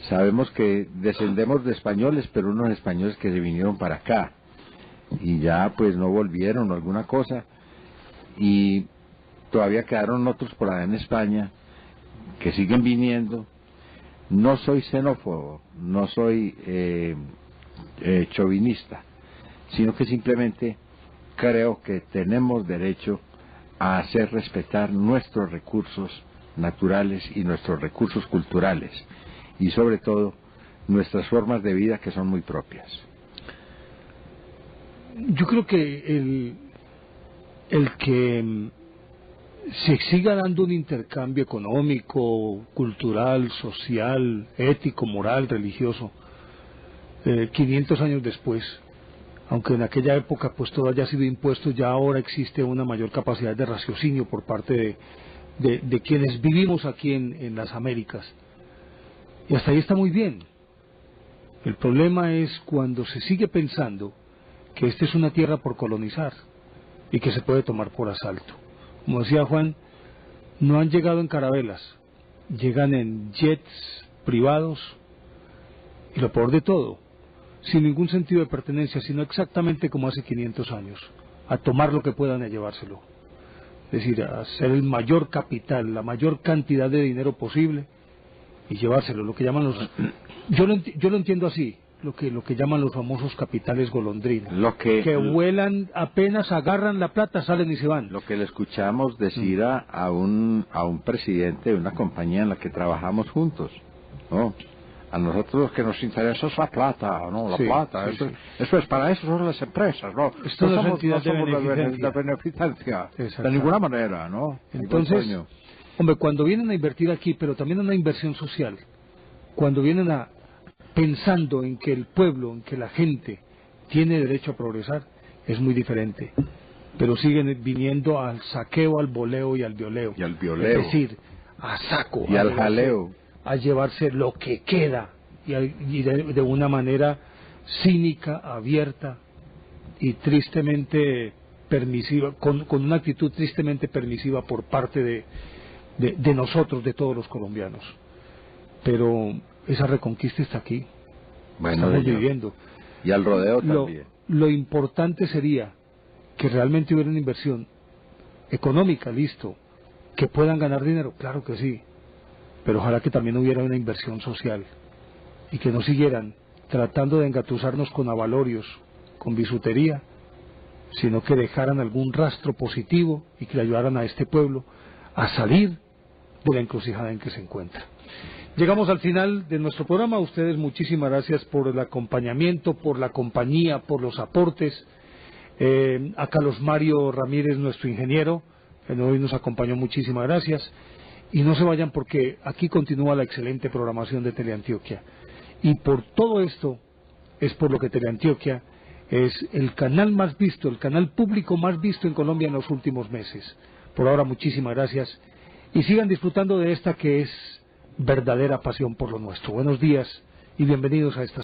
Sabemos que descendemos de españoles, pero unos españoles que se vinieron para acá y ya pues no volvieron o alguna cosa, y todavía quedaron otros por allá en España que siguen viniendo. No soy xenófobo, no soy chauvinista, sino que simplemente creo que tenemos derecho a hacer respetar nuestros recursos naturales y nuestros recursos culturales, y sobre todo nuestras formas de vida que son muy propias. Yo creo que el que se siga dando un intercambio económico, cultural, social, ético, moral, religioso, 500 años después, aunque en aquella época pues todo haya sido impuesto, ya ahora existe una mayor capacidad de raciocinio por parte de quienes vivimos aquí en las Américas, y hasta ahí está muy bien. El problema es cuando se sigue pensando que esta es una tierra por colonizar y que se puede tomar por asalto. Como decía Juan, no han llegado en carabelas, llegan en jets privados, y lo peor de todo, sin ningún sentido de pertenencia, sino exactamente como hace 500 años, a tomar lo que puedan y a llevárselo. Es decir, a hacer el mayor capital, la mayor cantidad de dinero posible y llevárselo, lo que llaman los... Yo lo entiendo así, lo que llaman los famosos capitales golondrina, que vuelan, apenas agarran la plata, salen y se van. Lo que le escuchamos decir a un presidente de una compañía en la que trabajamos juntos, ¿no? A nosotros lo que nos interesa es la plata, ¿no? La plata, eso es, para eso son las empresas, ¿no? Esto no somos de beneficencia, de ninguna manera, ¿no? Entonces, hombre, cuando vienen a invertir aquí, pero también una inversión social, cuando vienen pensando en que el pueblo, en que la gente tiene derecho a progresar, es muy diferente. Pero siguen viniendo al saqueo, al voleo y al violeo. Es decir, a saco. Y al jaleo. A llevarse lo que queda. Y de una manera cínica, abierta y tristemente permisiva, con una actitud tristemente permisiva por parte de nosotros, de todos los colombianos. Pero esa reconquista está aquí. Bueno, estamos viviendo. Y al rodeo también. Lo importante sería que realmente hubiera una inversión económica, listo, que puedan ganar dinero, claro que sí, pero ojalá que también hubiera una inversión social y que no siguieran tratando de engatusarnos con avalorios, con bisutería, sino que dejaran algún rastro positivo y que le ayudaran a este pueblo a salir de la encrucijada en que se encuentra. Llegamos al final de nuestro programa. A ustedes muchísimas gracias por el acompañamiento, por la compañía, por los aportes. A Carlos Mario Ramírez, nuestro ingeniero, que hoy nos acompañó, muchísimas gracias. Y no se vayan, porque aquí continúa la excelente programación de Teleantioquia. Y por todo esto es por lo que Teleantioquia es el canal más visto, el canal público más visto en Colombia en los últimos meses. Por ahora, muchísimas gracias. Y sigan disfrutando de esta que es verdadera pasión por lo nuestro. Buenos días y bienvenidos a esta